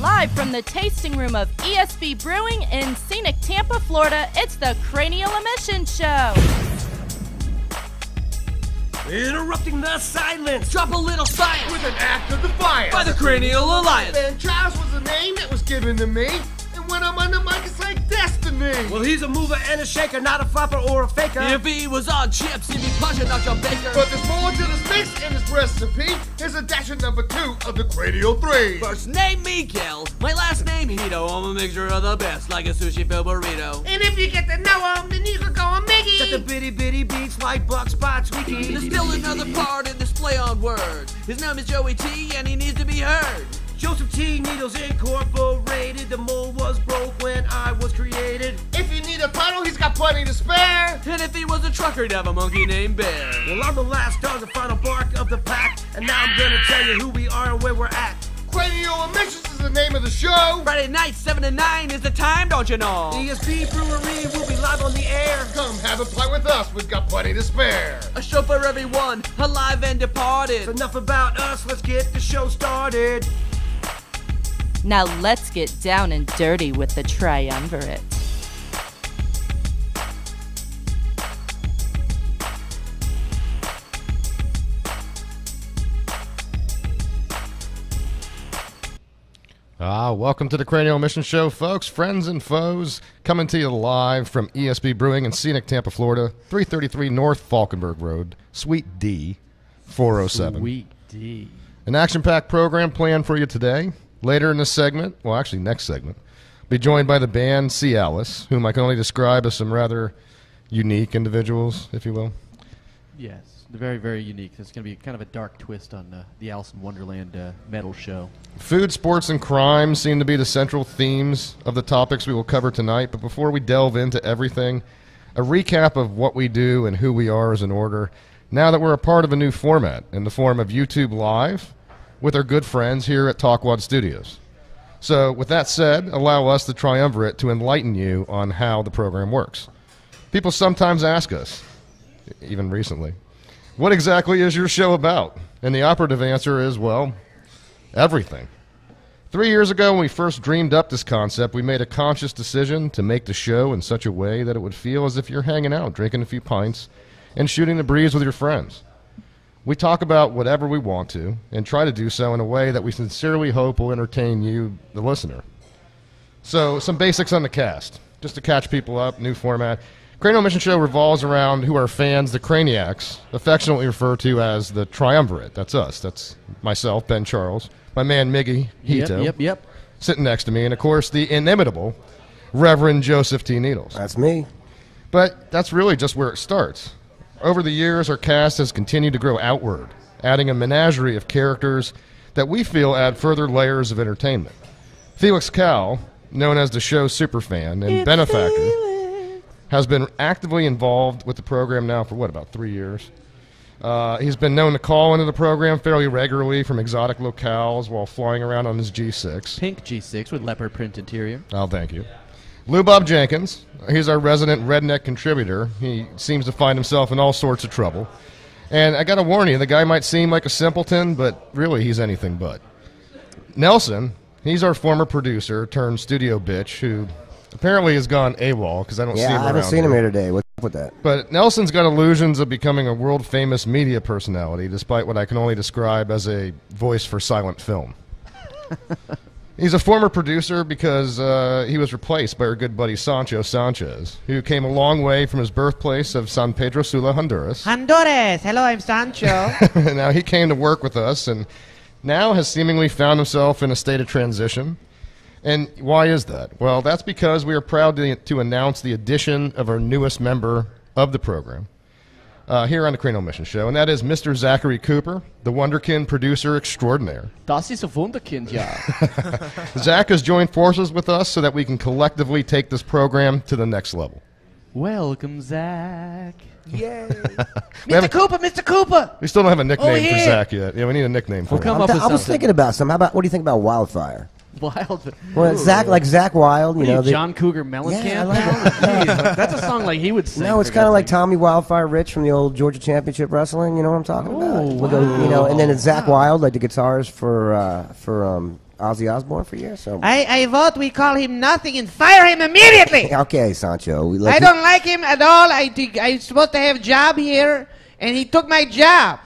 Live from the tasting room of ESB Brewing in scenic Tampa, Florida, it's the Cranial Emissions Show. Interrupting the silence. Drop a little science With an act of defiance. by the Cranial Alliance. And Charles was the name that was given to me. And when I'm on the mic, it's like destiny. Well, he's a mover and a shaker, not a flopper or a faker. If he was on chips, he'd be punching out your baker. But there's more to this mix in this recipe. Here's a dash of number 2 of the Cranial 3. First name Miguel, my last name Hito. I'm a mixture of the best, like a sushi filled burrito. And if you get to know him, then you can call him Miggy. Got the bitty bitty beats like Buck Spot Squeaky. There's still another part in this play on words. His name is Joey T, and he needs to be heard. Joseph T. Needles Incorporated. The mold was broke when I was created. If you need a title, he's got plenty to spare. And if he was a trucker, he'd have a monkey named Bear. Well, I'm the last dog, the final bark of the pack. And now I'm gonna tell you who we are and where we're at. Cranial Emissions is the name of the show. Friday night, 7 to 9 is the time, don't you know? ESB Brewery will be live on the air. Come have a pint with us, we've got plenty to spare. A show for everyone, alive and departed. Enough about us, let's get the show started. Now let's get down and dirty with the triumvirate. Welcome to the Cranial Emissions Show, folks, friends and foes, coming to you live from ESB Brewing in scenic Tampa, Florida, 333 North Falkenburg Road, Suite D, 407. Suite D. An action-packed program planned for you today. Later in this segment, well, actually next segment, be joined by the band Cialis, whom I can only describe as some rather unique individuals, if you will. Yes, they're very, very unique. It's going to be kind of a dark twist on the Alice in Wonderland metal show. Food, sports, and crime seem to be the central themes of the topics we will cover tonight. But before we delve into everything, a recap of what we do and who we are is in order. Now that we're a part of a new format in the form of YouTube Live with our good friends here at Talk Wad Studios. So with that said, allow us, the triumvirate, to enlighten you on how the program works. People sometimes ask us, even recently, what exactly is your show about? And the operative answer is, well, everything. 3 years ago, when we first dreamed up this concept, we made a conscious decision to make the show in such a way that it would feel as if you're hanging out, drinking a few pints, and shooting the breeze with your friends. We talk about whatever we want to, and try to do so in a way that we sincerely hope will entertain you, the listener. So, some basics on the cast, just to catch people up, new format. Cranial Emissions Show revolves around who are fans, the Craniacs, affectionately referred to as the triumvirate. That's us. That's myself, Ben Charles, my man Miguel Hito, Yep. sitting next to me, and of course the inimitable Reverend Joseph T. Needles. That's me. But that's really just where it starts. Over the years, our cast has continued to grow outward, adding a menagerie of characters that we feel add further layers of entertainment. Felix Cal, known as the show's superfan and benefactor, has been actively involved with the program now for, about 3 years. He's been known to call into the program fairly regularly from exotic locales while flying around on his G6. Pink G6 with leopard print interior. Oh, thank you. Lou Bob Jenkins, he's our resident redneck contributor. He seems to find himself in all sorts of trouble. And I got to warn you, the guy might seem like a simpleton, but really he's anything but. Nelson, he's our former producer turned studio bitch who apparently has gone AWOL because I don't see him around. Yeah, I haven't seen him here today. What's up with that? But Nelson's got illusions of becoming a world-famous media personality, despite what I can only describe as a voice for silent film. He's a former producer because he was replaced by our good buddy Sancho Sanchez, who came a long way from his birthplace of San Pedro Sula, Honduras. Honduras! Hello, I'm Sancho. Now he came to work with us and now has seemingly found himself in a state of transition. And why is that? Well, that's because we are proud to announce the addition of our newest member of the program here on the Cranial Emissions Show, and that is Mr. Zachary Cooper, the Wonderkin producer extraordinaire. Das ist a Wunderkind, ja. Zach has joined forces with us so that we can collectively take this program to the next level. Welcome, Zach. Yay. Mr. Cooper, Mr. Cooper! We still don't have a nickname for here. Zach yet. Yeah, we need a nickname for We'll him. come up with I was something. thinking about some. What do you think about Wildfire? Wild. Well, Zach, like Zach Wild, What you are know. you, John Cougar Mellencamp? Yeah, I like now? Jeez, that's a song like he would sing. No, it's kind of like Tommy Wildfire Rich from the old Georgia Championship Wrestling. You know what I'm talking about? Oh, We'll go, you know, and then it's Zach Wild, like the guitars for Ozzy Osbourne for years. So I vote we call him nothing and fire him immediately. okay, Sancho. I don't like him at all. I think I'm supposed to have a job here, and he took my job.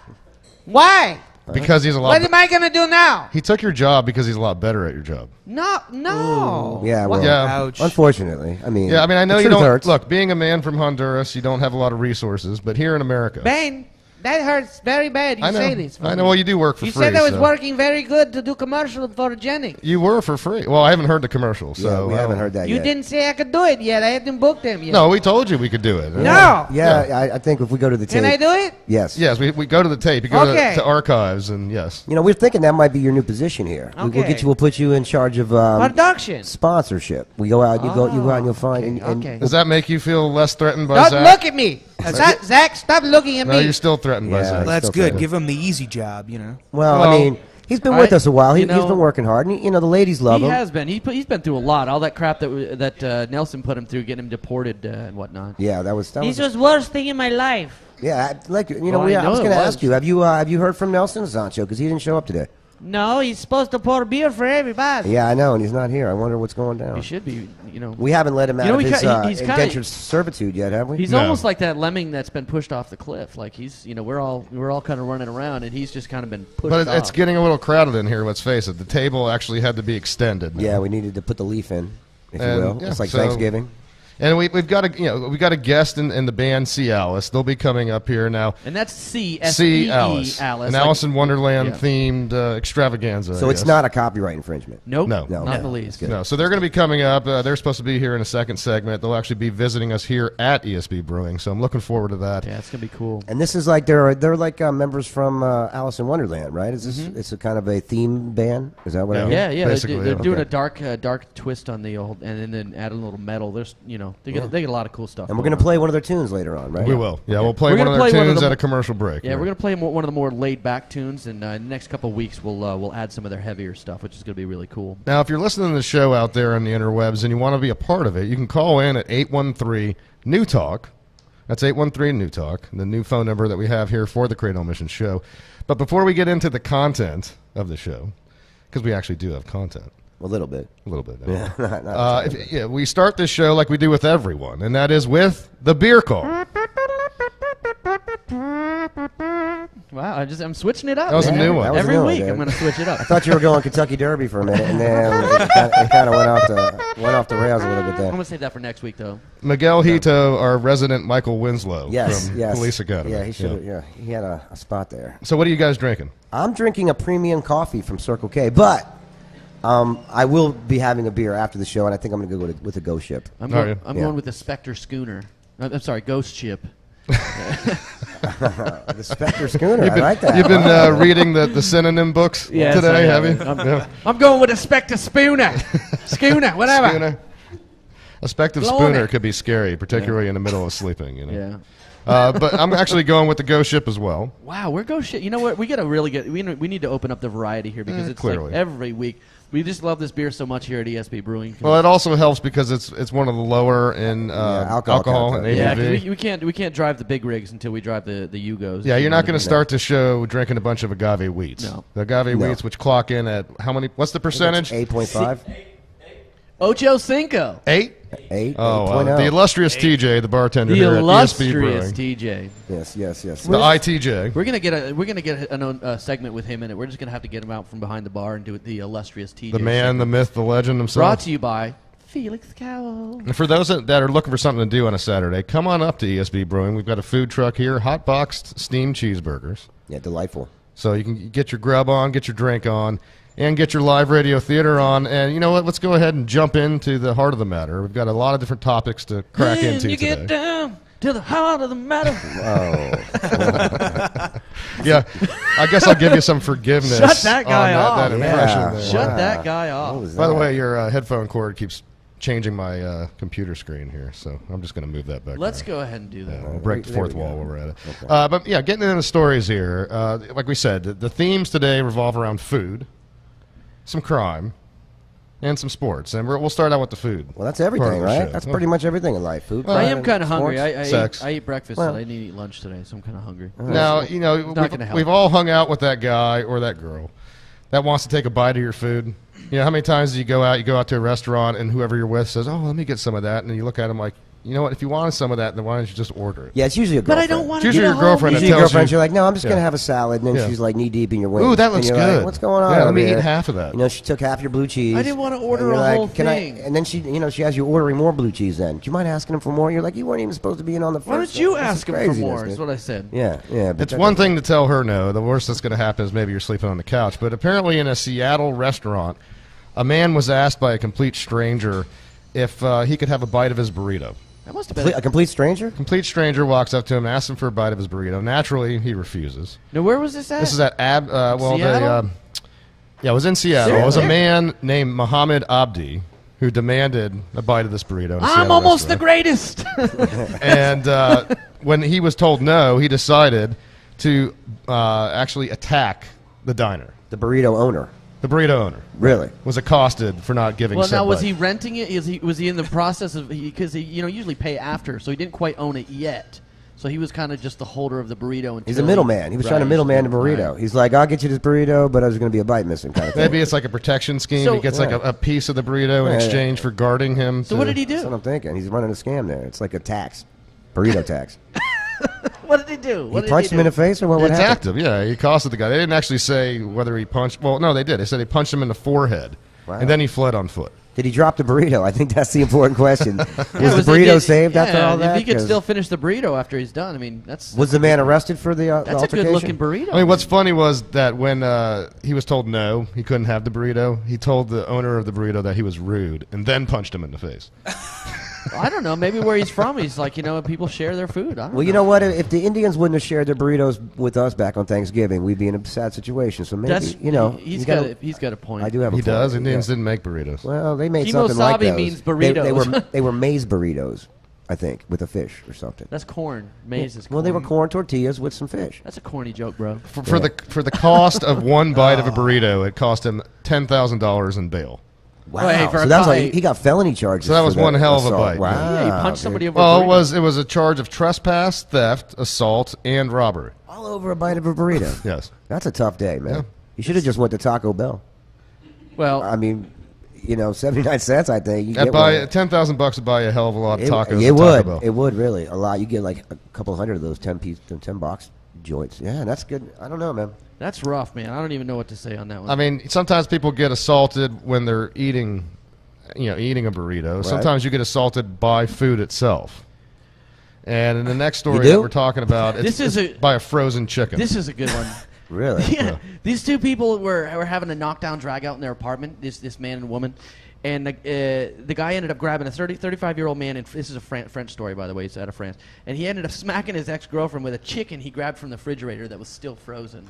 Why? Because he's a lot. What am I gonna do now? He took your job because he's a lot better at your job. No. Yeah, well, Yeah. unfortunately. I mean, Yeah, I mean, I know the you truth don't. hurts. Look, being a man from Honduras, you don't have a lot of resources, but here in America, Bane, that hurts very bad. You I know. say this. I know. Well, you do work for You free. said I was so- working very good to do commercial for Jennings. You were for free. Well, I haven't heard the commercial, Yeah, so we haven't heard that You yet. didn't say I could do it yet. I haven't booked them yet. No, we told you we could do it. No. Yeah, I think if we go to the tape. Can I do it? Yes. Yes, we go to the tape. You go Okay. to archives, and yes. You know, we're thinking that might be your new position here. We'll Okay. get you. We'll put you in charge of Production. sponsorship. We go out. You go out, and you'll find. And Okay. Does that make you feel less threatened by Don't Zach? look at me. Zach, stop looking at No, me. you're still threatened by Yeah. Zach. Well, That's still good. fair. Give him the easy job, you know. well, Well, I mean, he's been with us a while. He's know- been working hard, and the ladies love He him. has been. He's been through a lot. All that crap that Nelson put him through, getting him deported and whatnot. Yeah, that was. This was the worst thing in my life. Yeah, like I Well, I was know going to it ask was. you. Have you heard from Nelson Sancho? Because he didn't show up today. No, he's supposed to pour beer for everybody. Yeah, I know, and he's not here. I wonder what's going down. He should be. We haven't let him out You know, of he his ca- he's kinda- indentured servitude yet, have we? He's No. almost like that lemming that's been pushed off the cliff. Like he's, we're all kind of running around, and he's just kind of been pushed But off. it's getting a little crowded in here. Let's face it. The table actually had to be extended. now. Yeah, we needed to put the leaf in, if And, you will. yeah, It's like so- Thanksgiving. And we've got a guest in the band Cialis. They'll be coming up here now. and that's C C-S-E-E, Alice, Alice. an like- Alice in Wonderland Yeah. themed extravaganza. So I it's guess. not a copyright infringement. Nope. No. Not in the least. No, so they're going to be coming up. They're supposed to be here in a second segment. They'll actually be visiting us here at ESB Brewing, so I'm looking forward to that. Yeah, it's gonna be cool. And this is like they're like members from Alice in Wonderland, right? Is this it's a kind of a theme band? Is that what I hear? Yeah, yeah. Basically, They're yeah. doing Okay. a dark twist on the old, and then add a little metal. There's, they get a lot of cool stuff. And we're going to play one of their tunes later on, right? We will. Yeah, we'll play We're one of gonna their play one of tunes the- at a commercial break. Yeah, we're gonna play one of the more laid back tunes, and in the next couple of weeks we'll add some of their heavier stuff, which is gonna be really cool. Now, if you're listening to the show out there on the interwebs and you want to be a part of it, you can call in at 813-NEW-TALK. That's 813-NEW-TALK, the new phone number that we have here for the Cranial Emissions Show. But before we get into the content of the show, because we actually do have content. A little bit. A little bit. Yeah, not We start this show like we do with everyone, and that is with the beer call. Wow, I'm switching it up. That was a man. new one. That was a Every new one, week dude. I'm gonna switch it up. I thought you were going Kentucky Derby for a minute, and then it kind of went off the rails a little bit I'm there. gonna save that for next week, though. Miguel Hito, our resident Michael Winslow Yes, from yes. Police Academy. Yeah, he should. Yeah, he had a spot there. So what are you guys drinking? I'm drinking a premium coffee from Circle K, but I will be having a beer after the show, and I think I'm going to go with a Ghost Ship. I'm Are going, you? I'm Yeah. going with the Spectre Schooner. I'm sorry, Ghost Ship. The Spectre Schooner. You've been, I like that. You've been reading the synonym books Yes, today, I have have. you? Yeah. I'm going with a Spectre Spooner. Schooner, whatever. Spooner. A spective Blow spooner it. could be scary, particularly in the middle of sleeping. Yeah. But I'm actually going with the Ghost Ship as well. Wow, we're Ghost Ship. You know what? We gotta really get. We need to open up the variety here because it's clearly. like every week. We just love this beer so much here at ESB Brewing. Well, it also helps because it's one of the lower in alcohol and ABV. Yeah, 'cause we can't drive the big rigs until we drive the Yugos. Yeah, you're not going to start the show drinking a bunch of agave wheats. No. The agave No. wheats, which clock in at how many? What's the percentage? 8.5. Ocho Cinco. 8? 8. Oh, 8.0. the illustrious TJ, the bartender The here at ESB illustrious Brewing. TJ. Yes. The ITJ. We're gonna get a segment with him in it. We're just gonna have to get him out from behind the bar and do it. The illustrious TJ. The man, the myth, the legend himself. Brought to you by Felix Cowell. And for those that are looking for something to do on a Saturday, come on up to ESB Brewing. We've got a food truck here, hot boxed steamed cheeseburgers. Yeah, delightful. So you can get your grub on, get your drink on, and get your live radio theater on. And you know what? Let's go ahead and jump into the heart of the matter. We've got a lot of different topics to crack into you today. get down to the heart of the matter. Yeah, I guess I'll give you some forgiveness. Shut that guy on off. that impression Yeah. there. Shut Wow. that guy What off. was By the that? way, your headphone cord keeps changing my computer screen here, so I'm just going to move that back. Let's there. go ahead and do that. We'll break the There we fourth wall go. while we're at it. Okay. But yeah, getting into the stories here. Like we said, the themes today revolve around food, some crime, and some sports. And we'll start out with the food. Well, that's everything, part of the right? show. That's pretty much everything in life. Food. I crime, am kind of hungry. sports. Sex. I ate breakfast. Well. and I didn't eat lunch today, so I'm kind of hungry. Now, you know, Not gonna help. we've all hung out with that guy or that girl that wants to take a bite of your food? You know, how many times do you go out to a restaurant and whoever you're with says, "Oh, let me get some of that," and you look at them like, you know what? If you wanted some of that, then why don't you just order it? Yeah, it's usually a girlfriend. But I don't want to. Usually your girlfriend that Usually your tells girlfriend, you. you're like, no, I'm just Yeah. gonna have a salad, and then Yeah. she's like knee deep in your wings. Ooh, that And looks you're good. Like, what's going on? Yeah, let over me eat here? half of that. You know, she took half your blue cheese. I didn't want to order and you're a like, whole "Can thing." And then she, you know, she has you ordering more blue cheese. Then do you mind asking him for more? You're like, you weren't even supposed to be in on the first. Why don't you This is ask him for craziness, more? dude. Is what I said. Yeah, yeah. But It's that one doesn't- thing to tell her no. The worst that's going to happen is maybe you're sleeping on the couch. But apparently in a Seattle restaurant, a man was asked by a complete stranger if he could have a bite of his burrito. That must have been. A complete stranger? Complete stranger walks up to him, asks him for a bite of his burrito. Naturally, he refuses. Now, where was this at? This is at Seattle? Yeah, it was in Seattle. It was a man named Muhammad Abdi who demanded a bite of this burrito. in a I'm Seattle almost the restaurant. greatest. And when he was told no, he decided to actually attack the diner. The burrito owner. The burrito owner Really? was accosted for not giving. Well, said now was bite. he renting it? Was he in the process of because he usually pay after, so he didn't quite own it yet. So he was kind of just the holder of the burrito. He's a middleman. He was trying to middleman the burrito. Right. He's like, I'll get you this burrito, but there's going to be a bite missing kind of thing. Maybe it's like a protection scheme. So- He gets like a piece of the burrito in Yeah. exchange for guarding him. So what did he do? That's what I'm thinking. He's running a scam there. It's like a tax. Burrito tax. What did he do? He punched him in the face, or what He would attacked happen? him. Yeah, he accosted the guy. They didn't actually say whether he punched. Well, no, they did. They said he punched him in the forehead, Wow. and then he fled on foot. Did he drop the burrito? I think that's the important question. Was the Was burrito saved after all that? If he could 'Cause still finish the burrito after he's done, I mean, that's was the man arrested for the that's a altercation? good-looking burrito. I mean, what's funny was that when he was told no, he couldn't have the burrito. He told the owner of the burrito that he was rude, and then punched him in the face. I don't know. Maybe where he's from, he's like, people share their food. I don't Well, you know what? If the Indians wouldn't have shared their burritos with us back on Thanksgiving, we'd be in a sad situation. So maybe, That's he's he's got a point. I do have. He a point. does. Indians Yeah. didn't make burritos. Well, they made something like Kimosabi those. means They burritos. they were maize burritos, I think, with a fish or something. That's corn. Maize is corn. Well, they were corn tortillas with some fish. That's a corny joke, bro. For the cost of one bite of a burrito, it cost him $10,000 in bail. Wow. Hey, for So a that was bite- like he got felony charges. So that for was one hell of a assault. bite. Wow. Yeah, he punched dude. somebody over. Well, a burrito. it was a charge of trespass, theft, assault, and robbery. All over a bite of a burrito. Yes. That's a tough day, man. Yeah. You should have just went to Taco Bell. Well, I mean, 79 cents, I think. You That get buy one. $10,000 would buy you a hell of a lot of tacos. It at would. Taco Bell. It would really a lot. You get like a couple hundred of those 10 box joints. Yeah, that's good. I don't know, man. that's rough, man. I don't even know what to say on that one. I mean, sometimes people get assaulted when they're eating a burrito. Sometimes you get assaulted by food itself. And in the next story do? that we're talking about, This is it's a- by a frozen chicken. this is a good one. Really? Yeah, these two people were having a knockdown drag out in their apartment. This man and woman, and the guy ended up grabbing a 35-year-old man. And this is a French story, by the way. It's out of France, and he ended up smacking his ex-girlfriend with a chicken he grabbed from the refrigerator that was still frozen.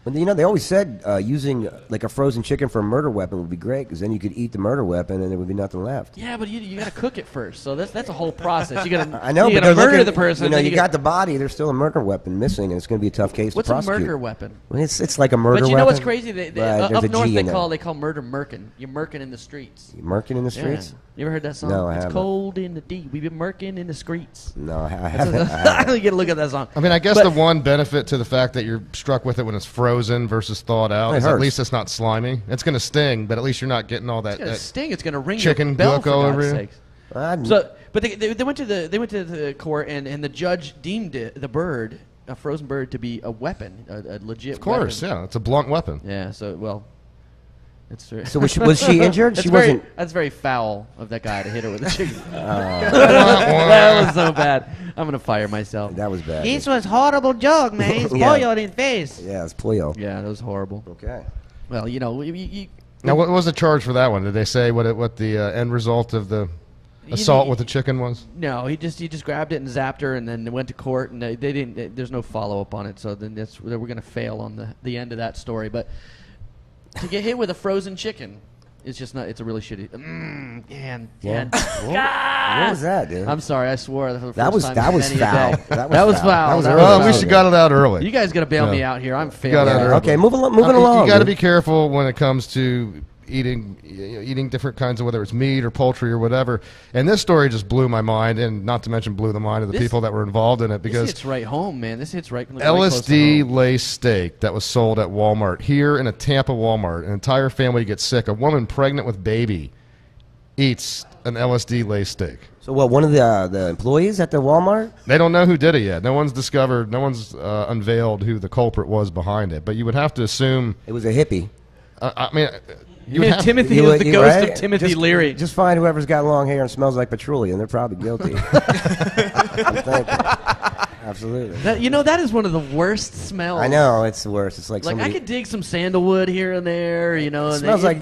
But they always said using like a frozen chicken for a murder weapon would be great because then you could eat the murder weapon and there would be nothing left. Yeah, but you got to cook it first, so that's a whole process. You got to I know, you but got to they're murder looking- the person. You then got the body. There's still a murder weapon missing, and it's going to be a tough case what's to a prosecute. murder weapon? Well, it's like a murder But weapon. you know what's crazy? Right, Up there's a north G in there. they call murder murking. You're murking in the streets. Murking in the Yeah. streets? You ever heard that song? No, I It's haven't. cold in the deep. We've been murking in the streets. No, I haven't. You get a look at that song. I mean, I guess But- the one benefit to the fact that you're struck with it when it's frozen versus thawed out It is at hurts. least it's not slimy. It's going to sting, but at least you're not getting all that. It's gonna that sting. It's gonna ring chicken your bell gook for all God's over you. sakes. I'd- So, but they went to the court and the judge deemed the bird, a frozen bird, to be a weapon, a legit. of course, weapon. yeah, it's a blunt weapon. Yeah. So it's very. So was she injured? That's She very, wasn't. That's very foul of that guy to hit her with a chicken. That was so bad. I'm gonna fire myself. That was bad. This was horrible joke, man. It's Yeah. boiled in face. Yeah, it's polio. Yeah, that was horrible. Okay. Well, you Now, what was the charge for that one? Did they say what the end result of the assault with the chicken was? No, he just grabbed it and zapped her, and then went to court, and they didn't. There's no follow up on it, so then we're gonna fail on the end of that story. But to get hit with a frozen chicken is just not. It's a really shitty. Man. What was that, dude? I'm sorry, I swore for the first That was time that in was many a foul. day. That That was foul. foul. That was That early was Well, foul. we should got it out early. You guys gotta bail Yeah. me out here. I'm got failing. it at it. early. Okay, moving along. You got to be careful when it comes to eating different kinds of, whether it's meat or poultry or whatever. And this story just blew my mind, and not to mention blew the mind of the people that were involved in it, because this hits right home, man. This hits right. LSD laced steak that was sold at Walmart here in a Tampa Walmart. An entire family gets sick. A woman pregnant with baby eats an LSD laced steak. So what? One of the employees at the Walmart? They don't know who did it yet. No one's discovered. No one's unveiled who the culprit was behind it. But you would have to assume it was a hippie. I mean, Timothy is the ghost of Timothy Leary. Just find whoever's got long hair and smells like patchouli, and they're probably guilty. Absolutely. That is one of the worst smells. I know, it's the worst. It's like I could dig some sandalwood here and there, It smells like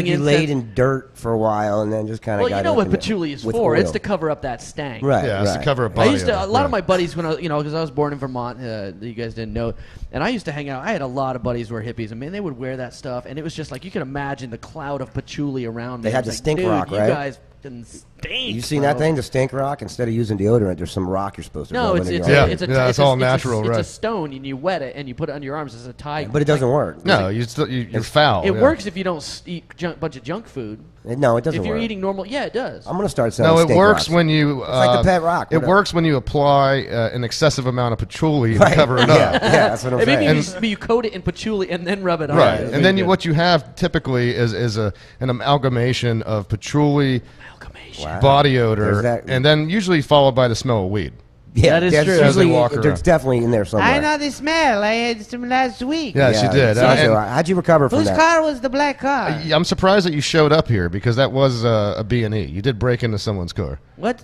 you laid in dirt for a while and then just kind of. Well, you know what patchouli is for? Oil. It's to cover up that stank. Right. Yeah, it's to cover up body. A lot of my buddies, when because I was born in Vermont, you guys didn't know, and I used to hang out. I had a lot of buddies who were hippies, and man, they would wear that stuff, and it was just like you could imagine the cloud of patchouli around. They had the stink rock, right? You guys stink. You seen that thing, the stink rock? Instead of using deodorant, there's some rock you're supposed to. No, it's all natural, right? It's a stone, and you wet it, and you put it under your arms as a tie. But it doesn't work. No, you're foul. It works if you don't eat a bunch of junk food. No, it doesn't. If you're work. eating normal, yeah, it does. I'm gonna start selling. No, it stink works rocks. when you. It's like the pet rock. It works when you apply an excessive amount of patchouli and cover it up. Yeah, that's what I'm saying. Maybe you coat it in patchouli and then rub it on. Right, and then what you have typically is an amalgamation of patchouli, body odor, and then usually followed by the smell of weed. Yeah, that is true. Usually, walk around. there's definitely in there somewhere. I know the smell. I had some last week. Yes, you did. How'd you recover from Whose that? car was the black car? I'm surprised that you showed up here, because that was a B&E. You did break into someone's car. What?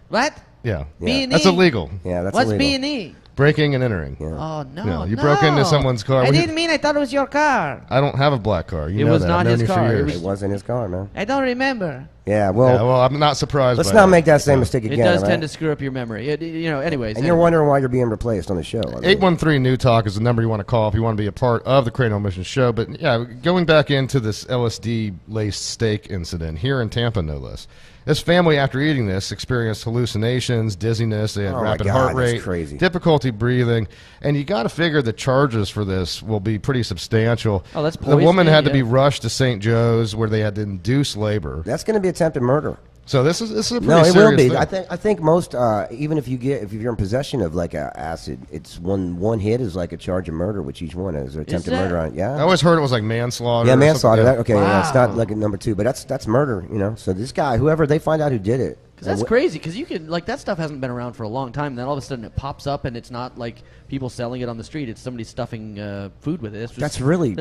What? Yeah. B&E? That's illegal. Yeah, that's What's illegal. B&E? Breaking and entering. Yeah. Oh, no. Yeah, you broke into someone's car. I didn't mean I thought it was your car. I don't have a black car. You It know was that. not I've known his you for car. years. It wasn't his car, man. I don't remember. Yeah, well, I'm not surprised. let's by not that. make that same mistake again. It does right? tend to screw up your memory. Anyways. And you're wondering why you're being replaced on the show. 813 New Talk is the number you want to call if you want to be a part of the Cranial Emissions Show. But yeah, going back into this LSD laced steak incident here in Tampa, no less. This family, after eating this, experienced hallucinations, dizziness. They had rapid heart rate, that's crazy. difficulty breathing, and you got to figure the charges for this will be pretty substantial. Oh, that's the woman poisoning, had to be yeah. rushed to St. Joe's, where they had to induce labor. That's going to be attempted murder. So this is a pretty No, it serious will be. thing. I think most even if you're in possession of like acid, it's one hit is like a charge of murder, which each one is, or attempted that? murder on it. Yeah. I always heard it was like manslaughter. Yeah, or manslaughter. something. Okay, yeah, it's not Wow. like a number 2, but that's murder. So this guy, whoever they find out who did it, Because that's crazy. Because you can that stuff hasn't been around for a long time. And then all of a sudden it pops up, and it's not like people selling it on the street. It's somebody stuffing food with it. That's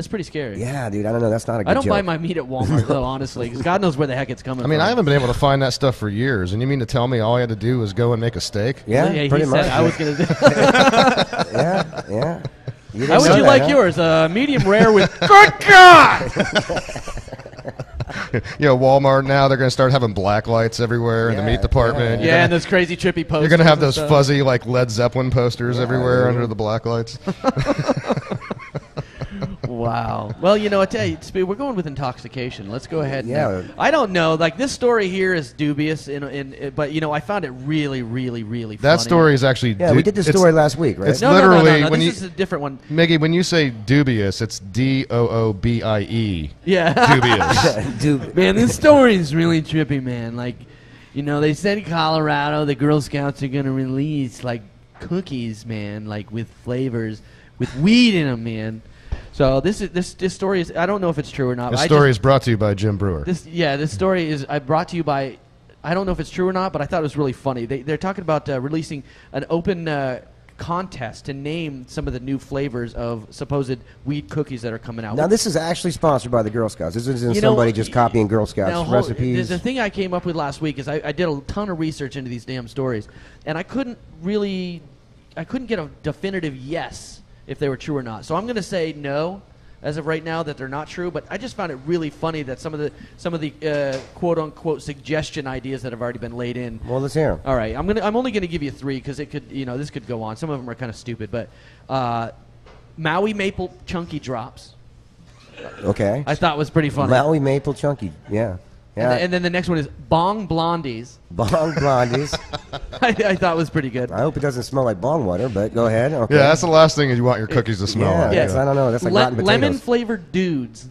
pretty scary. Yeah, dude. I don't know. That's not a good I don't joke. buy my meat at Walmart though, honestly, because God knows where the heck it's coming I mean, from. I haven't been able to find that stuff for years. And you mean to tell me all I had to do was go and make a steak? Yeah, he pretty much. said I was gonna do. Yeah. How would you like yours? Medium rare with. Good God! Walmart now, they're going to start having black lights everywhere in the meat department. Yeah, and those crazy trippy posters. You're going to have those stuff. fuzzy, like Led Zeppelin posters everywhere under the black lights. Wow. Well, I tell you, we're going with intoxication. Let's go ahead. Yeah. I don't know. Like, this story here is dubious, but I found it really, really, really funny. That story is actually... Yeah, we did this story last week, right? It's No, literally... no. When This is a different one. Miggy, when you say dubious, it's DOOBIE. Yeah. Dubious. Dude, Man, this story is really trippy, man. Like, they said in Colorado the Girl Scouts are going to release, like, cookies, man, like, with flavors, with weed in them, man. So this story is, I don't know if it's true or not. This story is brought to you by Jim Brewer. This story is brought to you by, I don't know if it's true or not, but I thought it was really funny. They're talking about releasing an open contest to name some of the new flavors of supposed weed cookies that are coming out. now, this is actually sponsored by the Girl Scouts. This isn't somebody just copying Girl Scouts recipes. The thing I came up with last week is I did a ton of research into these damn stories, and I couldn't get a definitive yes if they were true or not. So I'm going to say no as of right now that they're not true, but I just found it really funny that some of the quote unquote suggestion ideas that have already been laid in. Well, let's hear 'em. All right, I'm only going to give you 3 because it could this could go on. Some of them are kind of stupid, but Maui Maple Chunky Drops. Okay. I thought was pretty funny. Maui Maple Chunky. Yeah. Yeah. And then the next one is Bong Blondies. Bong Blondies. I thought was pretty good. I hope it doesn't smell like bong water, but go ahead. Okay. Yeah, that's the last thing you want your cookies to smell like. Yes, I don't know. That's like rotten potatoes. Lemon flavored dudes.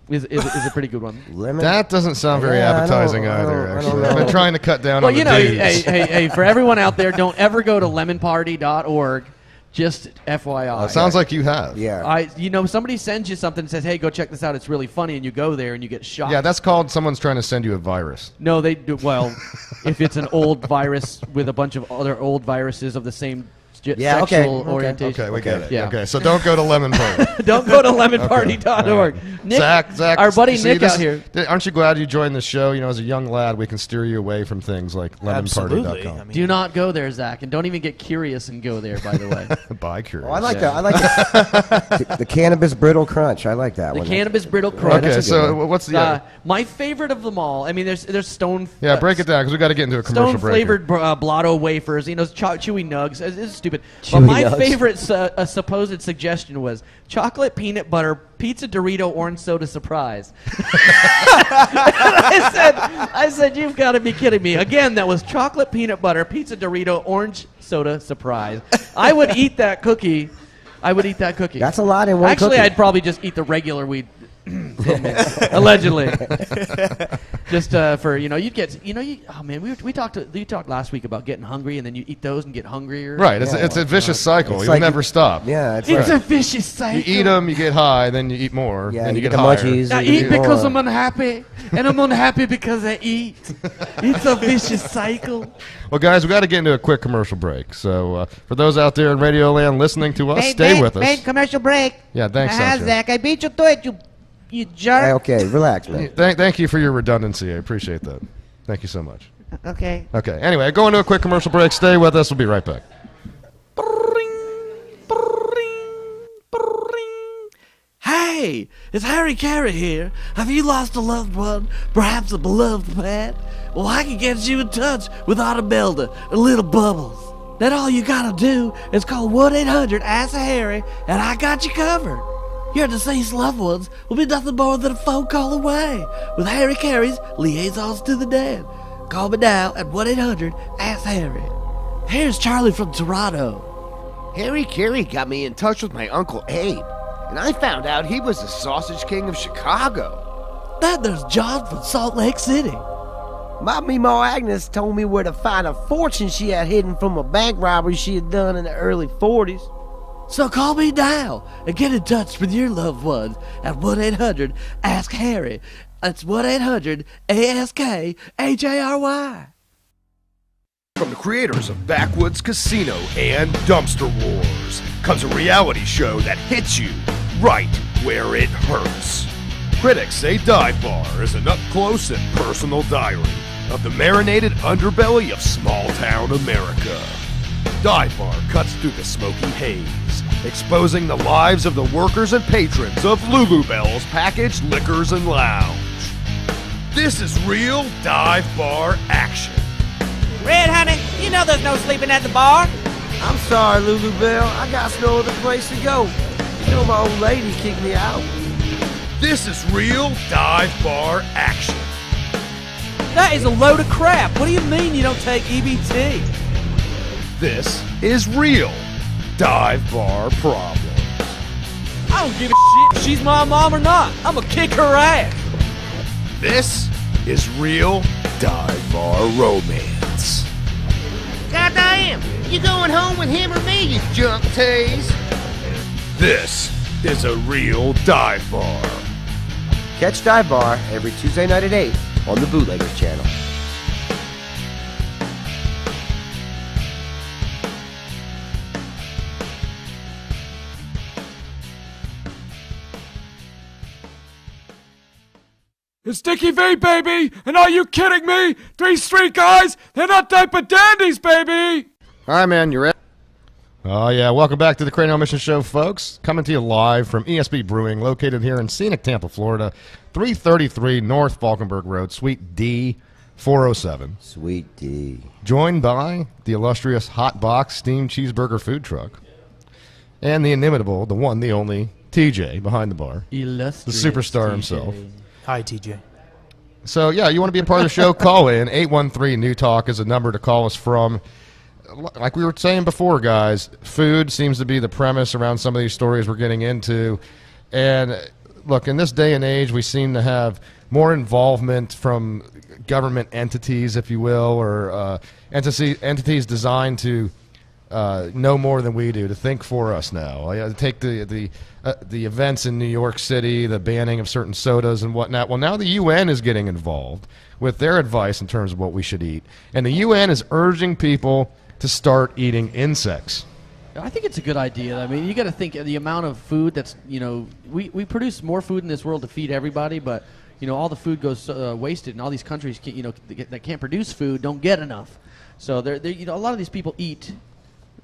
is a pretty good one. Lemon? That doesn't sound very appetizing either, actually. I've been trying to cut down on the dates. hey, for everyone out there, don't ever go to lemonparty.org. Just FYI. It sounds like you have. Yeah. Somebody sends you something and says, hey, go check this out. It's really funny. And you go there and you get shocked. Yeah, that's called someone's trying to send you a virus. No, they do. Well, if it's an old virus with a bunch of other old viruses of the same sexual orientation. Okay, we get it. Yeah. Okay, so don't go to Lemon Party. Don't go to lemonparty.org. Right. Nick, Zach, our buddy see, Nick out here. Aren't you glad you joined the show? You know, as a young lad, we can steer you away from things like lemonparty.com. Do not go there, Zach, and don't even get curious and go there, by the way. Buy curious. Oh, I like that. I like the Cannabis Brittle Crunch. I like that The one. Cannabis Brittle Crunch. Okay, so what's the my favorite of them all? I mean, there's stone. Yeah, break it down because we got to get into a commercial break. Stone-flavored blotto wafers, chewy nugs. It's stupid. Chewy But my nugs. favorite supposed suggestion was chocolate peanut butter pizza Dorito orange soda surprise. I said, you've got to be kidding me. Again, that was chocolate peanut butter pizza Dorito orange soda surprise. I would eat that cookie. That's a lot in one Actually, cookie. I'd probably just eat the regular weed. Allegedly. Just for you'd get oh man, we talked last week about getting hungry and then you eat those and get hungrier. Right, it's a vicious cycle. It's You'll like never stop. Yeah, It's a vicious cycle. You eat them, you get high, then you eat more, Yeah, then you you get get the higher. munchies. I You eat because more. I'm unhappy, and I'm unhappy because I eat. It's a vicious cycle. Well, guys, we got to get into a quick commercial break. So for those out there in Radio Land listening to us, stay with us. Commercial break. Yeah, thanks, Sancho. Zach. I beat you to it, you jerk. Hey, okay, relax, man. Thank you for your redundancy. I appreciate that. Thank you so much. Okay. Okay, anyway, going to a quick commercial break. Stay with us. We'll be right back. Hey, it's Harry Carey here. Have you lost a loved one? Perhaps a beloved pet? Well, I can get you in touch with Auto Builder and Little Bubbles. Then all you gotta do is call 1-800-ASK-HARRY, and I got you covered. Your deceased loved ones will be nothing more than a phone call away with Harry Carey's Liaisons to the Dead. Call me now at 1-800-ASK-HARRY. Here's Charlie from Toronto. Harry Carey got me in touch with my Uncle Abe, and I found out he was the Sausage King of Chicago. Then there's John from Salt Lake City. My Meemaw Agnes told me where to find a fortune she had hidden from a bank robbery she had done in the early 40s. So call me now and get in touch with your loved ones at 1-800-ASK-HARRY. That's 1-800-ASK-HARY. From the creators of Backwoods Casino and Dumpster Wars comes a reality show that hits you right where it hurts. Critics say Dive Bar is an up-close and personal diary of the marinated underbelly of small-town America. Dive Bar cuts through the smoky haze, exposing the lives of the workers and patrons of Lulu Bell's Packaged Liquors and Lounge. This is real Dive Bar action. Red, honey, you know there's no sleeping at the bar. I'm sorry, Lulu Bell. I got no other place to go. You know my old lady kicked me out. This is real Dive Bar action. That is a load of crap. What do you mean you don't take EBT? This is real Dive Bar problems. I don't give a shit if she's my mom or not. I'm gonna kick her ass. This is real Dive Bar romance. Goddamn! You going home with him or me, you junk tease? This is a real Dive Bar. Catch Dive Bar every Tuesday night at 8 on the Bootleggers channel. It's Dickie V, baby! And are you kidding me? 3 Street guys, they're not type of dandies, baby! All right, man, you ready? Oh, yeah. Welcome back to the Cranial Emissions Show, folks. Coming to you live from ESB Brewing, located here in scenic Tampa, Florida, 333 North Falkenburg Road, Suite D, 407. Sweet D. Joined by the illustrious Hot Box Steamed Cheeseburger Food Truck and the inimitable, the one, the only, TJ behind the bar. The superstar himself. Hi, TJ. So, yeah, you want to be a part of the show? Call in. 813-NEW-TALK is a number to call us from. Like we were saying before, guys, food seems to be the premise around some of these stories we're getting into. And look, in this day and age, we seem to have more involvement from government entities, if you will, or entities designed to know more than we do, to think for us now. Take the events in New York City, the banning of certain sodas and whatnot. Well, now the UN is getting involved with their advice in terms of what we should eat. And the UN is urging people to start eating insects. I think it's a good idea. I mean, you got to think of the amount of food that's, we produce more food in this world to feed everybody, but, all the food goes wasted, and all these countries, that can't produce food don't get enough. So, a lot of these people eat,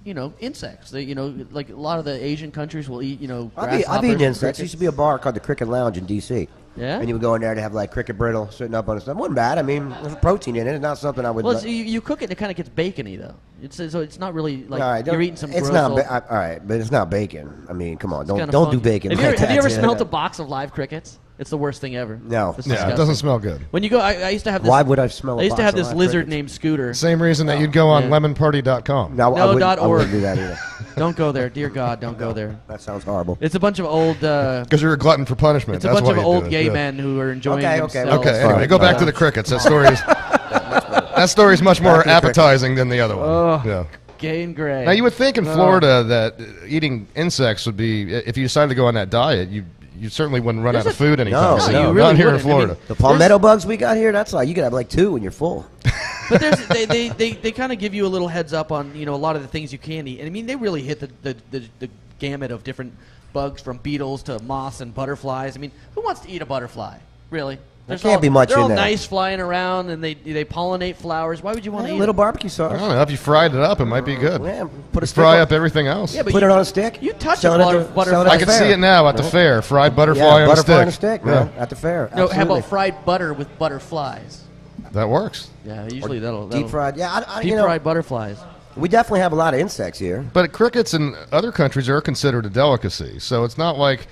insects. They, like a lot of the Asian countries will eat, grasshoppers. I've eaten insects. Crickets. There used to be a bar called the Cricket Lounge in D.C. Yeah? And you would go in there to have like cricket brittle sitting up on the stuff. It wasn't bad. I mean, there's protein in it. It's not something I would. Well, you cook it and it kind of gets bacony, though. So it's not really like right, you're eating some it's gross not old- all right, but it's not bacon. I mean, come on. Don't kinda do funky. bacon. Have you like ever that, smelled a box of live crickets? It's the worst thing ever. No. It's Yeah, it disgusting. doesn't smell good. When you go, I used to have this. Why would I smell a I used to box have of this live lizard crickets? named Scooter. Same reason that you'd go on Yeah. lemonparty.com. No, No, I .org. wouldn't do that either. Don't go there. Dear God, don't go there. That sounds horrible. It's a bunch of old. Because you're a glutton for punishment. It's a That's bunch why of you do old it. gay Yeah. men who are enjoying Okay, themselves. Okay, anyway, fine. go back to the crickets. That story is that story's much more Back to the crickets. appetizing than the other one. Oh, Yeah. gay and gray. Now you would think in Florida that eating insects would be, if you decided to go on that diet, you certainly wouldn't run out of food anytime No, soon. no, you really Not here in wouldn't. I mean, Florida. The palmetto bugs we got here, that's like, you could have like 2 when you're full. But they kind of give you a little heads up on a lot of the things you can eat. And I mean, they really hit the gamut of different bugs, from beetles to moths and butterflies. I mean, who wants to eat a butterfly? Really? There can't be much they're in all there. nice flying around, and they pollinate flowers. Why would you want to A eat little it? barbecue I sauce. don't know. If you fried it up, it might be good. Yeah, put a stick Fry on- up everything else. Yeah, but Put you- it on a stick. You touch sell a it at the- butterfly. sell it at I the can fair. see it now at the fair. Fried butterfly Yeah, on a butterfly stick. on a stick, man, at the fair. No, how Absolutely. about fried butter with butterflies? That works. Yeah, usually that'll Deep fried. Yeah, deep fried butterflies. we definitely have a lot of insects here. But crickets in other countries are considered a delicacy. So it's not like,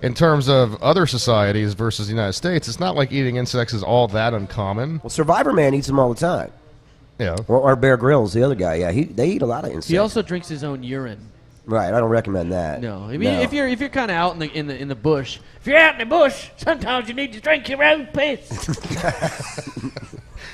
in terms of other societies versus the United States, it's not like eating insects is all that uncommon. Well, Survivor Man eats them all the time. Yeah. Or Bear Grylls, the other guy. Yeah, they eat a lot of insects. He also drinks his own urine. Right, I don't recommend that. No, I mean if you're kind of out in the bush, if you're out in the bush, sometimes you need to drink your own piss.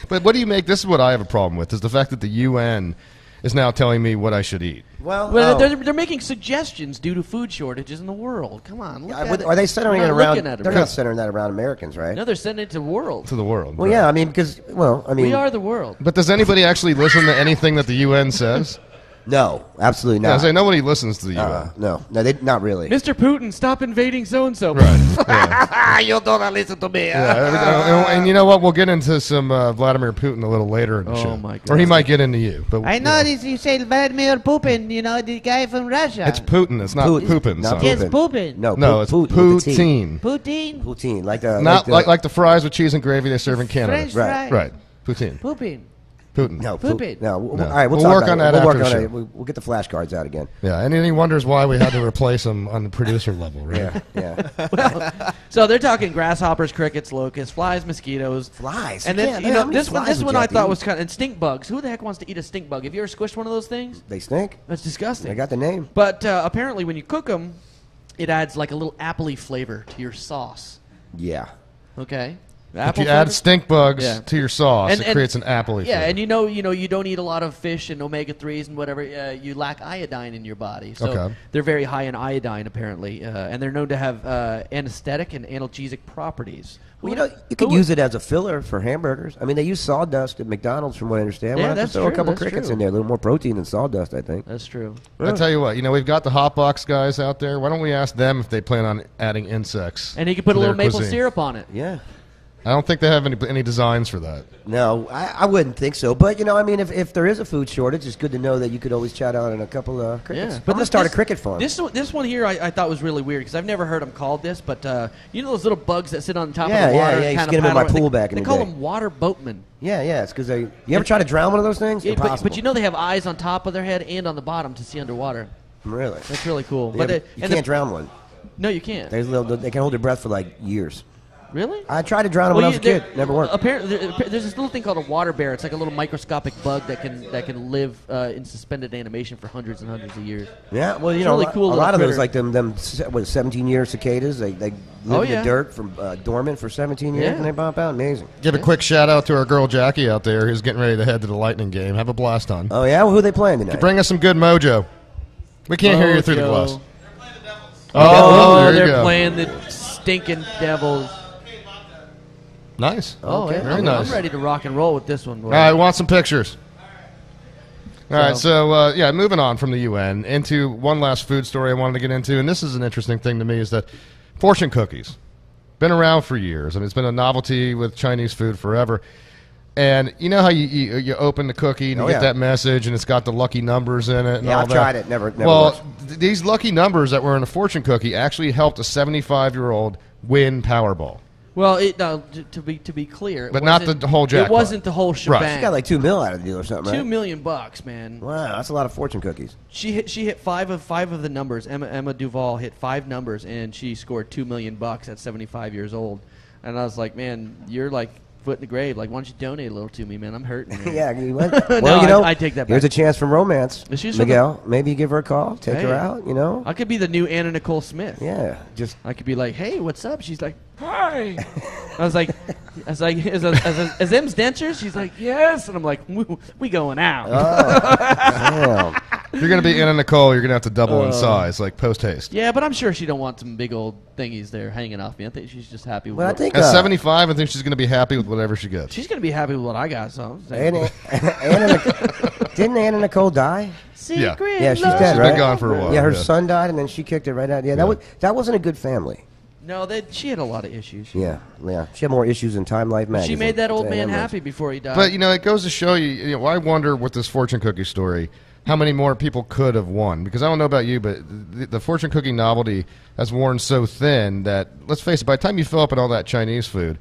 But what do you make? This is what I have a problem with, is the fact that the UN is now telling me what I should eat. Well, they're making suggestions due to food shortages in the world. Come on, look at it. are they centering We're it not around? looking at it, They're right? not centering that around Americans, right? No, they're sending it to the world. To the world. Well, right. yeah, I mean, because We are the world. But does anybody actually listen to anything that the UN says? no, absolutely Yeah, I not. say nobody listens to the UN. No, they not really. Mr. Putin, stop invading so and so. Right. Yeah. You don't listen to me. And you know what? We'll get into some Vladimir Putin a little later in the Oh, show. my God. Or he might get into you. But I know this. You say Vladimir Putin, the guy from Russia. It's Putin. It's not Putin. Poopin. Not son. Yes, Putin. Putin. No, It's Putin. with a T. poutine. Putin. Poutine, like the Not like like the fries with cheese and gravy they serve in Canada. French Right. fry. Right. Poutine. Putin. Putin. no, Pooping. No, No. all right, We'll talk work about on it. that We'll work after on the it. show. We'll get the flashcards out again. Yeah, and then he wonders why we had to replace him on the producer level, right? Yeah. So they're talking grasshoppers, crickets, locusts, flies, mosquitoes. Flies. And You then can't- how many this flies would one you I have to thought eat? was kind of, and stink bugs. Who the heck wants to eat a stink bug? Have you ever squished one of those things? They stink. That's disgusting. I got the name. But apparently, when you cook them, it adds like a little appley flavor to your sauce. Yeah. Okay. If you add stink bugs Yeah. to your sauce, And- it and- creates an appley Yeah, flavor. and you don't eat a lot of fish and omega-3s and whatever. You lack iodine in your body, so Okay. they're very high in iodine apparently, and they're known to have anesthetic and analgesic properties. Well, you could use it as a filler for hamburgers. I mean, they use sawdust at McDonald's, from what I understand. Yeah, Why not that's just throw a true, couple that's crickets true. in there? A little more protein than sawdust, I think. That's true. I tell you what, we've got the hot box guys out there. Why don't we ask them if they plan on adding insects? And he could put to a little their maple cuisine? syrup on it. Yeah. I don't think they have any designs for that. No, I wouldn't think so. But, I mean, if there is a food shortage, it's good to know that you could always chat out on a couple of crickets. Yeah, I'm going to start a cricket farm. This one here I thought was really weird because I've never heard them called this, but you know those little bugs that sit on top Yeah, of the yeah, water? yeah, you kinda get 'em in my paddle- pool back in They the call day. them water boatmen. Yeah, it's because you ever try to drown one of those things? Yeah, Impossible. but they have eyes on top of their head and on the bottom to see underwater. Really? That's really cool. Yeah, But but you can't drown one. No, you can't. They can hold their breath for like years. Really? I tried to drown him when I was a kid. Never worked. Apparently, there's this little thing called a water bear. It's like a little microscopic bug that can live in suspended animation for hundreds and hundreds of years. Yeah, well, It's really cool a lot of critter. those, like them 17-year cicadas, they live in the dirt from dormant for 17 years, and they pop out. Amazing. Give a quick shout out to our girl Jackie out there who's getting ready to head to the Lightning game. Have a blast on. Oh yeah, well, who are they playing tonight? Bring us some good mojo. We can't hear you through the glass. Oh, there you they're go. playing the stinking Devils. Nice. Oh, Okay. yeah. Very nice. I'm ready to rock and roll with this one. Boy. All right, want some pictures. All right, so yeah, moving on from the UN into one last food story I wanted to get into, and this is an interesting thing to me, is that fortune cookies, been around for years, and it's been a novelty with Chinese food forever. And you know how you open the cookie and you get that message, and it's got the lucky numbers in it. And Yeah, all I've that. tried it. Never Well, works. these lucky numbers that were in a fortune cookie actually helped a 75-year-old win Powerball. Well, to be clear, But not the whole jackpot. It wasn't the whole shebang. Right. She got like $2 million out of the deal or something, right? $2 million, man. Wow, that's a lot of fortune cookies. She hit five of the numbers. Emma Duval hit 5 numbers, and she scored $2 million at 75 years old. And I was like, man, you're like foot in the grave. Like, why don't you donate a little to me, man? I'm hurting. Man. Yeah, you went. Well, No, you know, I take that back. Here's a chance from romance, She's Miguel. Maybe you give her a call, take her out. You know. I could be the new Anna Nicole Smith. Yeah, just I could be like, hey, what's up? She's like, Hi. I was like, is M's dentures? She's like, yes. And I'm like, we going out. damn. If you're going to be Anna Nicole, you're going to have to double in size, like post-haste. Yeah, but I'm sure she don't want some big old thingies there hanging off me. I think she's just happy with Well, I what, think At 75, I think she's going to be happy with whatever she gets. she's going to be happy with what I got. So I'm saying. Didn't Anna Nicole die? Secret Yeah, she's love. dead, She's right? been gone for a while. Yeah, her yeah. son died, and then she kicked it right out. Yeah, that wasn't a good family. No, she had a lot of issues. Yeah. She had more issues than Time Life magazine. She made that old Yeah, man that happy before he died. But, you know, it goes to show you, I wonder with this fortune cookie story, how many more people could have won. Because I don't know about you, but the fortune cookie novelty has worn so thin that, let's face it, by the time you fill up on all that Chinese food,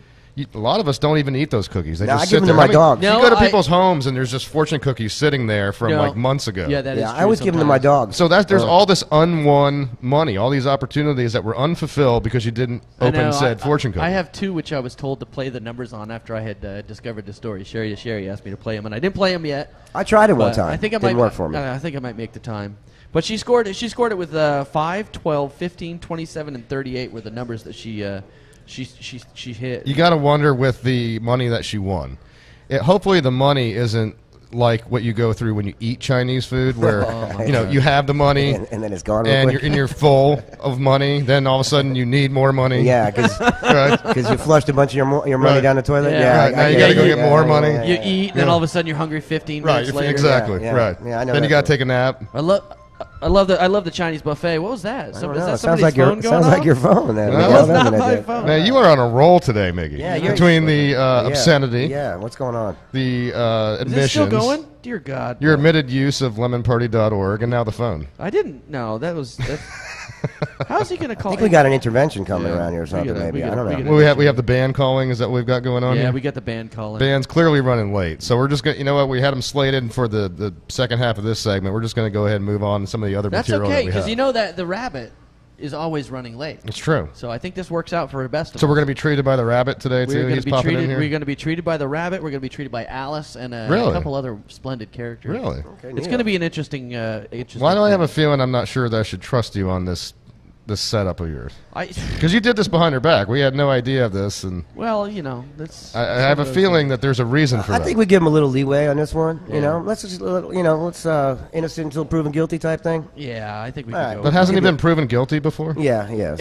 a lot of us don't even eat those cookies. They No, just I sit give them there. to my dogs. You No, go to people's homes and there's just fortune cookies sitting there from like months ago. Yeah, that is true. I always give them to my dogs. So there's all this unwon money, all these opportunities that were unfulfilled because you didn't I open know, said fortune cookie. I have 2 which I was told to play the numbers on after I had discovered the story. Sherry asked me to play them, and I didn't play them yet. I tried it one But time. I think I Didn't might work for me. I think I might make the time. But she scored it with 5, 12, 15, 27, and 38 were the numbers that she hit. You got to wonder with the money that she won. Hopefully the money isn't like what you go through when you eat Chinese food, where you have the money and then it's gone real and quick. you're full of money. Then all of a sudden you need more money. Yeah, because right. you flushed a bunch of your money Right. down the toilet. Yeah. Yeah, Right, now you gotta go get more money. You eat, and then all of a sudden you're hungry 15 minutes later. Exactly. Yeah, Right. yeah, I know then you that got to take a nap. I love the Chinese buffet. What was that? I Is don't that know. It somebody's sounds like phone going sounds like off? your phone. Then. No, Miguel, it's doesn't not it? my Yeah. phone. Man, you are on a roll today, Miggy. Yeah, you're- Between the Yeah. obscenity, Yeah, what's going on? the Is admissions, this still going? Dear God. your admitted use of lemonparty.org, and now the phone. I didn't. No, that's how's he going to call? I think we got an intervention coming Yeah. around here or something, We maybe. gotta- I don't we know. gotta- Well, we have the band calling. Is that what we've got going on Yeah, here? we got the band calling. Band's clearly running late, so we're just going to, you know what, we had them slated for the second half of this segment. We're just going to go ahead and move on to some of the other That's material okay, that we because have. you know that the rabbit is always running late. It's true. So I think this works out for the best of So us. we're going to be treated by the rabbit today, too? He's popping in here? We're going to be treated by the rabbit. We're going to be treated by Alice and a Really? couple other splendid characters. Really? It's going to be an interesting. Why do I have a feeling I'm not sure that I should trust you on this setup of yours? Because you did this behind her back. We had no idea of this, and Well, you know, that's. I have a feeling that there's a reason for I that. think we give him a little leeway on this one. Yeah. You know, let's just, let's innocent until proven guilty type thing. Yeah, I think we All can right. go. But hasn't he been proven guilty before? Yeah, yes,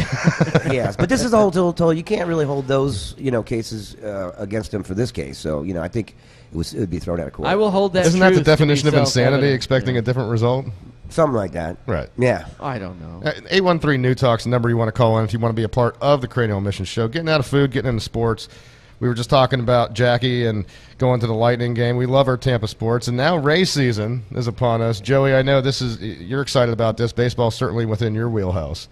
yes. But this is the whole total. You can't really hold those cases against him for this case. So I think it would be thrown out of court. I will hold that. Isn't that the truth to be definition of insanity, self-evident. expecting a different result? Something like that. Right. Yeah. I don't know. 813 New Talk's the number you want to call in if you want to be a part of the Cranial Emissions Show. Getting out of food, getting into sports. We were just talking about Jackie and going to the Lightning game. We love our Tampa sports, and now race season is upon us. Joey, I know you're excited about this. Baseball's certainly within your wheelhouse.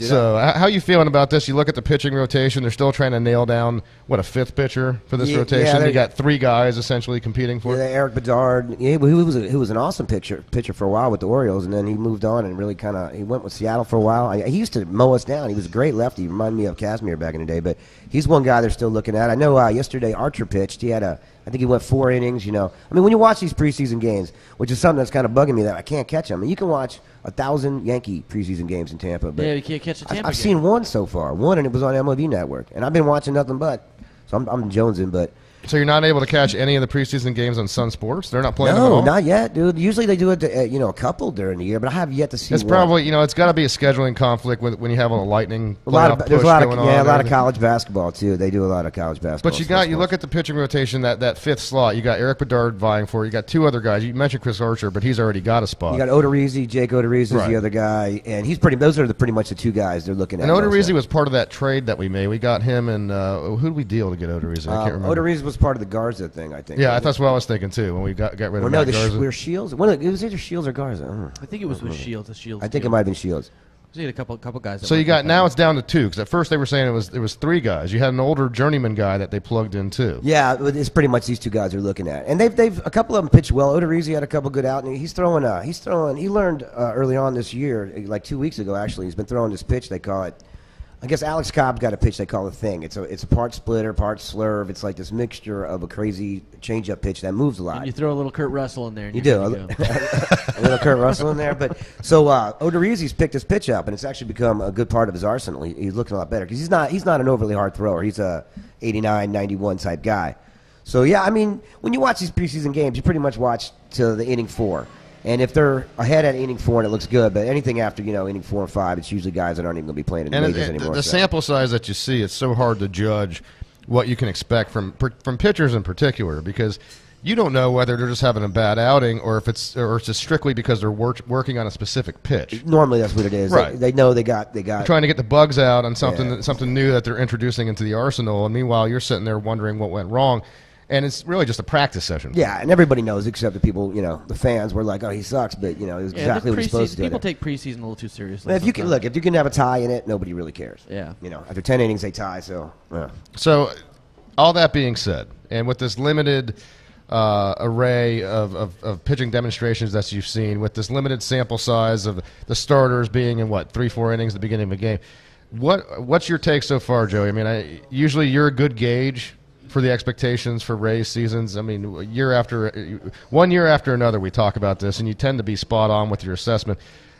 So, how you feeling about this? You look at the pitching rotation; they're still trying to nail down what a fifth pitcher for this rotation. You got three guys essentially competing for it. Eric Bedard. Yeah, he was an awesome pitcher for a while with the Orioles, and then he moved on and really he went with Seattle for a while. He used to mow us down. He was a great lefty. He reminded me of Casimir back in the day, but he's one guy they're still looking at. I know yesterday Archer pitched. He had I think he went 4 innings. I mean, when you watch these preseason games, which is something that's kind of bugging me that I can't catch them. And you can watch 1,000 Yankee preseason games in Tampa, but you can't catch a Tampa I've seen one so far, and it was on MLB Network, and I've been watching nothing but. So I'm jonesing, but. So you're not able to catch any of the preseason games on Sun Sports? They're not playing them at all? No, not yet, dude. Usually they do it, a couple during the year, but I have yet to see. It's probably, it's got to be a scheduling conflict when you have all the Lightning. There's a lot of college basketball too. They do a lot of college basketball. But you look at the pitching rotation, that fifth slot. You got Eric Bedard vying for it. You got 2 other guys. You mentioned Chris Archer, but he's already got a spot. You got Odorizzi, Jake Odorizzi is the other guy, and those are pretty much the 2 guys they're looking at. And Odorizzi was part of that trade that we made. We got him, and who did we deal to get Odorizzi? I can't remember. Odorizzi was part of the Garza thing, I think. Yeah, that's what I was thinking too. When we got rid of Garza. We're Shields. It was either Shields or Garza. I think it was with Shields. I think it might have been Shields. We had a couple guys. So now it's down to 2 because at first they were saying it was 3 guys. You had an older journeyman guy that they plugged in too. Yeah, it's pretty much these 2 guys they're looking at, and they've a couple of them pitched well. Odorizzi had a couple good out, and he's throwing. He learned early on this year, like 2 weeks ago actually. He's been throwing this pitch they call it. I guess Alex Cobb's got a pitch they call the thing. It's a part splitter, part slurve. It's like this mixture of a crazy changeup pitch that moves a lot. And you throw a little Kurt Russell in there. And you do a little Kurt Russell in there, but so Odorizzi's picked his pitch up, and it's actually become a good part of his arsenal. He's looking a lot better because he's not an overly hard thrower. He's a 89, 91 type guy. So yeah, I mean, when you watch these preseason games, you pretty much watch to the inning 4. And if they're ahead at inning 4 and it looks good, but anything after inning 4 and 5, it's usually guys that aren't even going to be playing in the majors anymore. The sample size that you see, it's so hard to judge what you can expect from pitchers in particular because you don't know whether they're just having a bad outing or if it's just strictly because they're working on a specific pitch. Normally, that's what it is. Right. They know they got. They're trying to get the bugs out on something new that they're introducing into the arsenal, and meanwhile you're sitting there wondering what went wrong. And it's really just a practice session. Yeah, and everybody knows except the people, the fans were like, oh, he sucks, but, it was exactly what he's supposed to do. People take preseason a little too seriously. If you can have a tie in it, nobody really cares. Yeah. After 10 innings, they tie, so. Yeah. So, all that being said, and with this limited array of pitching demonstrations that you've seen, with this limited sample size of the starters being in, 3-4 innings at the beginning of a game, what's your take so far, Joey? I mean, usually you're a good gauge for the expectations for Rays seasons. I mean, 1 year after another, we talk about this, and you tend to be spot on with your assessment.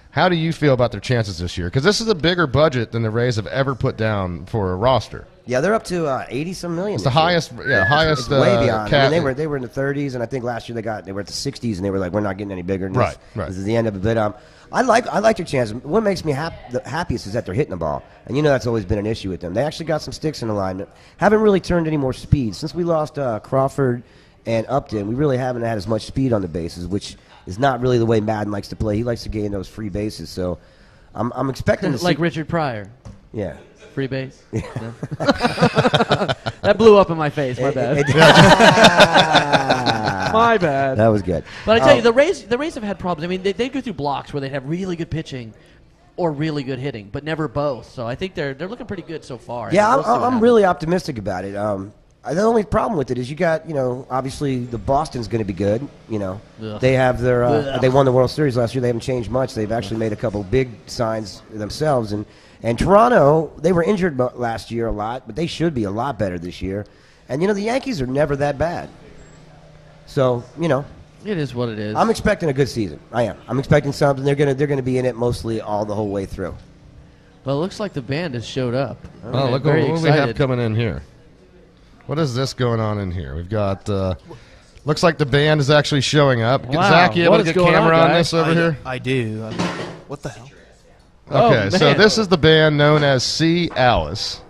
How do you feel about their chances this year? Because this is a bigger budget than the Rays have ever put down for a roster. Yeah, they're up to 80-some million. It's the highest. It's way beyond. I mean, they were in the 30s, and I think last year they were at the 60s, and they were like, we're not getting any bigger than this. Right. This is the end of it. But I like their chances. What makes me the happiest is that they're hitting the ball, and that's always been an issue with them. They actually got some sticks in alignment. Haven't really turned any more speed since we lost Crawford and Upton. We really haven't had as much speed on the bases, which is not really the way Madden likes to play. He likes to gain those free bases. So I'm expecting to see Richard Pryor. Yeah. Free base? Yeah. No? That blew up in my face. My bad. My bad. That was good. But I tell you, the Rays have had problems. I mean, they go through blocks where they have really good pitching or really good hitting, but never both. So I think they're looking pretty good so far. Yeah, I'm really optimistic about it. The only problem with it is you got, obviously the Boston's going to be good. They have they won the World Series last year. They haven't changed much. They've actually made a couple big signs themselves. And Toronto, they were injured last year a lot, but they should be a lot better this year. And, the Yankees are never that bad. So, It is what it is. I'm expecting a good season. I am. I'm expecting something. They're gonna be in it mostly all the whole way through. Well, it looks like the band has showed up. Look what we have coming in here. What is this going on in here? We've got, looks like the band is actually showing up. Wow. Zach, you able to get camera on this over here? I do. What the hell? Okay, so this is the band known as C. Alice,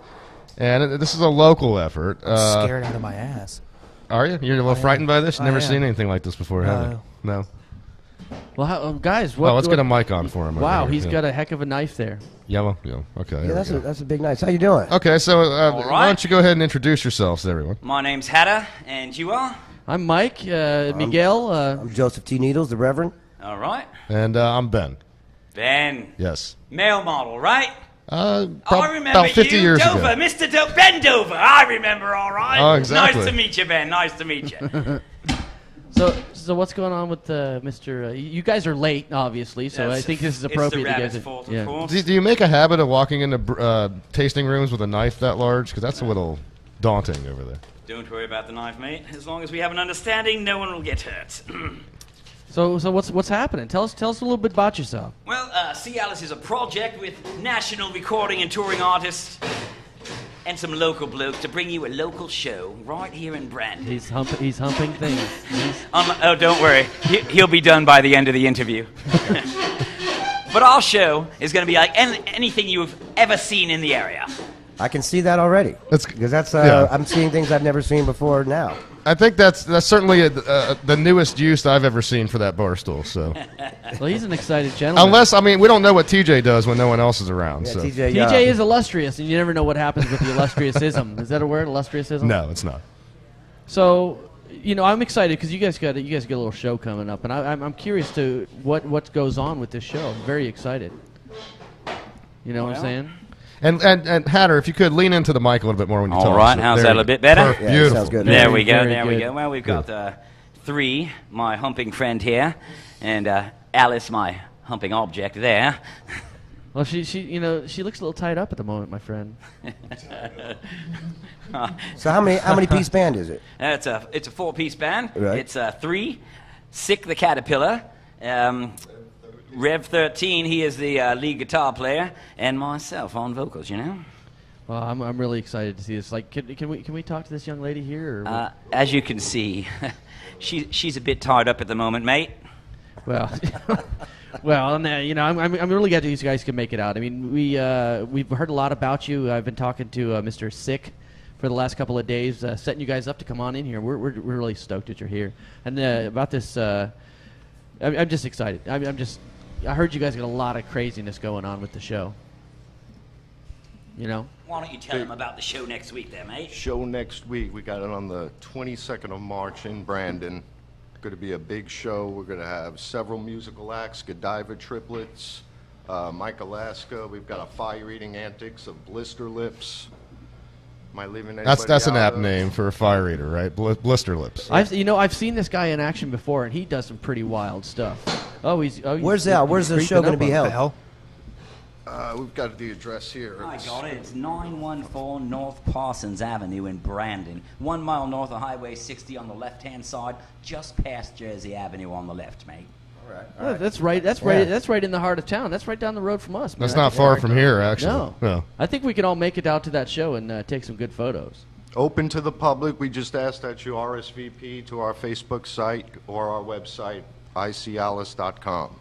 and this is a local effort. I'm scared out of my ass. Are you? You're a little frightened by this? You've never seen anything like this before, have you? No. Well, guys, let's get a mic on for him. Wow, he's got a heck of a knife there. Yellow? Yeah, okay. Yeah, that's a big knife. How you doing? Okay, so why don't you go ahead and introduce yourselves to everyone? My name's Hatter, and you are? I'm Mike, Miguel. I'm Joseph T. Needles, the Reverend. All right. And I'm Ben. Ben. Yes. Male model, right? I remember about 50 you, years Dover, ago. Mr. Ben Dover. I remember, all right. Oh, exactly. Nice to meet you, Ben. Nice to meet you. So what's going on with Mr. You guys are late, obviously. So I think this is appropriate. It's the you rabbit's guys fault, yeah. of course. Do you make a habit of walking into tasting rooms with a knife that large? Because that's a little daunting over there. Don't worry about the knife, mate. As long as we have an understanding, no one will get hurt. So what's happening? Tell us a little bit about yourself. Well, Cialis is a project with national recording and touring artists and some local blokes to bring you a local show right here in Brandon. He's humping things. Oh, don't worry. He'll be done by the end of the interview. But our show is going to be like anything you've ever seen in the area. I can see that already. Because I'm seeing things I've never seen before now. I think that's certainly the newest use I've ever seen for that bar stool. So, well, he's an excited gentleman. Unless, I mean, we don't know what TJ does when no one else is around. Yeah, so. TJ is illustrious, and you never know what happens with the illustriousism. Is that a word, illustriousism? No, it's not. So, I'm excited because you guys got a little show coming up, and I'm curious to what goes on with this show. I'm very excited. You know what I'm saying? And Hatter, if you could lean into the mic a little bit more when you talk. All right, how's that a bit better? Yeah, beautiful. sounds good. There we Very go. good. Well, we've got 3, my humping friend here, and Alice, my humping object there. Well, she looks a little tied up at the moment, my friend. So how many piece band is it? It's a 4-piece band. Right. It's 3, Sick the Caterpillar, Rev 13, he is the lead guitar player, and myself on vocals. Well, I'm really excited to see this. Like, can we talk to this young lady here? Or as you can see, she's a bit tied up at the moment, mate. Well, and I'm really glad these guys can make it out. I mean, we've heard a lot about you. I've been talking to Mr. Sick for the last couple of days, setting you guys up to come on in here. We're really stoked that you're here. And about this, I'm just excited. I heard you guys got a lot of craziness going on with the show. Why don't you tell them about the show next week there, mate? Show next week. We got it on the 22nd of March in Brandon. Going to be a big show. We're going to have several musical acts, Godiva Triplets, Mike Alaska. We've got a fire-eating antics of Blister Lips. Am I leaving anybody That's an out app name for a fire eater, right? Blister Lips. I've seen this guy in action before, and he does some pretty wild stuff. Where's the show going to be held? We've got the address here. I got it. It's 914 North Parsons Avenue in Brandon. 1 mile north of Highway 60 on the left-hand side, just past Jersey Avenue on the left, mate. All right. Yeah, that's right. That's right. That's right in the heart of town. That's right down the road from us. Man. That's not far from here, actually. No. I think we can all make it out to that show and take some good photos. Open to the public. We just ask that you RSVP to our Facebook site or our website, icalice.com.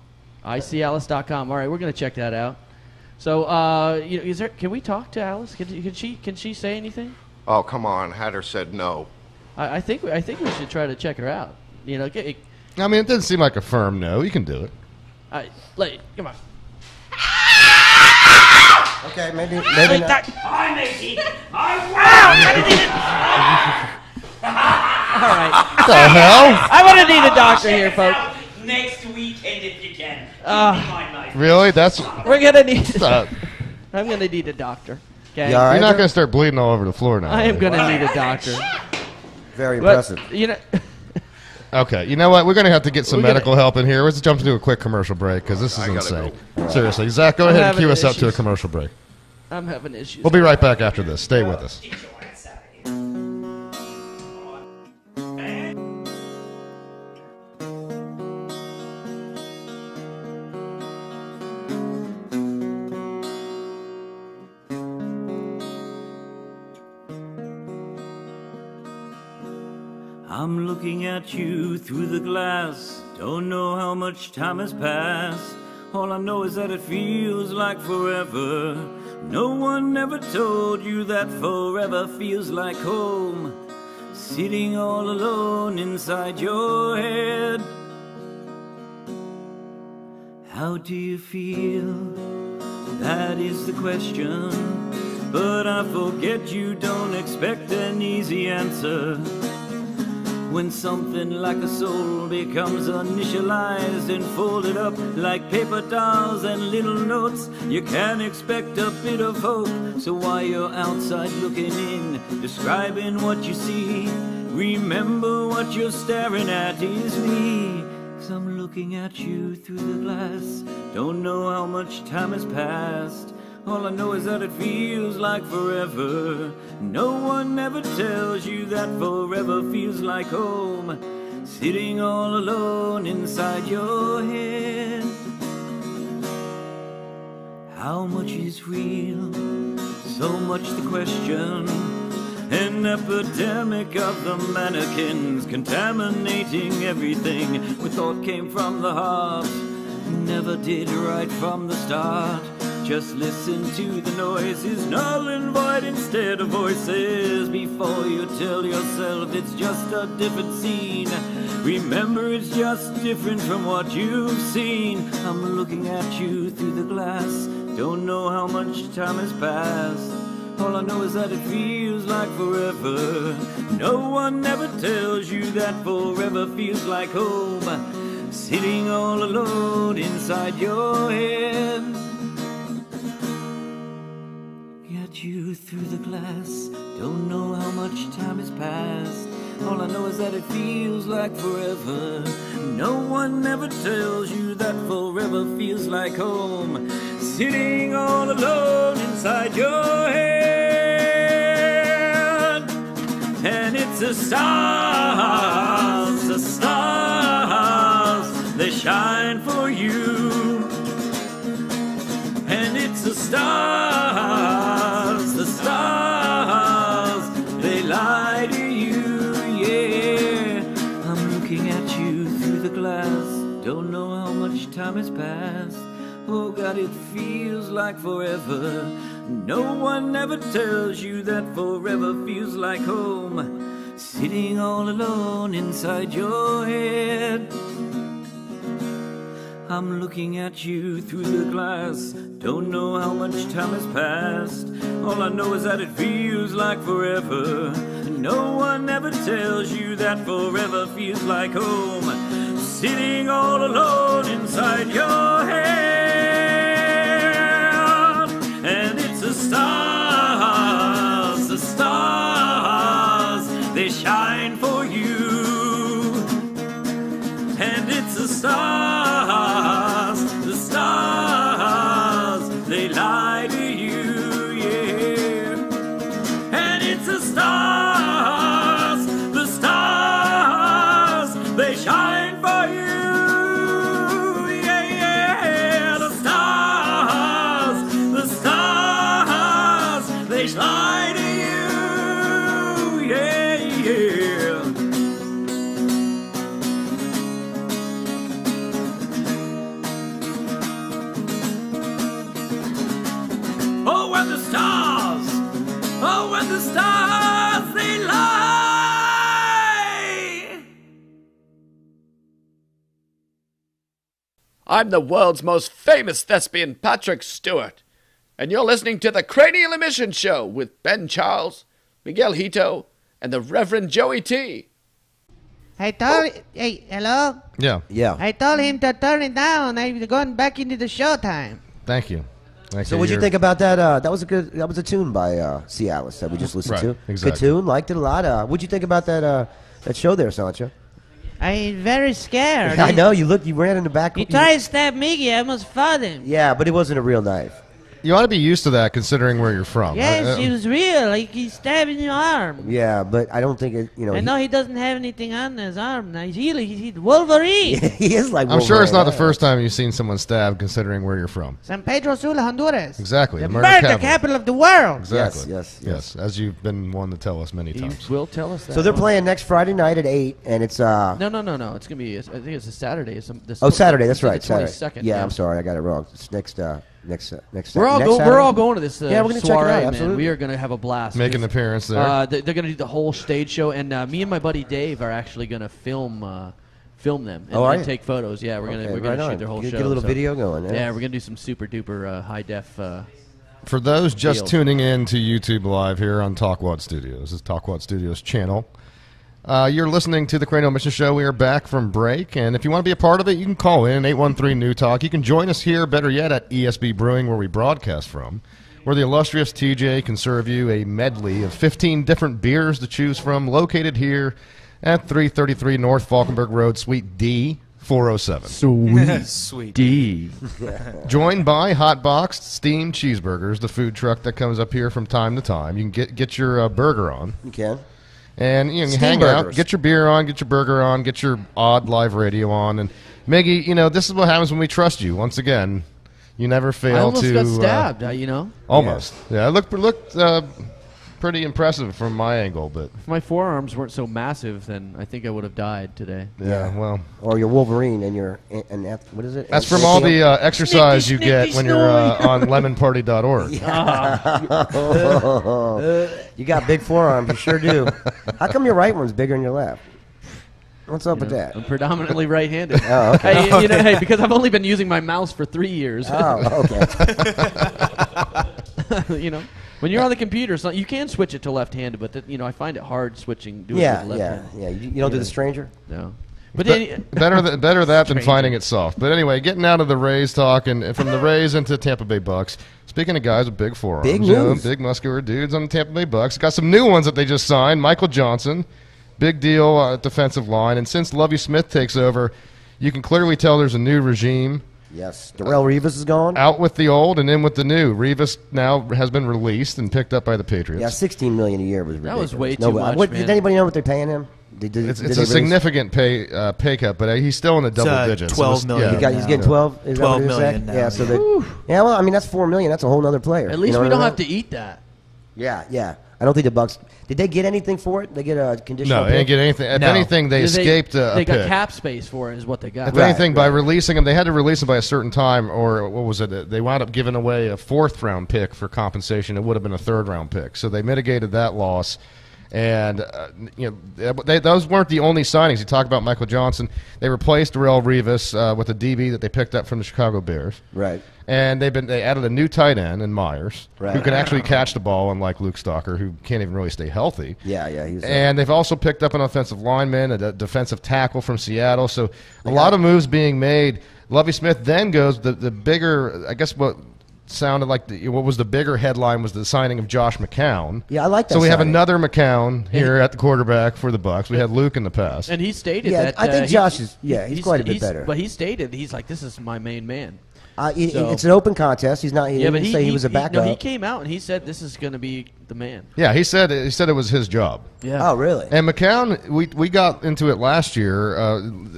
icalice.com. All right, we're going to check that out. So, can we talk to Alice? Can she say anything? Oh, come on. Hatter said no. I think we should try to check her out. I mean, it doesn't seem like a firm no. You can do it. Come on. Okay, maybe not. Hi, matey. Wow! All right. What the hell? I'm going to need a doctor here, folks. Next weekend if you can. Really? We're going to need... I'm going to need a doctor. Okay? You're not going to start bleeding all over the floor now. I am going to need a doctor. Very impressive. Okay, you know what? We're going to have to get some medical help in here. Let's jump to a quick commercial break because this is insane. Seriously. Zach, go ahead and cue us up to a commercial break. I'm having issues. We'll be right back after this. Stay with us. I'm looking at you through the glass. Don't know how much time has passed. All I know is that it feels like forever. No one ever told you that forever feels like home. Sitting all alone inside your head. How do you feel? That is the question. But I forget you don't expect an easy answer. When something like a soul becomes initialized and folded up like paper dolls and little notes, you can expect a bit of hope. So while you're outside looking in, describing what you see, remember what you're staring at is me. 'Cause I'm looking at you through the glass, don't know how much time has passed. All I know is that it feels like forever. No one ever tells you that forever feels like home, sitting all alone inside your head. How much is real? So much the question. An epidemic of the mannequins, contaminating everything. We thought came from the heart, never did right from the start. Just listen to the noises, null and void instead of voices. Before you tell yourself it's just a different scene, remember it's just different from what you've seen. I'm looking at you through the glass, don't know how much time has passed. All I know is that it feels like forever. No one ever tells you that forever feels like home, sitting all alone inside your head. Get you through the glass, don't know how much time has passed. All I know is that it feels like forever. No one ever tells you that forever feels like home, sitting all alone inside your head. And it's the stars, they shine for you. And it's the stars, they lie to you, yeah. I'm looking at you through the glass, don't know how much time has passed. Oh God, it feels like forever. No one ever tells you that forever feels like home, sitting all alone inside your head. I'm looking at you through the glass, don't know how much time has passed. All I know is that it feels like forever. No one ever tells you that forever feels like home, sitting all alone inside your head. And it's the stars, they shine for you. And it's the stars, they lie to you, yeah. And it's the stars, they shine for you, yeah, yeah. The stars, they lie to you, yeah, yeah. Oh, when the stars, they lie. I'm the world's most famous thespian, Patrick Stewart, and you're listening to The Cranial Emission Show with Ben Charles, Miguel Hito, and the Reverend Joey T. I told, hey, hello? Yeah. Yeah. I told him to turn it down. I'm going back into the showtime. Thank you. So what'd you think about that? That was a tune by Cialis that we just listened to. Exactly. Good tune, liked it a lot. What'd you think about that show there, Sancho? I'm very scared. I know, you ran in the back. He tried to stab Miggy, I almost fought him. Yeah, but it wasn't a real knife. You ought to be used to that considering where you're from. Yes, it was real. Like he's stabbing your arm. Yeah, but I don't think it, I know he doesn't have anything on his arm now. He's Wolverine. He is like Wolverine. I'm sure it's not the first time you've seen someone stabbed considering where you're from. San Pedro Sula, Honduras. Exactly. The murder capital of the world. Exactly. Yes. As you've been one to tell us many times. You will tell us that. So they're playing next Friday night at 8, and it's... No. It's going to be, I think it's a Saturday. Saturday, that's right. The 22nd. Yeah, I'm sorry, I got it wrong. It's next We're all going to this yeah, we're gonna soiree, check it out, man. absolutely. We are going to have a blast. Make an appearance there. They're going to do the whole stage show, and me and my buddy Dave are actually going to film them and take photos. Yeah, we're going to shoot their whole show. Get a little video going. Yeah, we're going to do some super duper high def. For those just tuning in to YouTube Live here on Talk Wad Studios, this is Talk Wad Studios channel. You're listening to the Cranial Emissions Show. We are back from break, and if you want to be a part of it, you can call in 813-NEW-TALK. You can join us here, better yet, at ESB Brewing, where we broadcast from, where the illustrious TJ can serve you a medley of 15 different beers to choose from, located here at 333 North Falkenburg Road, Suite D, 407. Sweet. Sweet. D. Joined by Hot Boxed Steamed Cheeseburgers, the food truck that comes up here from time to time. You can get your burger on. You can. And you hang out, get your beer on, get your burger on, get your odd live radio on. And Miggy, this is what happens when we trust you. Once again, you never fail to... I almost got stabbed, Almost. Yeah, it looked pretty impressive from my angle, but... If my forearms weren't so massive, then I think I would have died today. Yeah, well... Or your Wolverine and your... what is it? That's from all the exercise you get when you're on lemonparty.org. You got big forearms, you sure do. How come your right one's bigger than your left? What's up with that? I'm predominantly right-handed. Oh, okay. Hey, because I've only been using my mouse for 3 years. Oh, okay. When you're on the computer, you can switch it to left-handed, but I find it hard switching. Doing it with left-handed. Yeah. You don't do the stranger? No. But better that than finding it soft. But anyway, getting out of the Rays talk and from the Rays into Tampa Bay Bucks. Speaking of guys with big forearms, big news. Big muscular dudes on the Tampa Bay Bucks. Got some new ones that they just signed. Michael Johnson, big deal at defensive line. And since Lovie Smith takes over, you can clearly tell there's a new regime. Yes, Darrelle Revis is gone. Out with the old and in with the new. Revis now has been released and picked up by the Patriots. Yeah, $16 million a year was ridiculous. That was way too much, man. Did anybody know what they're paying him? It's a significant pay cut, but he's still in the double digits. $12 million. He's getting 12. Is $12 million now. Yeah, so well, I mean that's $4 million. That's a whole other player. At least we don't have to eat that. Yeah. I don't think the Bucks. Did they get anything for it? They get a conditional. No, they didn't get anything. If anything, they escaped. They got cap space for it, is what they got. If anything, by releasing them, they had to release them by a certain time, or what was it? They wound up giving away a 4th round pick for compensation. It would have been a 3rd round pick, so they mitigated that loss. And those weren't the only signings. You talk about Michael Johnson. They replaced Darrelle Revis with a DB that they picked up from the Chicago Bears. Right. And they added a new tight end in Myers, right, who can actually catch the ball, unlike Luke Stalker, who can't even really stay healthy. Yeah. And they've also picked up an offensive lineman, a defensive tackle from Seattle. So a lot of moves being made. Lovie Smith then goes the bigger, I guess what sounded like what was the bigger headline was the signing of Josh McCown. Yeah, I like that. So we have another McCown here at the quarterback for the Bucks. We had Luke in the past, and he stated that. I think Josh is. Yeah, he's quite a bit better. But he stated he's like, this is my main man. It's an open contest. He's not. He didn't say he was a backup. He came out and he said this is going to be the man. Yeah, he said it was his job. Yeah. Oh, really? And McCown, we got into it last year.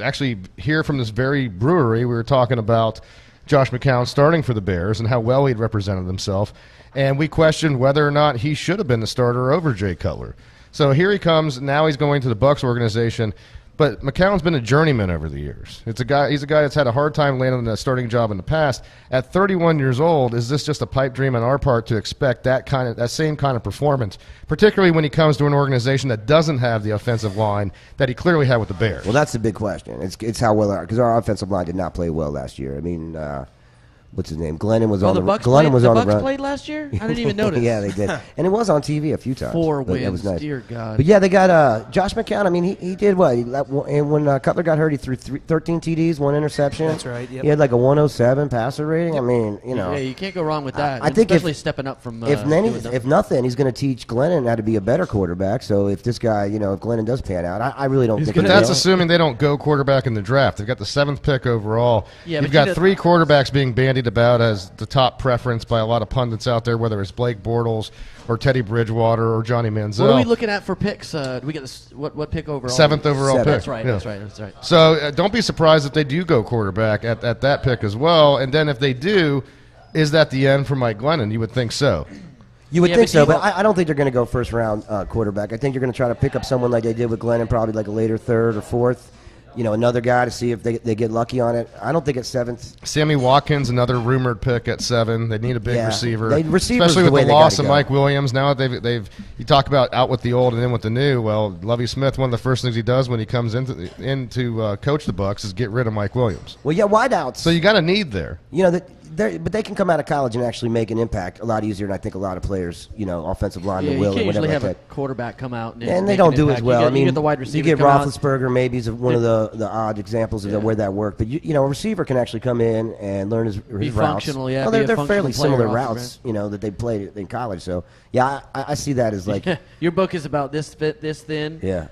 Actually, here from this very brewery, we were talking about Josh McCown starting for the Bears and how well he'd represented himself, and we questioned whether or not he should have been the starter over Jay Cutler. So here he comes. Now he's going to the Bucs organization. But McCown's been a journeyman over the years. He's a guy that's had a hard time landing a starting job in the past. At 31 years old, is this just a pipe dream on our part to expect that same kind of performance, particularly when he comes to an organization that doesn't have the offensive line that he clearly had with the Bears? Well, that's the big question. It's how well because our offensive line did not play well last year. I mean, what's his name? Glennon was on the run. Glennon was on the run. The Bucs played last year? I didn't even notice. Yeah, they did. And it was on TV a few times. 4 wins. That was nice. Dear God. But yeah, they got Josh McCown. I mean, he did what? And when Cutler got hurt, he threw 13 TDs, 1 interception. That's right. Yep. He had like a 107 passer rating. I mean, Yeah, you can't go wrong with that. I think especially stepping up from. If nothing, he's going to teach Glennon how to be a better quarterback. So if this guy, if Glennon does pan out, I really don't think. But that's assuming they don't go quarterback in the draft. They've got the 7th pick overall. Yeah, you've got 3 quarterbacks being bandied about as the top preference by a lot of pundits out there, whether it's Blake Bortles or Teddy Bridgewater or Johnny Manziel. What are we looking at for picks? Do we get what pick overall? 7th overall pick. That's right. Yeah. That's right. So don't be surprised if they do go quarterback at that pick as well. And then if they do, is that the end for Mike Glennon? You would think so. You would think so, but I don't think they're going to go first round quarterback. I think you're going to try to pick up someone like they did with Glennon, probably like a later 3rd or 4th. Another guy to see if they get lucky on it. I don't think it's 7th. Sammy Watkins, another rumored pick at 7. They need a big receiver, especially with the loss of Mike Williams. Now they've you talk about out with the old and in with the new. Well, Lovie Smith, one of the first things he does when he comes into coach the Bucs is get rid of Mike Williams. Well, yeah, wideouts. So you got a need there. but they can come out of college and actually make an impact a lot easier than I think a lot of players, offensive linemen will. You can't usually have like a quarterback come out and they don't do as well. You get the wide receiver. You get Roethlisberger, maybe is one of the odd examples of where that worked. But a receiver can actually come in and learn his routes. Functional, yeah. Well, they're fairly similar routes, that they played in college. So yeah, I see that as like your book is about this thin. Yeah.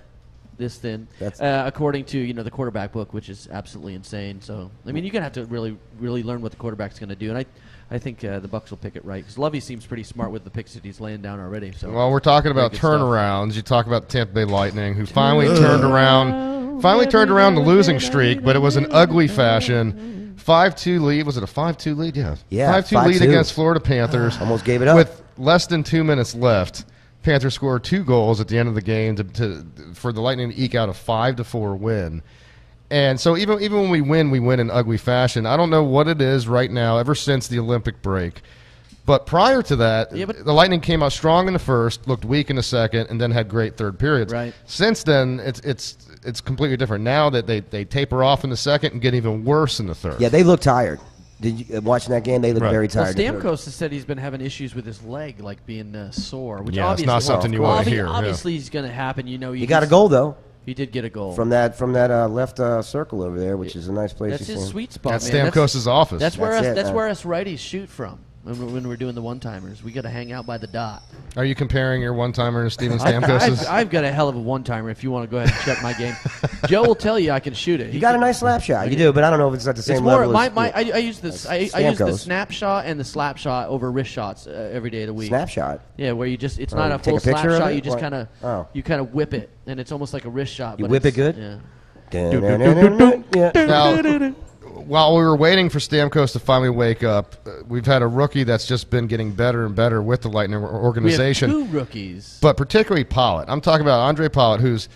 This thin, according to the quarterback book, which is absolutely insane. So I mean, you're gonna have to really learn what the quarterback's gonna do, and I think the Bucs will pick it right because Lovey seems pretty smart with the picks that he's laying down already. So well, we're talking about turnarounds. You talk about the Tampa Bay Lightning, who finally turned around the losing streak, but it was an ugly fashion. 5-2 lead. Was it a 5-2 lead? Yeah. 5-2 lead against Florida Panthers. Almost gave it up with less than 2 minutes left. Panthers scored 2 goals at the end of the game for the Lightning to eke out a 5-4 win. And so even when we win in ugly fashion. I don't know what it is right now ever since the Olympic break. But prior to that, the Lightning came out strong in the first, looked weak in the second, and then had great third periods. Right. Since then, it's completely different. Now that they taper off in the second and get even worse in the third. Yeah, they look tired. Did you watching that game? They look very tired. Well, Stamkos has said he's been having issues with his leg, like being sore. Which it's not something you want to hear. Obviously, he's going to happen. He got a goal though. He did get a goal from that left circle over there, which is a nice place. That's his sweet spot. That's Stamkos' office. That's where us righties shoot from. When we're doing the one-timers, we got to hang out by the dot. Are you comparing your one-timer to Steven Stamkos'? I've got a hell of a one-timer. If you want to go ahead and check my game, Joe will tell you I can shoot it. You got a nice slap shot. You do, but I don't know if it's at the same level. I use this. I use the snap shot and the slap shot over wrist shots every day of the week. Snap shot. Yeah, where it's not a full slap shot. You just kind of whip it, and it's almost like a wrist shot. You whip it good. Yeah. Now, while we were waiting for Stamkos to finally wake up, we've had a rookie that's just been getting better and better with the Lightning organization. We have 2 rookies. But particularly Pollitt. I'm talking about Andre Pollitt, who's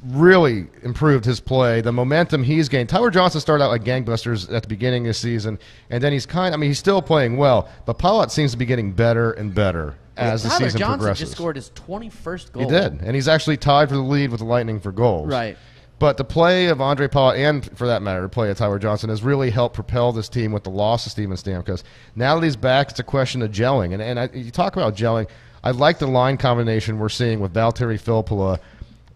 really improved his play. The momentum he's gained. Tyler Johnson started out like gangbusters at the beginning of the season, and then he's he's still playing well, but Pollitt seems to be getting better and better as the season Johnson progresses. Just scored his 21st goal. He did, and he's actually tied for the lead with the Lightning for goals. Right. But the play of Andre Pollitt, and for that matter, the play of Tyler Johnson, has really helped propel this team with the loss of Steven Stamkos. Now that he's back, it's a question of gelling. And you talk about gelling. I like the line combination we're seeing with Valtteri Filppula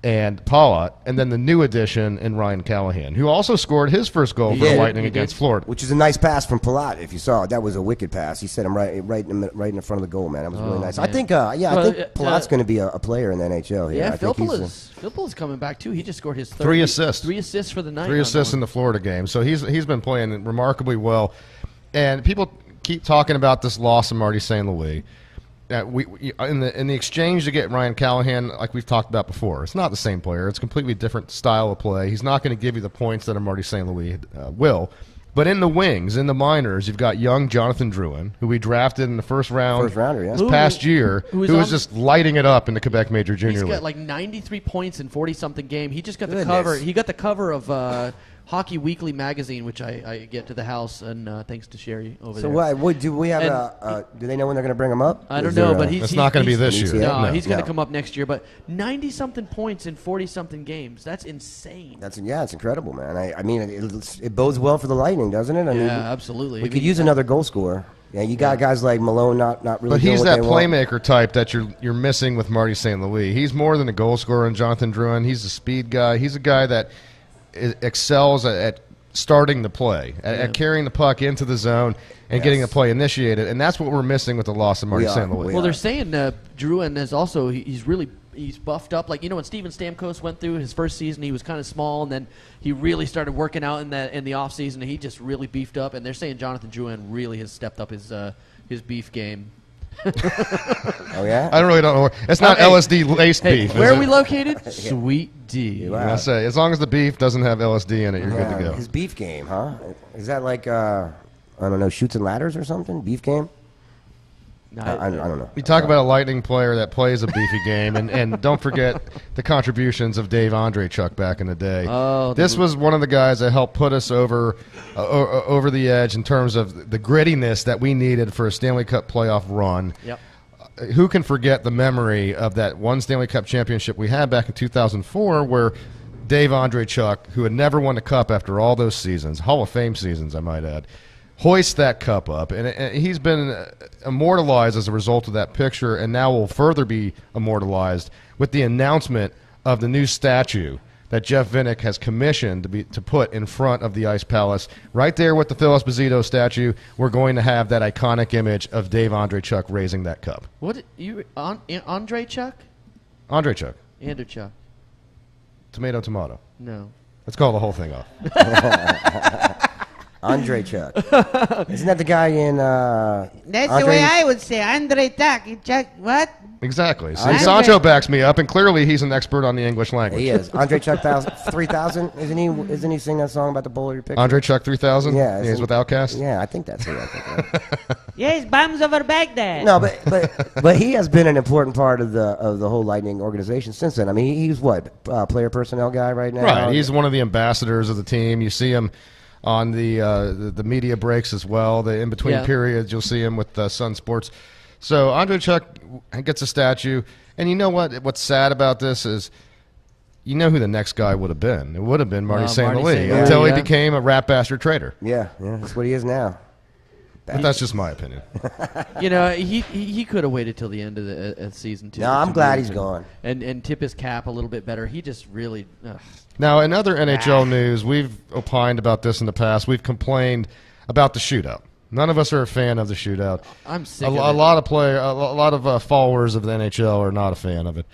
and Pollitt, and then the new addition in Ryan Callahan, who also scored his first goal for the Lightning against Florida. Which is a nice pass from Pollitt, if you saw it. That was a wicked pass. He set him right in the front of the goal, man. That was really nice. Man. I think Pollitt's going to be a player in the NHL here. Yeah, Filppula's coming back, too. He just scored his 3 assists. 3 assists for the night. 3 assists in the Florida game. So he's been playing remarkably well. And people keep talking about this loss of Marty St. Louis. We in the exchange to get Ryan Callahan, like we've talked about before, it's not the same player. It's a completely different style of play. He's not going to give you the points that a Marty St. Louis will. But in the wings, in the minors, you've got young Jonathan Drouin, who we drafted in the first rounder this past year, who was just lighting it up in the Quebec Major Junior League. He's got like 93 points in 40-something game. He just got the cover. He got the cover of Hockey Weekly magazine, which I get to the house, and thanks to Sherry over there. So do we have do they know when they're going to bring him up? I don't know, but it's not going to be this year. No, he's going to come up next year. But 90-something points in 40-something games—that's insane. It's incredible, man. I mean, it bodes well for the Lightning, doesn't it? I mean, absolutely. We could use another goal scorer. Yeah, you got guys like Malone not really. But he's that playmaker type that you're missing with Marty St. Louis. He's more than a goal scorer in Jonathan Drouin. He's a speed guy. He's a guy that excels at starting the play, at carrying the puck into the zone and getting the play initiated, and that's what we're missing with the loss of Marty St. Louis. Well, they're saying Drouin is also he's buffed up. Like, when Steven Stamkos went through his first season, he was kind of small, and then he really started working out in the off season, and he just really beefed up. And they're saying Jonathan Drouin really has stepped up his beef game. Oh yeah, I don't know. It's not LSD laced beef. Where are we located? Sweet D. Wow. I say, as long as the beef doesn't have LSD in it, you're good to go. His beef game, huh? Is that like I don't know, Shoots and Ladders or something? Beef game? I don't know. You talk about a Lightning player that plays a beefy game, and don't forget the contributions of Dave Andreychuk back in the day. This was one of the guys that helped put us over the edge in terms of the grittiness that we needed for a Stanley Cup playoff run. Yep. Who can forget the memory of that one Stanley Cup championship we had back in 2004 where Dave Andreychuk, who had never won a cup after all those seasons, Hall of Fame seasons, I might add, hoist that cup up, and he's been immortalized as a result of that picture, and now will further be immortalized with the announcement of the new statue that Jeff Vinnick has commissioned to put in front of the Ice Palace. Right there with the Phil Esposito statue, we're going to have that iconic image of Dave Andreychuk raising that cup. What you Andreychuk? Andreychuk. Andreychuk. Tomato. No. Let's call the whole thing off. Andreychuk. Isn't that the guy in... That's the way I would say. Andreychuk. Chuck, what? Exactly. See, Sancho backs me up, and clearly he's an expert on the English language. He is. Andreychuk 3000. Isn't he singing that song about the bowl of your picture? Andreychuk 3000? Yeah. He's with Outkast? Yeah, I think that's who I think of. Yes, bombs over Baghdad. No, but he has been an important part of the whole Lightning organization since then. I mean, he's what? Player personnel guy right now? Right. He's one of the ambassadors of the team. You see him on the media breaks as well. The in-between periods, you'll see him with Sun Sports. So Andreychuk gets a statue, and you know what? What's sad about this is, you know who the next guy would have been. It would have been Marty St. Louis until he became a rat bastard traitor. Yeah, that's what he is now. But that's just my opinion. You know, he could have waited till the end of the season too. No, I'm glad he's gone. And tip his cap a little bit better. He just really. Now, in other NHL news, we've opined about this in the past. We've complained about the shootout. None of us are a fan of the shootout. I'm sick of it. A lot of followers of the NHL are not a fan of it.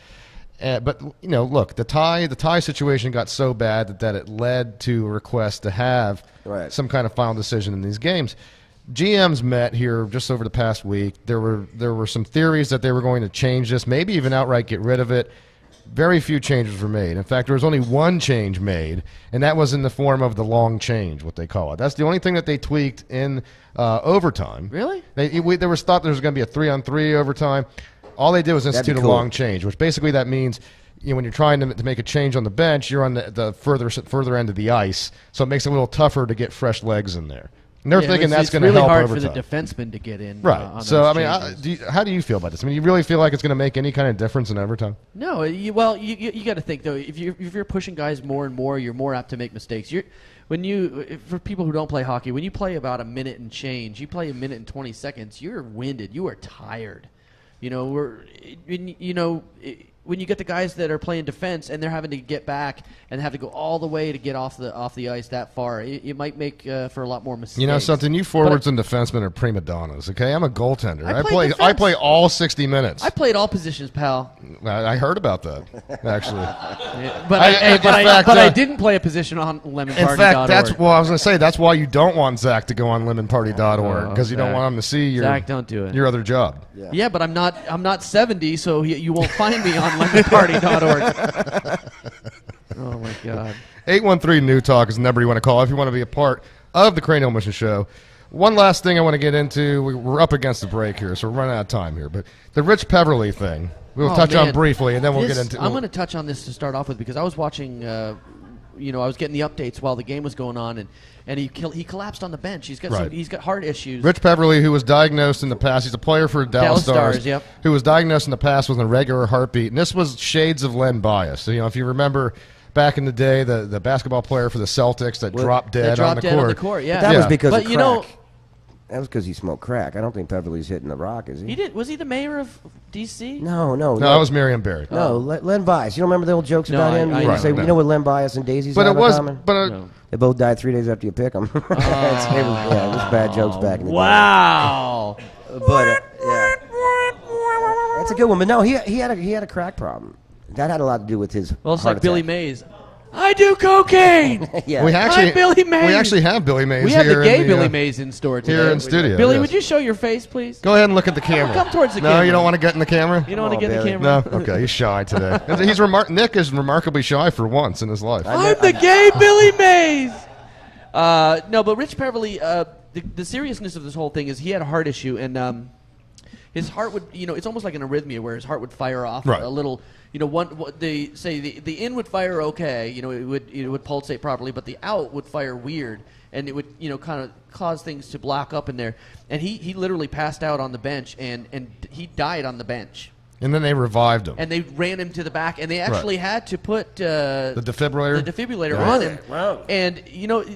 But you know, look, the tie situation got so bad that it led to a request to have some kind of final decision in these games. GMs met here just over the past week. There were some theories that they were going to change this, maybe even outright get rid of it. Very few changes were made. In fact, there was only one change made, and that was in the form of the long change, what they call it. That's the only thing that they tweaked in overtime. Really? There was thought there was going to be a 3-on-3 overtime. All they did was institute a long change, which basically that means, you know, when you're trying to make a change on the bench, you're on the further end of the ice, so it makes it a little tougher to get fresh legs in there. And they're thinking that's going to help overtime. It's really hard for the defenseman to get in. Right. So, I mean, how do you feel about this? I mean, you really feel like it's going to make any kind of difference in overtime? No. You got to think, though, if you're pushing guys more and more, you're more apt to make mistakes. For people who don't play hockey, when you play about a minute and change, you play a minute and 20 seconds, you're winded. You are tired. You know, when you get the guys that are playing defense and they're having to get back and have to go all the way to get off the ice that far, it might make for a lot more mistakes. You know something? You forwards and defensemen are prima donnas. Okay, I'm a goaltender. I play all 60 minutes. I played all positions, pal. I heard about that, actually. But I didn't play a position on lemonparty.org. In fact, I was going to say that's why you don't want Zach to go on lemonparty.org, because you don't want him to see Zach, don't do it. Your other job. Yeah, but I'm not 70, so you won't find me on lemonparty.org. Oh my God. 813 New Talk is the number you want to call if you want to be a part of the Cranial Mission Show. One last thing I want to get into. We're up against the break here, so we're running out of time here. But the Rich Peverly thing, we'll touch on briefly, and then we'll get into. I'm going to touch on this to start off with because I was watching. I was getting the updates while the game was going on, and he collapsed on the bench. He's got heart issues. Rich Peverly, who was diagnosed in the past, he's a player for Dallas Stars, yep. Who was diagnosed in the past with an irregular heartbeat, and this was shades of Len Bias. So, if you remember back in the day, the basketball player for the Celtics that dropped dead on the court. Yeah, that was because of crack. That was because he smoked crack. I don't think Peverly's hitting the rock, is he? He did. Was he the mayor of D.C.? No. That was Miriam Barry. No, Len Bias. You don't remember the old jokes about him? You know what Len Bias and Daisies have in common? They both died 3 days after you pick them. It was bad jokes back in the day. Wow. But that's a good one. But no, he had a crack problem. That had a lot to do with his. Well, it's like Billy Mays. I do cocaine. Yeah. I'm Billy Mays. We actually have Billy Mays. We have the gay Billy Mays in store today. Here in studio. Billy, would you show your face, please? Go ahead and look at the camera. Come towards the camera. No, you don't want to get in the camera? You don't want to get in the camera? No? Okay, he's shy today. Nick is remarkably shy for once in his life. I'm the gay Billy Mays. No, but Rich Peverly, the seriousness of this whole thing is he had a heart issue, and his heart would, it's almost like an arrhythmia where his heart would fire off a little. They say the in would fire okay, it would pulsate properly, but the out would fire weird, and it would, kind of cause things to block up in there. And he literally passed out on the bench, and he died on the bench. And then they revived him. And they ran him to the back, and they actually had to put the defibrillator on him. Wow. And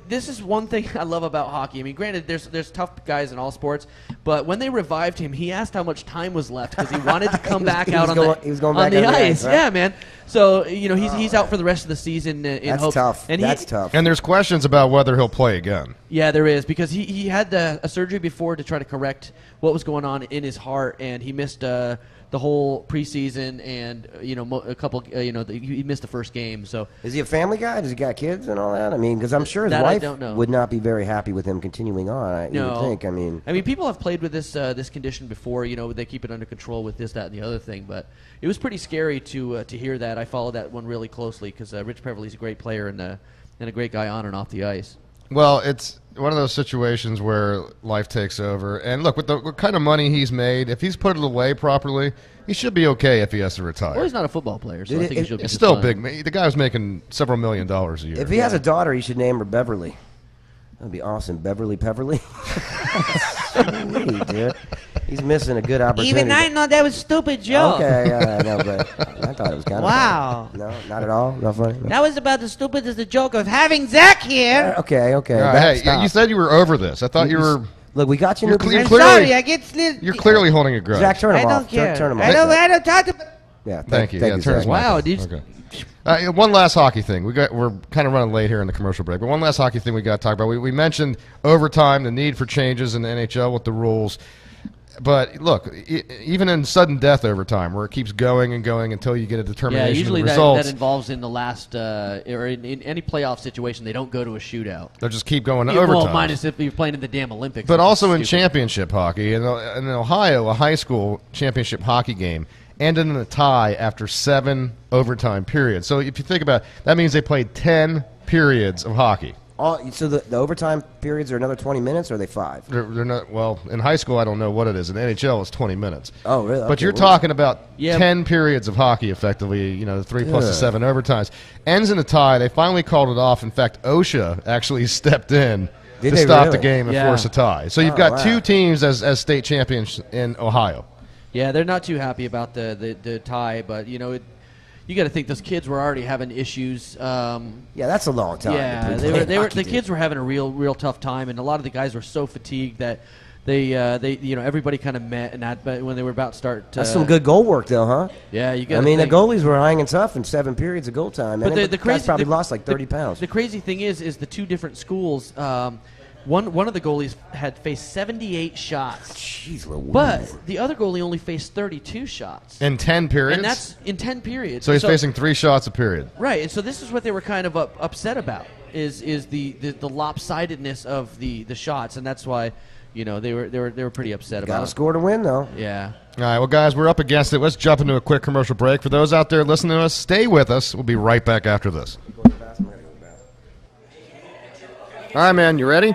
this is one thing I love about hockey. I mean, granted, there's tough guys in all sports, but when they revived him, he asked how much time was left because he wanted to come back out on the ice. Right? Yeah, man. So he's out for the rest of the season. In hope. Tough. And that's tough. And there's questions about whether he'll play again. Yeah, there is, because he had a surgery before to try to correct what was going on in his heart, and he missed the whole preseason, and a couple. He missed the first game. So is he a family guy? Does he got kids and all that? I mean, because I'm sure his wife would not be very happy with him continuing on. You would think. I mean, people have played with this condition before. They keep it under control with this, that, and the other thing. But it was pretty scary to hear that. I followed that one really closely because Rich Peverly's a great player and a great guy on and off the ice. Well, it's one of those situations where life takes over. And look, with what kind of money he's made, if he's put it away properly, he should be okay if he has to retire. Well, he's not a football player, so I think he should be It's still fine. big. The guy was making several $1 million a year. If he has a daughter, he should name her Beverly. That'd be awesome. Beverly Peverly. Sweet, dude. He's missing a good opportunity. Even I know that was a stupid joke. Okay, I know, but I thought it was kind of wow. funny. No, not at all? Not funny? No. That was about as stupid as the joke of having Zach here. Okay. Hey, you said you were over this. I thought you were... Look, we got you. I'm sorry, I get slid. You're clearly holding a grudge. Zach, turn him off. I don't care. Turn him off. I don't talk to... Yeah, thank you. Thank you, turn his mic off. Okay. One last hockey thing. We're kind of running late here in the commercial break, but one last hockey thing we got to talk about. We mentioned overtime, the need for changes in the NHL with the rules. But look, even in sudden death overtime, where it keeps going and going until you get a determination usually of the results. that involves in the last or in any playoff situation, they don't go to a shootout. They'll just keep going to overtime. Well, minus if you're playing in the damn Olympics. But also in championship hockey. In Ohio, a high school championship hockey game ended in a tie after 7 overtime periods. So if you think about it, that means they played 10 periods of hockey. So the overtime periods are another 20 minutes, or are they 5? They're not. Well, in high school, I don't know what it is. In NHL, it's 20 minutes. Oh, really? But you're talking about 10 periods of hockey, effectively. 3 plus the 7 overtimes. Ends in a tie. They finally called it off. In fact, OSHA actually stepped in to stop the game and force a tie. So you've got 2 teams as state champions in Ohio. Yeah, they're not too happy about the tie, but you got to think those kids were already having issues. Yeah, that's a long time. Yeah, the kids were having a real tough time, and a lot of the guys were so fatigued that they everybody kind of met, and when they were about to start. That's some good goal work, though, huh? Yeah, you got. I mean, the goalies were hanging tough in 7 periods of goal time, but the guys probably lost like 30 pounds. The crazy thing is the 2 different schools. One of the goalies had faced 78 shots. Jeez Louise. But the other goalie only faced 32 shots. In 10 periods? And that's in 10 periods. So he's facing 3 shots a period. Right, and so this is what they were kind of upset about, is the lopsidedness of the shots, and that's why they were pretty upset about it. Got to score to win, though. Yeah. All right, well, guys, we're up against it. Let's jump into a quick commercial break. For those out there listening to us, stay with us. We'll be right back after this. All right, man, you ready?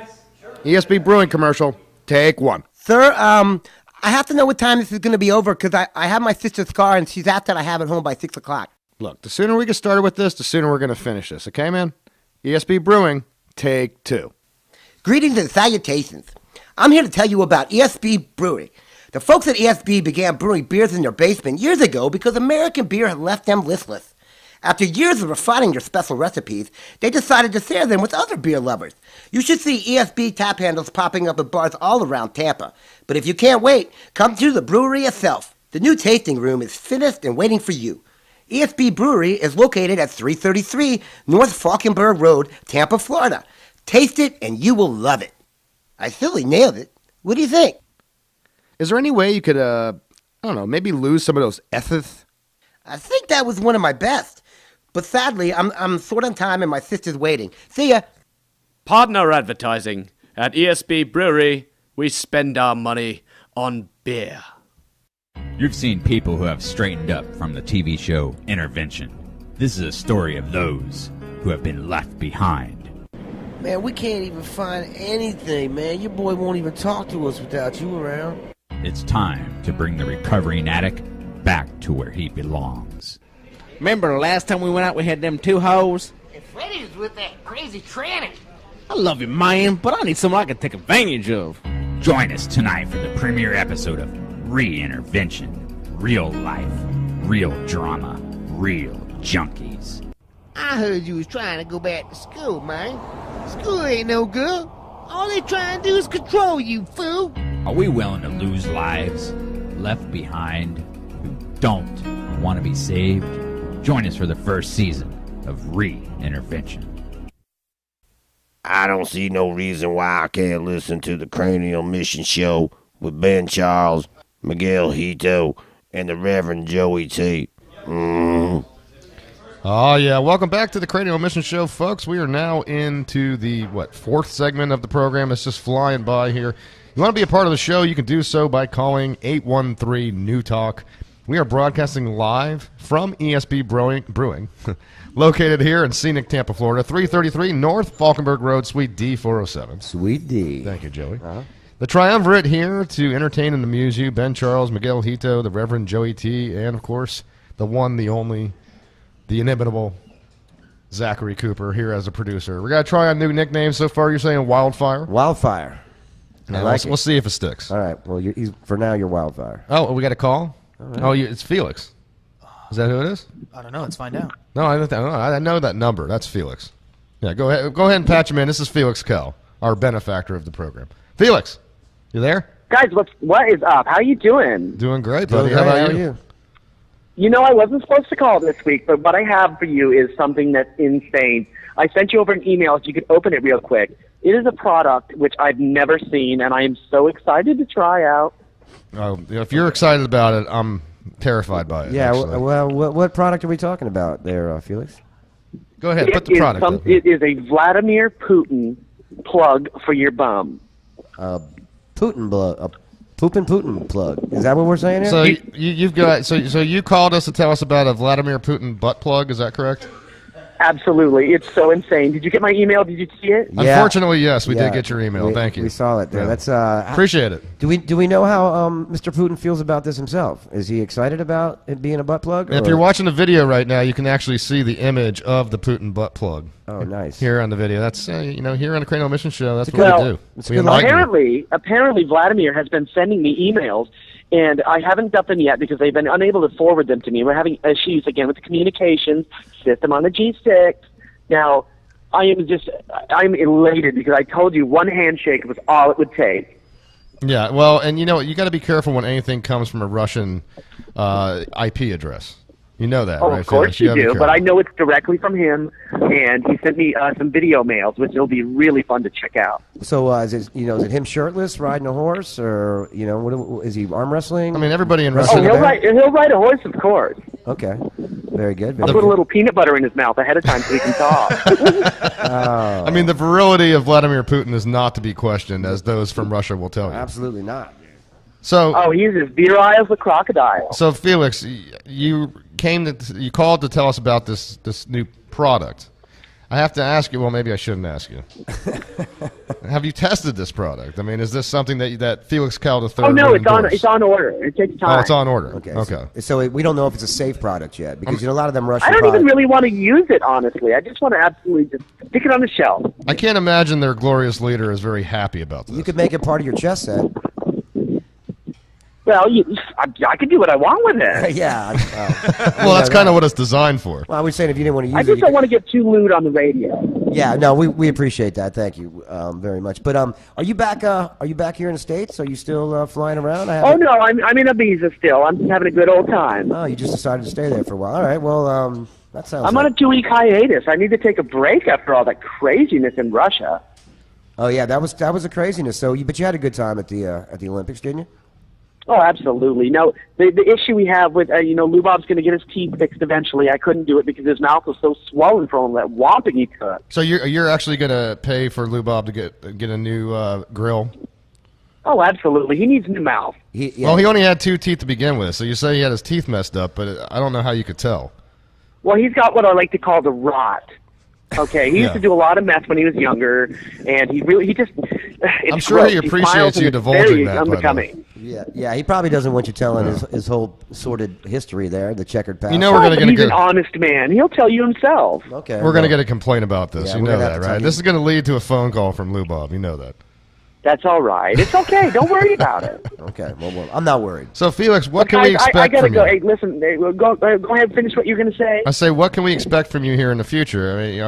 ESB Brewing commercial, take 1. Sir, I have to know what time this is going to be over because I have my sister's car and she's asked that I have it home by 6 o'clock. Look, the sooner we get started with this, the sooner we're going to finish this. Okay, man? ESB Brewing, take 2. Greetings and salutations. I'm here to tell you about ESB Brewing. The folks at ESB began brewing beers in their basement years ago because American beer had left them listless. After years of refining their special recipes, they decided to share them with other beer lovers. You should see ESB tap handles popping up at bars all around Tampa. But if you can't wait, come to the brewery itself. The new tasting room is finished and waiting for you. ESB Brewery is located at 333 North Falkenburg Road, Tampa, Florida. Taste it and you will love it. I silly nailed it. What do you think? Is there any way you could, maybe lose some of those S's? I think that was one of my best. But sadly, I'm short on time and my sister's waiting. See ya. Partner advertising. At ESB Brewery, we spend our money on beer. You've seen people who have straightened up from the TV show Intervention. This is a story of those who have been left behind. Man, we can't even find anything, man. Your boy won't even talk to us without you around. It's time to bring the recovering addict back to where he belongs. Remember the last time we went out, we had them 2 hoes? And Freddy was with that crazy tranny. I love you, man, but I need someone I can take advantage of. Join us tonight for the premiere episode of Reintervention. Real life, real drama, real junkies. I heard you was trying to go back to school, man. School ain't no good. All they trying to do is control you, fool. Are we willing to lose lives left behind who don't want to be saved? Join us for the first season of Re-Intervention. I don't see no reason why I can't listen to the Cranial Mission Show with Ben Charles, Miguel Hito, and the Reverend Joey T. Oh, yeah. Welcome back to the Cranial Emission Show, folks. We are now into the, fourth segment of the program. It's just flying by here. You want to be a part of the show, you can do so by calling 813-NEW-TALK. We are broadcasting live from ESB Brewing, located here in scenic Tampa, Florida, 333 North Falkenburg Road, Suite D407. Sweet D. Thank you, Joey. The triumvirate here to entertain and amuse you, Ben Charles, Miguel Hito, the Reverend Joey T., and, of course, the one, the only, the inimitable Zachary Cooper here as a producer. We got to try on new nicknames so far. You're saying Wildfire? Wildfire. We'll see if it sticks. All right. Well, for now, you're Wildfire. Oh, we got a call? Right. Oh, it's Felix. Is that who it is? I don't know. Let's find out. No, I know that number. That's Felix. Yeah, go ahead and patch him in. This is Felix Kell, our benefactor of the program. Felix, you there? Guys, what is up? How you doing? Doing great, buddy. How about you? You know, I wasn't supposed to call this week, but what I have for you is something that's insane. I sent you over an email so you could open it real quick. It is a product which I've never seen, and I am so excited to try out. Oh, if you're excited about it, I'm terrified by it. Yeah, actually. well, what product are we talking about there, Felix? Go ahead, put the product up. It is a Vladimir Putin plug for your bum. Putin plug. Is that what we're saying here? So you've got so you called us to tell us about a Vladimir Putin butt plug. Is that correct? Absolutely. It's so insane. Did you get my email? Did you see it? Yeah. Unfortunately, yes, we did get your email. Thank you. We saw it there. Yeah. That's appreciate it. Do we know how Mr. Putin feels about this himself? Is he excited about it being a butt plug? If you're watching the video right now, you can actually see the image of the Putin butt plug. Oh, nice. Here on the video. That's here on the Cranial Emission Show. That's what we do. Apparently, Vladimir has been sending me emails, and I haven't got them yet because they've been unable to forward them to me. We're having issues again with the communications system on the G6. Now, I'm elated because I told you one handshake was all it would take. Yeah, well, and you know what? You got to be careful when anything comes from a Russian IP address. You know that, right? Of course you do, but I know it's directly from him, and he sent me some video mails, which will be really fun to check out. So is it him shirtless riding a horse, or what is he arm wrestling? I mean, everybody in Russia. Oh, he'll ride a horse, of course. Okay, very good. I'll put a little peanut butter in his mouth ahead of time so he can talk. I mean, the virility of Vladimir Putin is not to be questioned, as those from Russia will tell you. Absolutely not. So, he's as virile as a crocodile. So, Felix, you called to tell us about this new product. I have to ask you. Well, maybe I shouldn't ask you. Have you tested this product? I mean, is this something that Felix called III? Oh no, it's on order. It takes time. Oh, it's on order. Okay. So we don't know if it's a safe product yet because a lot of them Russian. I don't even really want to use it, honestly. I just want to absolutely just stick it on the shelf. I can't imagine their glorious leader is very happy about this. You could make it part of your chess set. Well, I can do what I want with it. Yeah. Well, that's kind of what it's designed for. Well, I was saying if you didn't want to use it. I just don't want to get too lewd on the radio. Yeah, no, we appreciate that. Thank you very much. But are you back? Are you back here in the States? Are you still flying around? Oh no, I'm in Ibiza still. I'm just having a good old time. Oh, you just decided to stay there for a while. All right. Well, that sounds. I'm on a 2-week hiatus. I need to take a break after all that craziness in Russia. Oh yeah, that was a craziness. So, but you had a good time at the Olympics, didn't you? Oh, absolutely. No, the issue we have with, Lubob's going to get his teeth fixed eventually. I couldn't do it because his mouth was so swollen from all that whomping he took. So you're actually going to pay for Lubob to get a new grill? Oh, absolutely. He needs a new mouth. Well, he only had 2 teeth to begin with, so you say he had his teeth messed up, but I don't know how you could tell. Well, he's got what I like to call the rot. Okay, he used to do a lot of mess when he was younger, and I'm sure he appreciates you divulging that. Unbecoming. Yeah, he probably doesn't want you telling his whole sordid history there, the checkered past. You know, we're going to get he's an honest man. He'll tell you himself. Okay, we're going to get a complaint about this. Yeah, you know that, right? This is going to lead to a phone call from Lubob. You know that. That's all right. It's okay. Don't worry about it. Okay, well, I'm not worried. So, Felix, what can Guys, we expect I gotta from go. you? Hey, listen. Go ahead and finish what you're going to say. I say, what can we expect from you here in the future? I mean,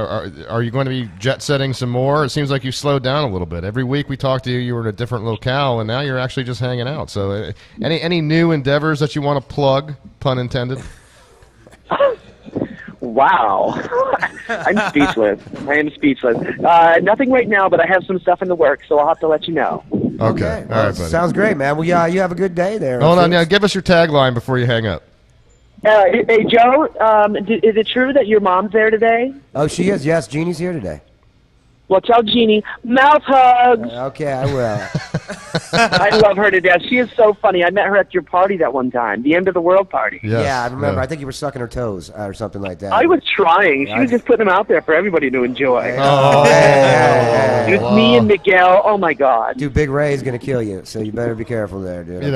are you going to be jet-setting some more? It seems like you slowed down a little bit. Every week we talk to you, you were in a different locale, and now you're actually just hanging out. So any new endeavors that you want to plug, pun intended? Wow. I'm speechless. I am speechless. Nothing right now, but I have some stuff in the works, so I'll have to let you know. Okay. All right, buddy. Sounds great, man. Well, yeah, you have a good day there. Hold on. Now, give us your tagline before you hang up. Hey, Joe, is it true that your mom's there today? Oh, she is. Yes, Jeannie's here today. Well, tell Jeannie, mouth hugs. Okay, I will. I love her to death. She is so funny. I met her at your party that one time, the end of the world party. Yeah, I remember. I think you were sucking her toes or something like that. I was trying. She was just putting them out there for everybody to enjoy. Oh, hey. It was me and Miguel. Oh, my God. Dude, Big Ray's going to kill you, so you better be careful there, dude.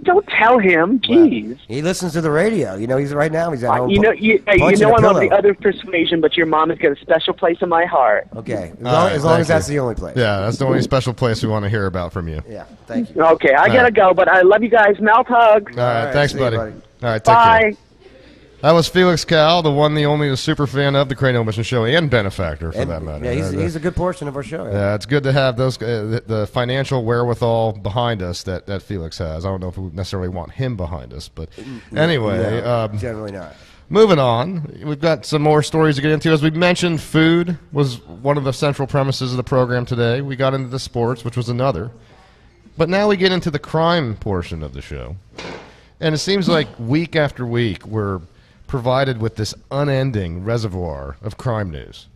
Don't tell him. Jeez. Well, he listens to the radio. You know, he's right now. He's at home. You know I'm pillow. of the other persuasion, but your mom has got a special place in my heart. Okay. As long as that's the only place. Yeah, that's the only special place we want to hear about from you. Yeah, thank you. Okay, I gotta go, but I love you guys. Mouth hugs. All right, thanks, buddy. All right, take Bye. care. That was Felix Cal, the one, the only, the super fan of the Cranial Emission Show and benefactor, for that matter. Yeah, he's a good portion of our show. Yeah, it's good to have those the financial wherewithal behind us that Felix has. I don't know if we necessarily want him behind us, but anyway. No, generally not. Moving on, we've got some more stories to get into. As we mentioned, food was one of the central premises of the program today. We got into the sports, which was another. But now we get into the crime portion of the show. And it seems like week after week we're provided with this unending reservoir of crime news,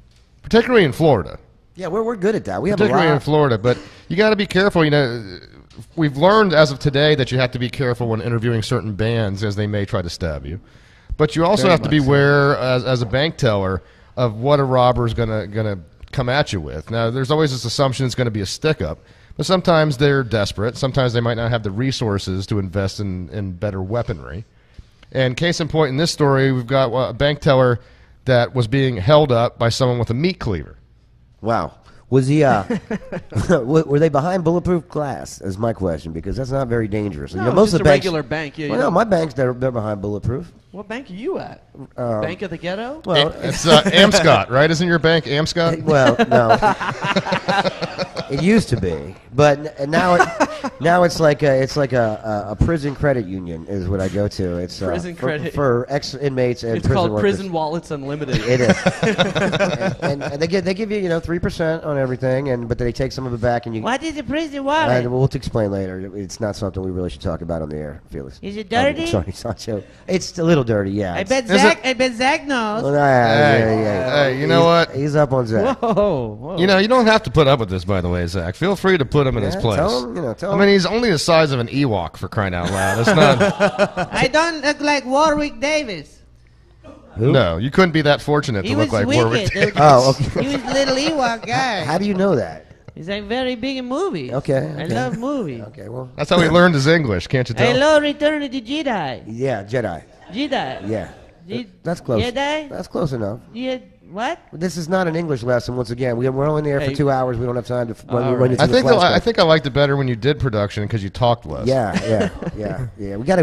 particularly in Florida. Yeah, we're good at that. We have Particularly a lot. in Florida, but you got to be careful. You know, we've learned as of today that you have to be careful when interviewing certain bands, as they may try to stab you. But you also Very have to be much so. aware, as a bank teller, of what a robber is gonna come at you with. Now, there's always this assumption it's going to be a stick-up, but sometimes they're desperate. Sometimes they might not have the resources to invest in better weaponry. And case in point in this story, we've got a bank teller that was being held up by someone with a meat cleaver. Wow. Was he? Were they behind bulletproof glass? Is my question, because that's not very dangerous. No, you know, most just of the a banks, regular bank. Yeah, well, no, my banks they're behind bulletproof. What bank are you at? Bank of the Ghetto? Well, It's Amscott, right? Isn't your bank Amscott? Well, no. It used to be, but now it's like a prison credit union is what I go to. It's Prison credit. for ex inmates and It's prison called workers. Prison Wallets Unlimited. It is, and they give you 3% on everything, but they take some of it back, and you. What is a prison wallet? We'll explain later. It's not something we really should talk about on the air, Felix. Is it dirty? Sorry, Sancho. It's a little dirty, yeah. I bet Zach knows. Well, Hey, you know what? He's up on Zach. Whoa. You know, you don't have to put up with this, by the way, Zach. Feel free to put him in his place. Tell him, I mean, he's only the size of an Ewok, for crying out loud. It's not. I don't look like Warwick Davis. Who? No, you couldn't be that fortunate He to look was like Warwick wicked. Davis. Oh, okay. He was a little Ewok guy. How do you know that? He's like very big in movies. Okay. I love movies. Okay, well. That's how he learned his English, can't you tell? Hello, Return of the Jedi. Yeah, Jedi. Jedi. Yeah. Je- That's close. Jedi? That's close enough. What? This is not an English lesson. Once again, we're only there for Hey. 2 hours. We don't have time to run right. into the flashback. I think I liked it better when you did production because you talked less. Yeah.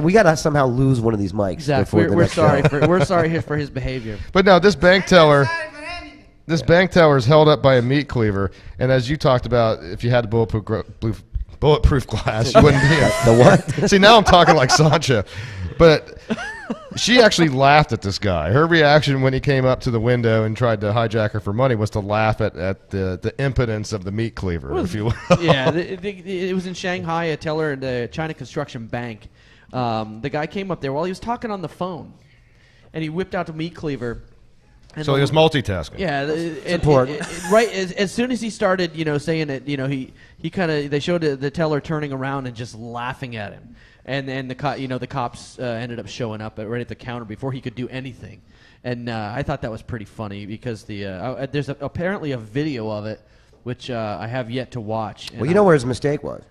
We gotta somehow lose one of these mics. Zach, before the we're next sorry show. we're sorry for his behavior. But no, this bank teller. This bank teller is held up by a meat cleaver, and as you talked about, if you had bulletproof glass, you wouldn't be. The what? See, now I'm talking like Sancho. But she actually laughed at this guy. Her reaction when he came up to the window and tried to hijack her for money was to laugh at the impotence of the meat cleaver, if you will. Yeah, it was in Shanghai. A teller at the China Construction Bank. The guy came up there while he was talking on the phone, and he whipped out the meat cleaver. So he was multitasking. Yeah, right as soon as he started, saying it, he kind of they showed the teller turning around and just laughing at him, and then the cops ended up showing up right at the counter before he could do anything, and I thought that was pretty funny because there's apparently a video of it which I have yet to watch. Well, you know where his mistake was.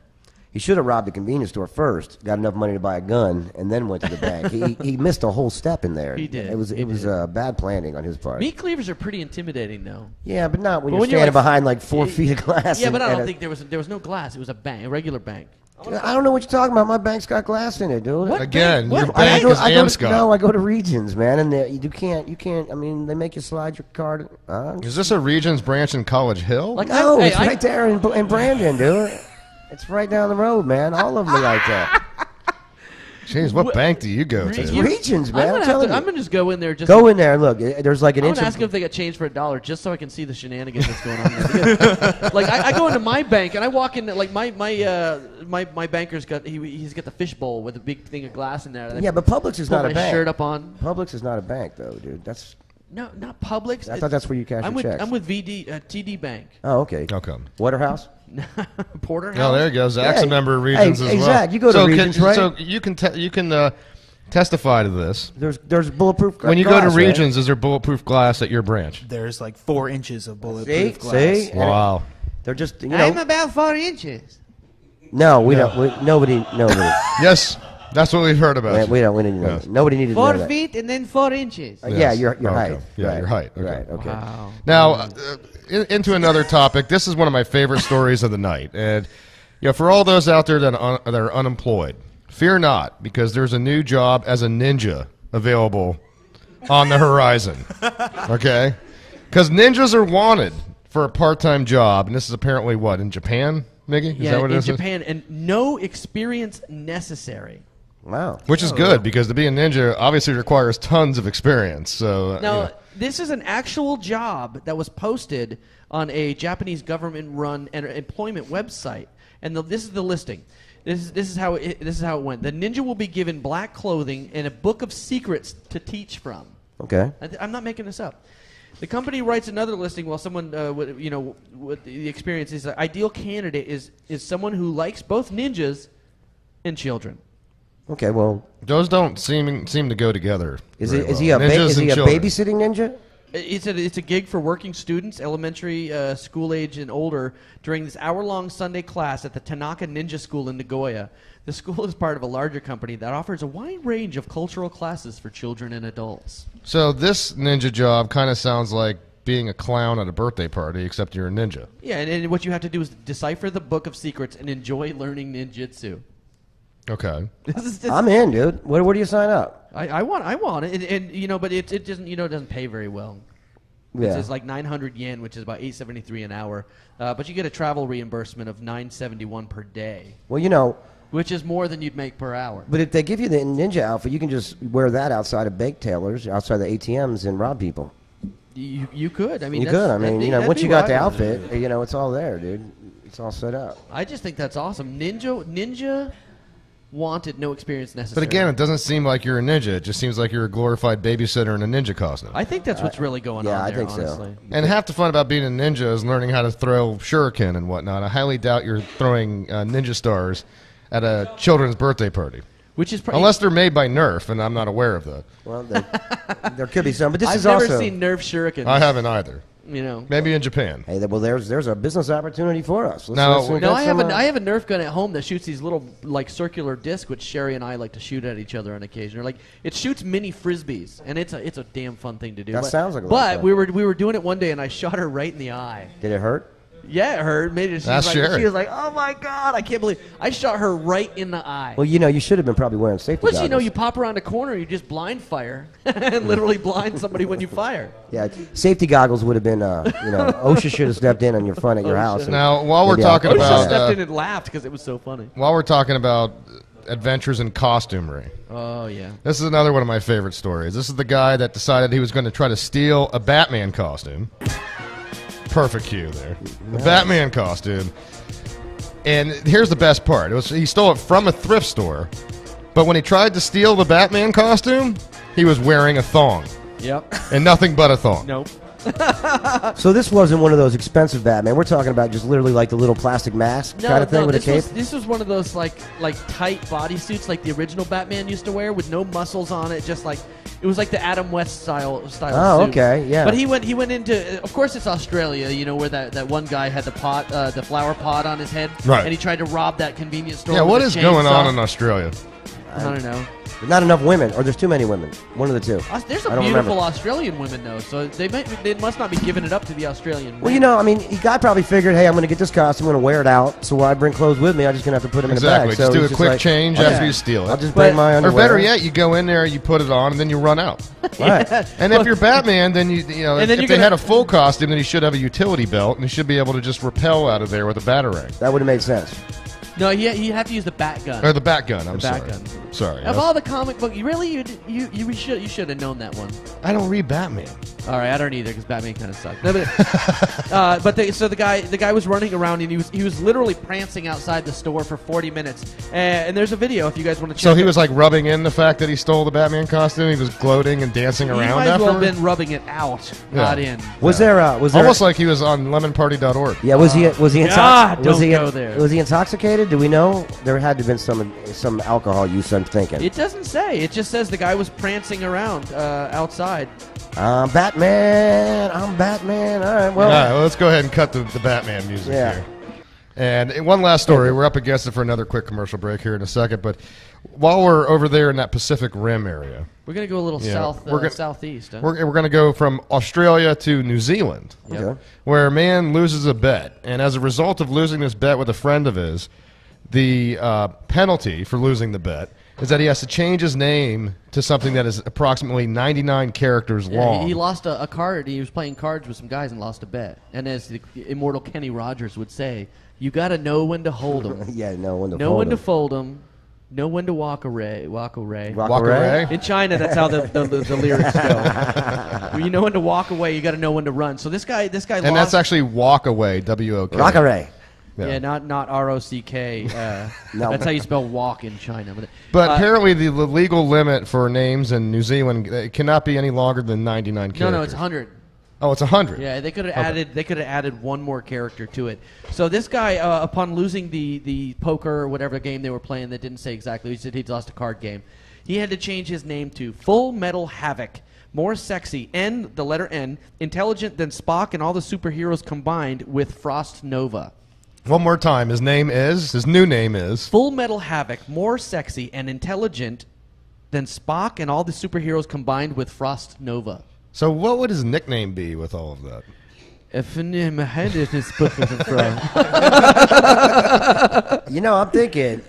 He should have robbed the convenience store first, got enough money to buy a gun, and then went to the bank. He missed a whole step in there. He did. It was bad planning on his part. Meat cleavers are pretty intimidating, though. Yeah, but not when you're standing behind like 4 feet of glass. Yeah, but I don't think there was no glass. It was a bank, a regular bank. I don't know what you're talking about. My bank's got glass in it, dude. Again, your bank is Amscot. No, I go to Regions, man, and you can't. I mean, they make you slide your card. Is this a Regions branch in College Hill? No, it's right there in Brandon, dude. It's right down the road, man. All of them are like that. Jeez, what bank do you go to? It's Regions, man. I'm gonna just go in there. Go in there and look. There's like an I'm inch. gonna ask them if they got change for $1 just so I can see the shenanigans that's going on there. Because, like I go into my bank and I walk in like my banker's got he's got the fishbowl with a big thing of glass in there. Yeah, but Publix is not a bank. Shirt up on. Publix is not a bank though, dude. That's no, not Publix. I thought that's where you cash your checks. I'm with TD Bank. Oh, okay. How come? Waterhouse. Porterhouse. Oh, there you go. Zach's a member of Regions as well. Zach, you go to Regions, right? So you can testify to this. There's bulletproof glass. When you go to Regions, is there bulletproof glass at your branch? There's like 4 inches of bulletproof glass. See? Wow. They're just I'm about 4 inches. No, we don't. Nobody. Yes, that's what we've heard about. We don't. Yes. Nobody needed to know 4 that. feet and then 4 inches. Yeah, your height. Yeah, right. your height. Okay. Right. Okay. Wow. Now, into another topic. This is one of my favorite stories of the night, and for all those out there that are unemployed, fear not, because there's a new job as a ninja available on the horizon. Okay, because ninjas are wanted for a part-time job, and this is apparently what, in Japan, Miggy? Is that what it is? In Japan, and no experience necessary. Wow. Which is good, because to be a ninja obviously requires tons of experience. So now, this is an actual job that was posted on a Japanese government-run employment website, and this is the listing. This is how it went. The ninja will be given black clothing and a book of secrets to teach from. Okay. I'm not making this up. The company writes another listing while someone, with the experience is an ideal candidate is someone who likes both ninjas and children. Okay, well, those don't seem to go together. Is he a babysitting ninja? It's a gig for working students, elementary school age and older, during this hour-long Sunday class at the Tanaka Ninja School in Nagoya. The school is part of a larger company that offers a wide range of cultural classes for children and adults. So this ninja job kind of sounds like being a clown at a birthday party, except you're a ninja. Yeah, and what you have to do is decipher the book of secrets and enjoy learning ninjutsu. Okay. I'm in, dude. Where do you sign up? I want it, and but it doesn't doesn't pay very well. Yeah. It's like 900 yen, which is about $8.73 an hour, but you get a travel reimbursement of $9.71 per day. Well, which is more than you'd make per hour. But if they give you the ninja outfit, you can just wear that outside of bake tailors, outside the ATMs, and rob people. You could. I mean, you could. I mean, once you got the outfit, it's all there, dude. It's all set up. I just think that's awesome. Ninja wanted, no experience necessary. But again, it doesn't seem like you're a ninja. It just seems like you're a glorified babysitter in a ninja costume. I think that's what's really going on there, I think honestly. so. And half the fun about being a ninja is learning how to throw shuriken and whatnot. I highly doubt you're throwing ninja stars at a children's birthday party. Which is unless they're made by Nerf, and I'm not aware of that. Well, there could be some, but this I've is never also... seen Nerf shurikens. I haven't either. Maybe in Japan. Hey, well, there's a business opportunity for us. I have a Nerf gun at home that shoots these little circular discs, which Sherry and I like to shoot at each other on occasion. It shoots mini frisbees, and it's a damn fun thing to do. That sounds like a lot But of fun. we were doing it one day, and I shot her right in the eye. Did it hurt? Yeah, it hurt. She was like, "Oh my god, I can't believe I shot her right in the eye." Well, you should have been probably wearing safety goggles. Plus, you pop around a corner, you just blind fire, and literally blind somebody when you fire. Yeah, safety goggles would have been, OSHA should have stepped in on your front at your house. Now, while we're talking about... OSHA stepped in and laughed because it was so funny. While we're talking about adventures in costumery. Oh, yeah. This is another one of my favorite stories. This is the guy that decided he was going to try to steal a Batman costume. Perfect cue there. The Batman costume. And here's the best part. He stole it from a thrift store, but when he tried to steal the Batman costume, he was wearing a thong. Yep. And nothing but a thong. Nope. So this wasn't one of those expensive Batman. We're talking about just literally like the little plastic mask kind of thing with a cape. This was one of those like tight bodysuits like the original Batman used to wear with no muscles on it, just like it was like the Adam West style Oh, suit. okay, yeah. But he went into, of course it's Australia, you know, where that one guy had the flower pot on his head, Right. and he tried to rob that convenience store. Yeah, with what a is going chainsaw. on in Australia? I don't know. There's not enough women, or there's too many women. One of the two. There's I some don't beautiful remember. Australian women though, so they must not be giving it up to the Australian. Well, you know, I mean, the guy probably figured, hey, I'm going to get this costume, I'm going to wear it out, so why bring clothes with me? I'm just going to have to put them Exactly. in a bag. So Just do he's a quick like, change okay, after you steal it. I'll just bring my underwear. Or better yet, you go in there, you put it on, and then you run out. Right. And if you're Batman, then you know, And then if you're they gonna- had a full costume, then you should have a utility belt, and you should be able to just rappel out of there with a batarang. That would have made sense. No, you have to use the bat gun. Or the bat gun. I'm The bat sorry. gun. Sorry. Of all the comic book, you should have known that one. I don't read Batman. All right, I don't either because Batman kind of sucked. No, but the guy was running around and he was literally prancing outside the store for 40 minutes. And there's a video if you guys want to check. So he it. was like rubbing in the fact that he stole the Batman costume. He was gloating and dancing He around might as well have afterward? been rubbing it out, not in. Was there almost like he was on lemonparty.org? Yeah, was he God, don't go there. Was he intoxicated? Do we know? There had to have been some alcohol use, I'm thinking. It doesn't say. It just says the guy was prancing around outside. I'm Batman. I'm Batman. All right, well. All right, well, let's go ahead and cut the Batman music Yeah. here. And one last story. We're up against it for another quick commercial break here in a second. But while we're over there in that Pacific Rim area, We're gonna go a little southeast. Huh? We're going to go from Australia to New Zealand, Yep. where a man loses a bet. And as a result of losing this bet with a friend of his, the penalty for losing the bet is that he has to change his name to something that is approximately 99 characters long. He lost a card. He was playing cards with some guys and lost a bet. And as the immortal Kenny Rogers would say, you got to know when to hold them. Yeah, know when to know fold when to 'em. fold them. Know when to walk away. Walk away. Walk away? In China, that's how the lyrics go. When you know when to walk away, you got to know when to run. So this guy And lost. that's actually walk away, W-O-K. Walk away. Yeah, not R-O-C-K. No. That's how you spell walk in China. But apparently the legal limit for names in New Zealand it cannot be any longer than 99 characters. No, it's 100. Oh, it's 100. Yeah, they could have Okay. added. They could have added one more character to it. So this guy, upon losing the poker or whatever game they were playing, that didn't say exactly. He said he'd lost a card game. He had to change his name to Full Metal Havoc. More sexy, the letter N, intelligent than Spock and all the superheroes combined with Frost Nova. One more time. His new name is Full Metal Havoc, more sexy and intelligent than Spock and all the superheroes combined with Frost Nova. So what would his nickname be with all of that? You know, I'm thinking,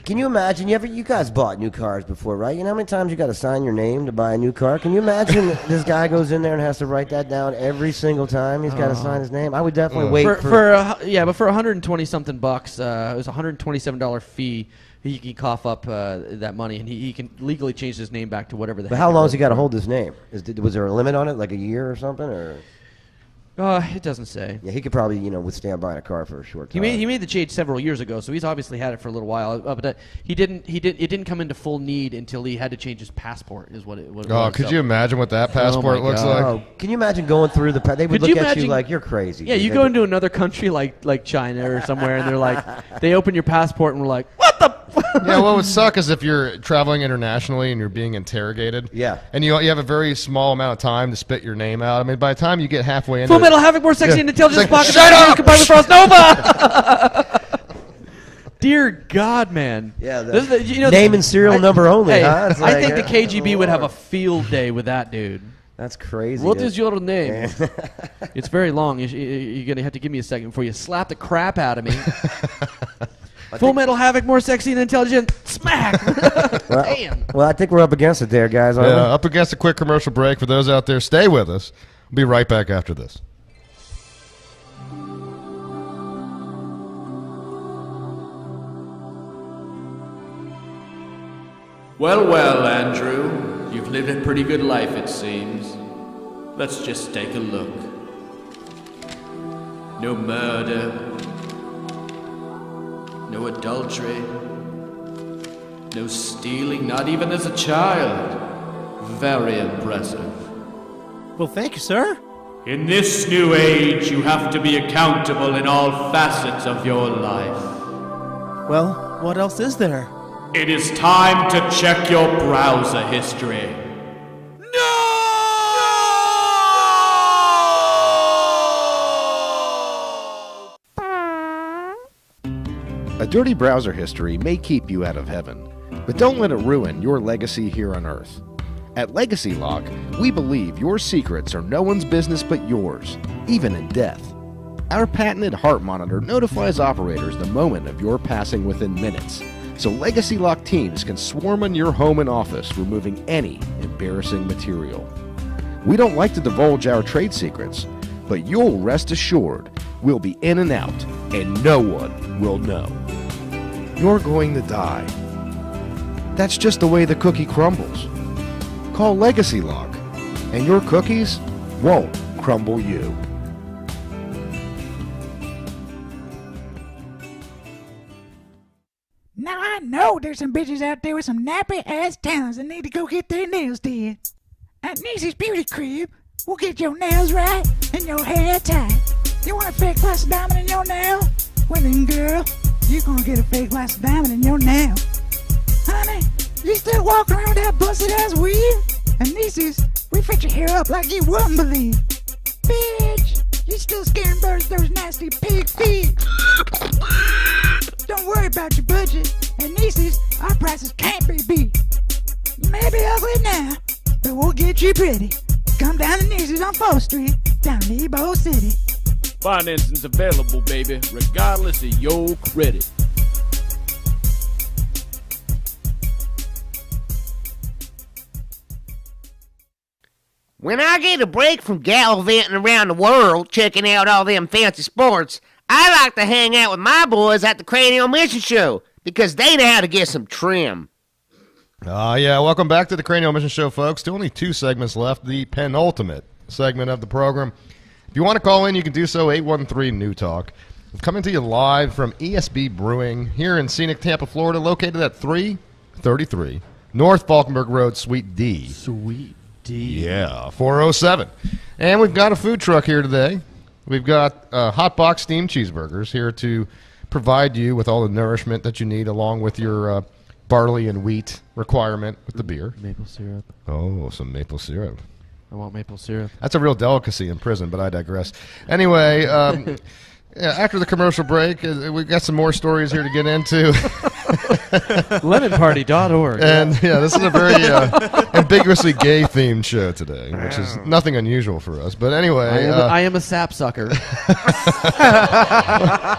can you imagine, you guys bought new cars before, right? You know how many times you got to sign your name to buy a new car? Can you imagine this guy goes in there and has to write that down every single time he's got to sign his name? I would definitely wait but for $120 something bucks, it was a $127 fee. He can cough up that money, and he can legally change his name back to whatever the But heck how it long was. has he got to hold this name? Was there a limit on it, like a year or something, or? It doesn't say. Yeah, he could probably, withstand buying a car for a short time. He made the change several years ago, so he's obviously had it for a little while. But it didn't come into full need until he had to change his passport. Is what it was. Oh, could you imagine what that passport looks like? Oh, can you imagine going through the? They would look at you like you're crazy. Yeah, you go into another country like China or somewhere, and they're like, they open your passport and we're like, Yeah, what would suck is if you're traveling internationally and you're being interrogated. Yeah. And you have a very small amount of time to spit your name out. I mean, by the time you get halfway into Full Metal Havoc, more sexy and intelligent It's like, Spock. shut up! Combined with Frost Nova. Dear God, man. Yeah, name and serial number only, huh? It's I think like, the KGB would have a field day with that dude. That's crazy. What is your name? It's very long. You're going to have to give me a second before you slap the crap out of me. Full Metal Havoc, more sexy and intelligent. Smack! Damn. Well, I think we're up against it there, guys. Aren't we? Up against a quick commercial break. For those out there, stay with us. We'll be right back after this. Well, Andrew, you've lived a pretty good life, it seems. Let's just take a look. No murder, no adultery, no stealing, not even as a child. Very impressive. Well, thank you, sir. In this new age, you have to be accountable in all facets of your life. Well, what else is there? It is time to check your browser history. A dirty browser history may keep you out of heaven, but don't let it ruin your legacy here on Earth. At Legacy Lock, we believe your secrets are no one's business but yours, even in death. Our patented heart monitor notifies operators the moment of your passing within minutes, so Legacy Lock teams can swarm on your home and office, removing any embarrassing material. We don't like to divulge our trade secrets, but you'll rest assured we'll be in and out, and no one will know. You're going to die. That's just the way the cookie crumbles. Call Legacy Lock, and your cookies won't crumble you. Now I know there's some bitches out there with some nappy-ass talents that need to go get their nails did. At Niecy's Beauty Crib, we'll get your nails right and your hair tight. You want a fake plastic diamond in your nail? Well then, girl, you're gonna get a fake plastic diamond in your nail. Honey, you still walking around with that busted-ass weave? At Niecy's, we fit your hair up like you wouldn't believe. Bitch, you still scaring birds with those nasty pig feet. Don't worry about your budget. At Niecy's, our prices can't be beat. You may be ugly now, but we'll get you pretty. Come down to Niecy's on 4th Street, down in Ebo City. Financing's available, baby, regardless of your credit. When I get a break from gallivanting around the world, checking out all them fancy sports, I like to hang out with my boys at the Cranial Mission Show, because they know how to get some trim. Yeah, welcome back to the Cranial Mission Show, folks. Still only 2 segments left, the penultimate segment of the program. If you want to call in, you can do so, 813-NEW-TALK. I'm coming to you live from ESB Brewing here in scenic Tampa, Florida, located at 333 North Falkenburg Road, Suite D. Suite D. Yeah, 407. And we've got a food truck here today. We've got hot box steamed cheeseburgers here to provide you with all the nourishment that you need along with your barley and wheat requirement with the beer. Maple syrup. Oh, some maple syrup. I want maple syrup. That's a real delicacy in prison, but I digress. Anyway, yeah, after the commercial break, we've got some more stories here to get into. Lemonparty.org. And, yeah, this is a very ambiguously gay-themed show today, which is nothing unusual for us. But anyway. I am a sapsucker.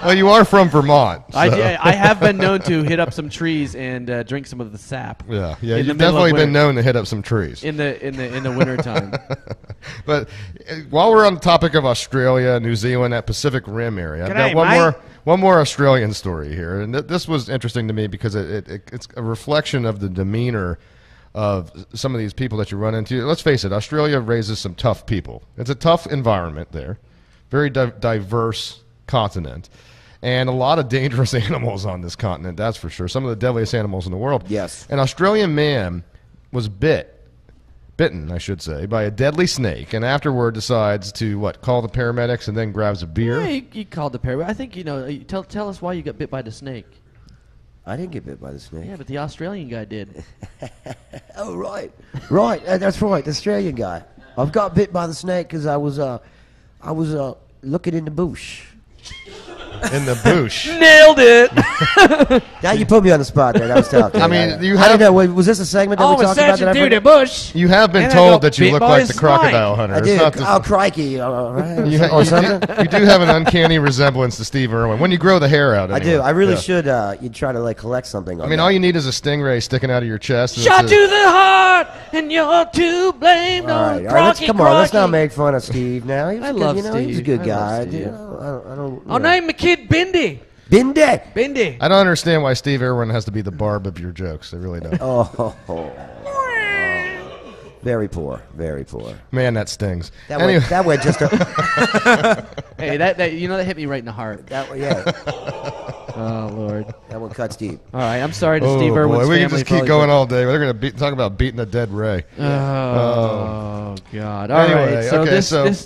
Well, you are from Vermont. So. I have been known to hit up some trees and drink some of the sap. Yeah, you've definitely been known to hit up some trees. In the wintertime. But while we're on the topic of Australia, New Zealand, that Pacific Rim area, I've got one more Australian story here. And this was interesting to me because it's a reflection of the demeanor of some of these people that you run into. Let's face it, Australia raises some tough people. It's a tough environment there, very diverse continent, and a lot of dangerous animals on this continent, that's for sure. Some of the deadliest animals in the world. Yes. An Australian man was bitten, I should say, by a deadly snake, and afterward decides to, call the paramedics and then grabs a beer? Yeah, he called the paramedics. I think, tell us why you got bit by the snake. I didn't get bit by the snake. Yeah, but the Australian guy did. Oh, right. Right, that's right, the Australian guy. I've got bit by the snake because I was looking in the bush. In the bush. Nailed it. Now you put me on the spot there. That was tough. I mean, you I have... don't know. Was this a segment that we talked about? Through the bush. You have been told that you look like the crocodile hunter. I did. Oh, crikey. Right. You do have an uncanny resemblance to Steve Irwin when you grow the hair out. Anyway. I do. I really should. You'd try to collect something. I mean, all you need is a stingray sticking out of your chest. Shot to the heart, and you're to blame. All right, come on. Let's not make fun of Steve now. I love Steve. He's a good guy. I don't. I'll name the kid Bindi. Bindi. I don't understand why Steve Irwin has to be the barb of your jokes. I really don't. Very poor. Very poor. Man, that stings. That way just. Hey, that hit me right in the heart. That way, yeah. Oh, Lord. That one cuts deep. All right, I'm sorry to Oh, Steve boy. Irwin's We family. can just keep going all day. They're going to talk about beating a dead Ray. Oh, God. All Anyway, right, so, okay,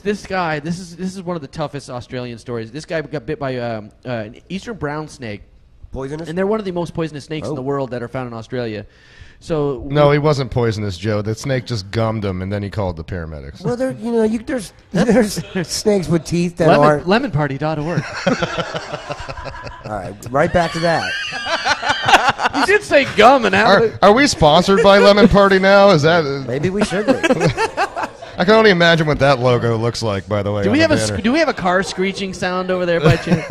this guy, this is one of the toughest Australian stories. This guy got bit by an eastern brown snake. Poisonous? And they're one of the most poisonous snakes in the world that are found in Australia. So No, he wasn't poisonous, Joe. The snake just gummed him, and then he called the paramedics. Well, there's snakes with teeth that aren't. Lemonparty.org. All right, right back to that. You did say gum and Are we sponsored by Lemon Party now? Is that maybe we should be? I can only imagine what that logo looks like. By the way, Do we have a car screeching sound over there by chance?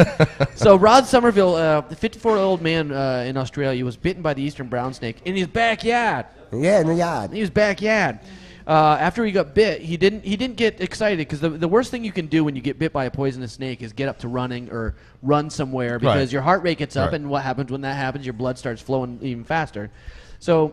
So Rod Somerville, the 54-year-old man in Australia, was bitten by the eastern brown snake in his backyard. Yeah, in the yard. In his backyard. After he got bit, he didn't get excited because the worst thing you can do when you get bit by a poisonous snake is get up to running or run somewhere because Right. your heart rate gets up, Right. and what happens when that happens? Your blood starts flowing even faster. So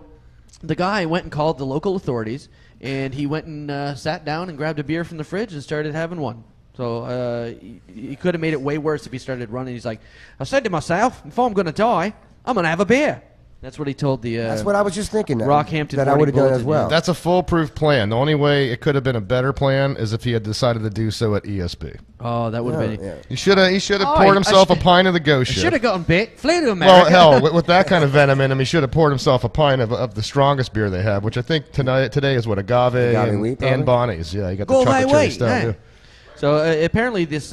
the guy went and called the local authorities, and he went and sat down and grabbed a beer from the fridge and started having one. So he could have made it way worse if he started running. He's like, I said to myself, if I'm going to die, I'm going to have a beer. That's what he told the That's what I was just thinking. Rockhampton that I would have done as well. That's a foolproof plan. The only way it could have been a better plan is if he had decided to do so at ESB. Oh, that would have been. He should have poured himself a pint of the ghost shit. Should have gotten bit. Flew to America. Well, hell, with that kind of venom in him, he should have poured himself a pint of the strongest beer they have, which I think today is what, agave wheat, and Bonnie's. Yeah, you got Go the chocolate thy cherry way, stout. eh? Yeah. So apparently this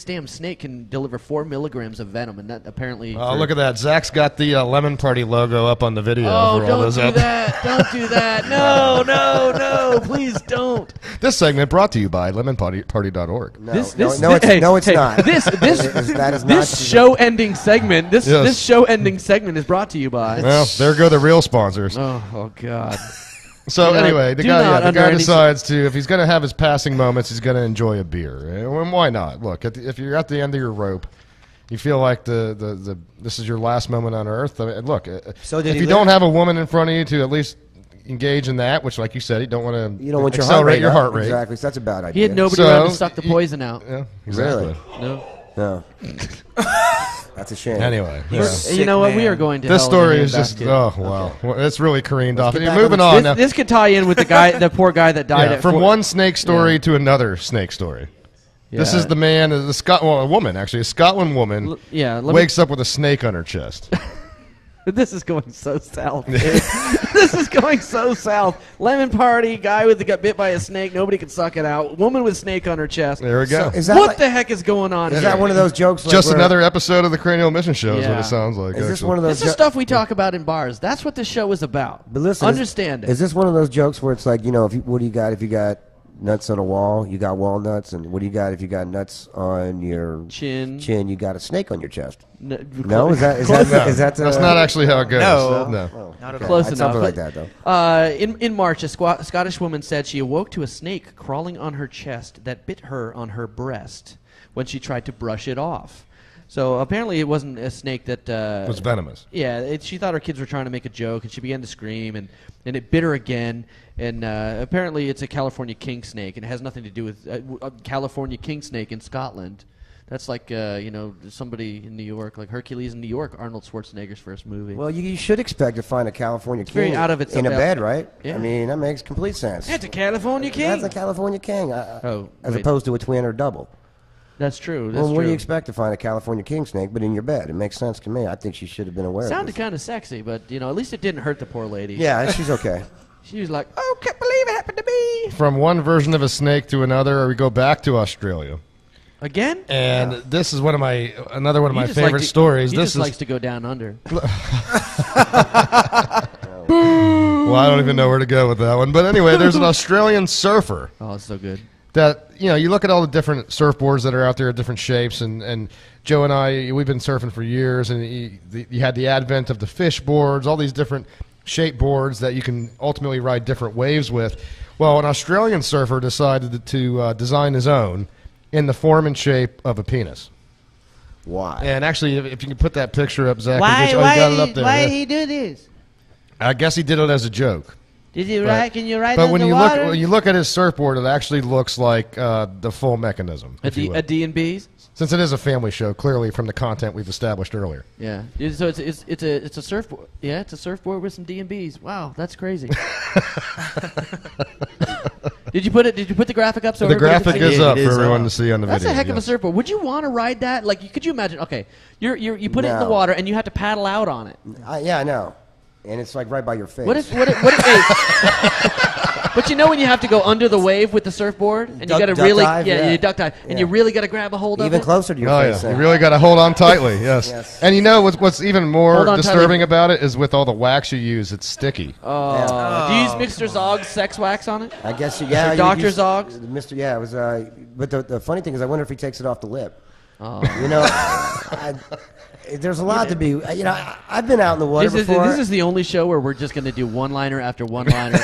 damn snake can deliver 4 milligrams of venom, and that apparently. Oh, look at that! Zach's got the Lemon Party logo up on the video. Oh, for all don't those do out that! Don't do that! No, please don't. This segment brought to you by lemonparty.org. No, it's not. That is not This show-ending segment. This Yes. show-ending segment is brought to you by. Well, there go the real sponsors. Oh God. So Do not- anyway, the do guy not under any- decides to, if he's going to have his passing moments, he's going to enjoy a beer. And why not? Look, if you're at the end of your rope, you feel like this is your last moment on earth. I mean, look, So did if he you live? don't have a woman in front of you to at least engage in that, which, like you said, you don't want to You don't want your accelerate your up. heart rate. Exactly. So that's a bad idea. He had nobody around to suck the poison out. Yeah, exactly. Really? No. That's a shame. Anyway, You're- yeah. you know what? We are going to This hell story in a is just handbasket. wow. Well, it's really careened off. get And back moving on on now. This could tie in with the poor guy that died. Yeah, at from four- one snake story to another snake story. This Yeah. is the man, a woman actually, a Scotland woman. let me- wakes up with a snake on her chest. This is going so south. Dude. This is going so south. Lemon party, guy got bit by a snake. Nobody can suck it out. Woman with snake on her chest. There we go. So is that what like- the heck is going on? Is here? that one of those jokes? Just where- another episode of the Cranial Emission Show is what Yeah. it sounds like. Is this actually. one of those? This is stuff we talk about in bars. That's what this show is about. But listen, understand it. Is this one of those jokes where it's like, what do you got if you got nuts on a wall? You got walnuts, and what do you got if you got nuts on your chin? You got a snake on your chest. No, No, is that That's not actually how it goes. No. Oh, Not okay. close I'd enough. Something like but, that, though. In March, a Scottish woman said she awoke to a snake crawling on her chest that bit her on her breast when she tried to brush it off. So apparently it wasn't a snake that was venomous. Yeah, she thought her kids were trying to make a joke, and she began to scream, and it bit her again. And apparently it's a California king snake, and it has nothing to do with a California king snake in Scotland. That's like somebody in New York, like Hercules in New York, Arnold Schwarzenegger's first movie. Well, you should expect to find a California king very out of its in a about- bed, right? Yeah. I mean, that makes complete sense. That's a California king. That's a California king. Oh, as wait. opposed to a twin or double. That's true. That's Well, what true. do you expect to find a California king snake, but in your bed? It makes sense to me. I think she should have been aware of Sounded this. kind of sexy, but at least it didn't hurt the poor lady. Yeah, she's okay. She was like, "Oh, can't believe it happened to me." From one version of a snake to another, we go back to Australia. Again? And this is another one of He my just favorite like to- stories. He This just is likes to go down under. Well, I don't even know where to go with that one. But anyway, there's an Australian surfer. Oh, it's so good. That, you look at all the different surfboards that are out there at different shapes, and Joe and I, we've been surfing for years, and you had the advent of the fish boards, all these different shape boards that you can ultimately ride different waves with. Well, an Australian surfer decided to design his own in the form and shape of a penis. Why? And actually, if you can put that picture up, Zach. Why you got it up there. why yeah. he do this? I guess he did it as a joke. Did you ride? Can you ride But on when the you water? when you look at his surfboard, it actually looks like the full mechanism. A D&B's? Since it is a family show, clearly from the content we've established earlier. Yeah. So it's a surfboard. Yeah, it's a surfboard with some D&B's. Wow, that's crazy. Did you put the graphic up so The everybody graphic can see is it? up for everyone to see on the That's video. a heck of a yes. surfboard. Would you want to ride that? Like, could you imagine? Okay, you put it in the No. water and you have to paddle out on it. Yeah, I know. And it's like right by your face. What if but you know when you have to go under the wave with the surfboard and you got to Duck really dive, you duck dive and you really got to grab a hold of it. Even closer to your Oh, face. yeah. You really got to hold on tightly, yes. Yes. And you know what's even more Hold on disturbing tightly. about it is with all the wax you use, it's sticky. Oh. Do you use Mr. Zogg's sex wax on it? I guess Or yeah. Dr. use- Zogg's? Mr. Yeah, it was. But the funny thing is, I wonder if he takes it off the lip. Oh. You know, there's a lot to be. You know, I've been out in the water before. This is the only show where we're just going to do one-liner after one-liner.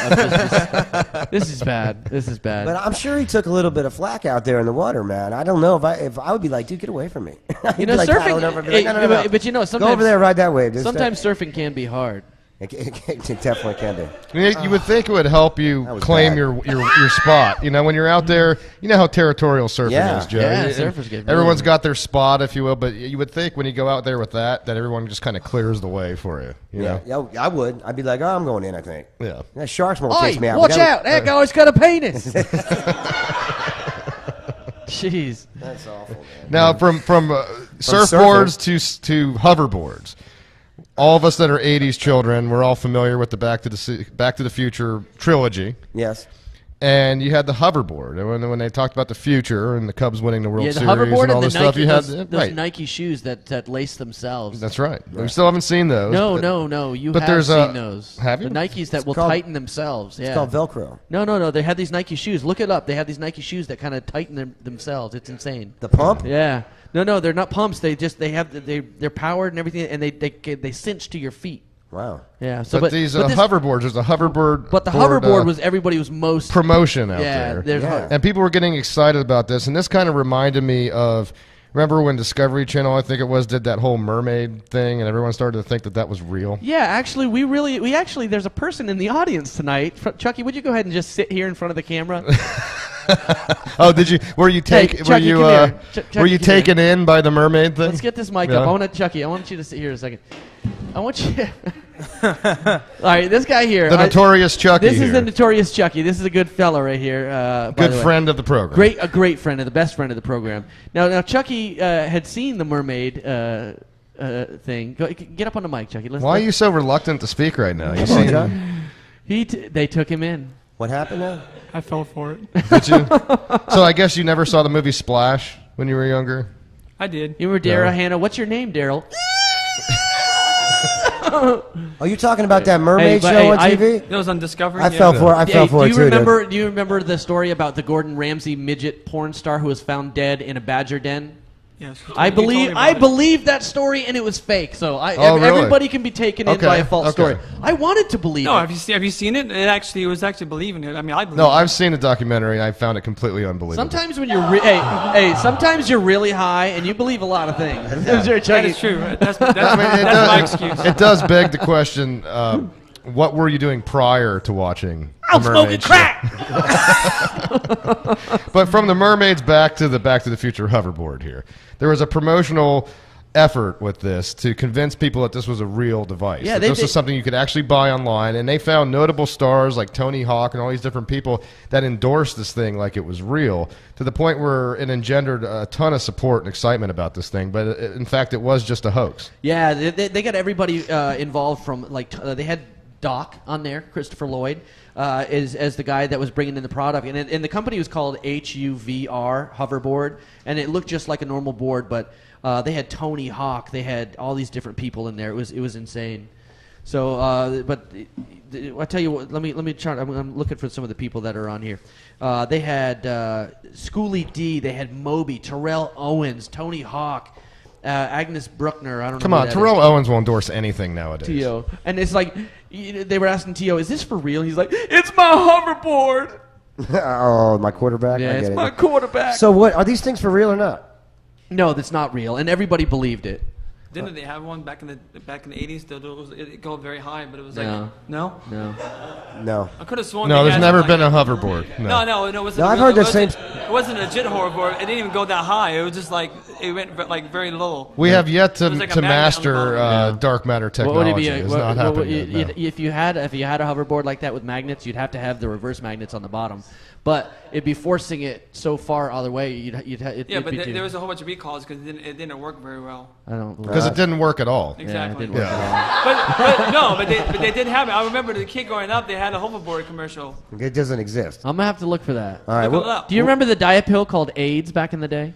This is bad. This is bad. But I'm sure he took a little bit of flack out there in the water, man. I don't know if I would be like, dude, get away from me. You know, like, surfing. no, no. But you know, sometimes go over there, ride that wave. Just sometimes surfing can be hard. It definitely can be. You would think it would help you was claim bad. your spot. You know, when you're out there, you know how territorial surfing Yeah. is, Joe. Yeah, And surfers get everyone's really- got their spot, if you will, but you would think when you go out there with that everyone just kind of clears the way for you. You know? Yeah, I would. I'd be like, oh, I'm going in, I think. Yeah. That sharks won't Oi, chase me out. watch We gotta- out! That guy's got a penis. Jeez. That's awful, man. Now, from surfboards to hoverboards, all of us that are '80s children, we're all familiar with the Back to the Future trilogy. Yes. And you had the hoverboard, and when they talked about the future and the Cubs winning the World Yeah, the Series hoverboard and all and the this stuff, Nike, you had those right. Nike shoes that lace themselves. That's right. We still haven't seen those. No, but- no. You but have there's seen those. Have you? The Nikes that It's will called- tighten themselves. Yeah. It's called Velcro. No. They have these Nike shoes. Look it up. They have these Nike shoes that kind of tighten themselves. It's insane. The pump? Yeah. No, they're not pumps. They're powered and everything, and they cinch to your feet. Wow. Yeah. So, but these hoverboards, there's a hoverboard. But the board, hoverboard was everybody was most promotion out yeah, there. There's And people were getting excited about this, and this kind of reminded me of. Remember when Discovery Channel, I think it was, did that whole mermaid thing, and everyone started to think that was real? Yeah, actually, we actually, there's a person in the audience tonight. Chucky, would you go ahead and just sit here in front of the camera? Oh, did you? Were you Chucky, come here. were you come taken here. in by the mermaid thing? Let's get this mic Yeah. up. Chucky, I want you to sit here a second. I want you. All right, this guy here. The notorious Chucky. This is here. the notorious Chucky. This is a good fella right here. By Good the way. friend of the program. A great friend, the best friend of the program. Now Chucky had seen the mermaid thing. Get up on the mic, Chucky. Why are you so reluctant to speak right now? You Come on, see, John. They took him in. What happened now? I fell for it. Did you? So I guess you never saw the movie Splash when you were younger? I did. You were Daryl Hannah. What's your name, Daryl? Oh, you're talking about that mermaid show on TV? It was on Discovery. I fell for it too. Do you remember the story about the Gordon Ramsay midget porn star who was found dead in a badger den? Yes. I believe that story, and it was fake. So really? everybody can be taken in by a false story. I wanted to believe No, it. have you seen it? It was actually believing it. I mean, I believe No, it. I've seen the documentary, and I found it completely unbelievable. Sometimes when you're sometimes you're really high and you believe a lot of things. That is true. That's my excuse. It does beg the question, what were you doing prior to watching I'm the Mermaid smoking show? But from the mermaids back to the Future hoverboard here, there was a promotional effort with this to convince people that this was a real device. Yeah, that this was something you could actually buy online, and they found notable stars like Tony Hawk and all these different people that endorsed this thing like it was real, to the point where it engendered a ton of support and excitement about this thing. But in fact, it was just a hoax. Yeah, they got everybody involved from they had Doc on there, Christopher Lloyd, as the guy that was bringing in the product, and the company was called HUVR Hoverboard, and it looked just like a normal board, but they had Tony Hawk, they had all these different people in there. It was insane. So, but I tell you what, let me chart. I'm looking for some of the people that are on here. They had Schoolie D, they had Moby, Terrell Owens, Tony Hawk. Agnes Bruckner, I don't know. Come on, Terrell Owens won't endorse anything nowadays. T.O. And it's like, they were asking T.O., is this for real? He's like, it's my hoverboard. Oh, my quarterback? Yeah, I it's get it. my quarterback. So what, are these things for real or not? No, that's not real. And everybody believed it. Didn't they have one back in the 80s? It go very high, but it was No. like no. No. I could have sworn. No, they there's had never like been a hoverboard. No, it wasn't. No, I've heard the same. It wasn't a legit hoverboard. It didn't even go that high. It was just like it went like very low. We have yet to, It was like a to magnet on the master bottom. dark matter What technology. would it be? It's not happening yet, no. If you had a hoverboard like that with magnets, you'd have to have the reverse magnets on the bottom. But it'd be forcing it so far other way. Yeah, but there was a whole bunch of recalls because it didn't work very well. I don't. Because it didn't work at all. Exactly. Yeah, it didn't work at but they did have it. I remember the kid growing up. They had a hoverboard commercial. It doesn't exist. I'm gonna have to look for that. All right. Look it Well, up. Do you remember the diet pill called AIDS back in the day?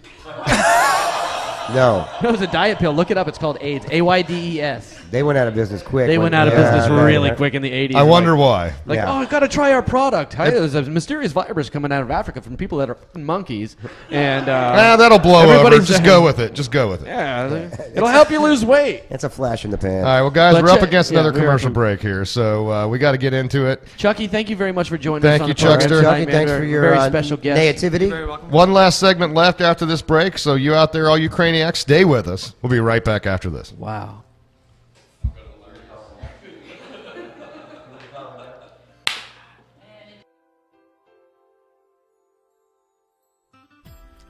no. It was a diet pill. Look it up. It's called AIDS. AIDS. They went out of business quick. They went out of business really quick in the 80s. I wonder why. Like, oh, I've got to try our product. Hey, there's a mysterious virus coming out of Africa from people that are monkeys. And that'll blow over. Just go with it. Just go with it. Yeah, it'll help you lose weight. It's a flash in the pan. All right, well, guys, But we're up check- against yeah, another we are commercial from- break here, so we got to get into it. Chucky, thank you very much for joining Thank us on you, the program Chuckster. tonight, Chucky, man. thanks for your very special guest. nativity. One last segment left after this break, so you out there, all you Craniacs, stay with us. We'll be right back after this. Wow.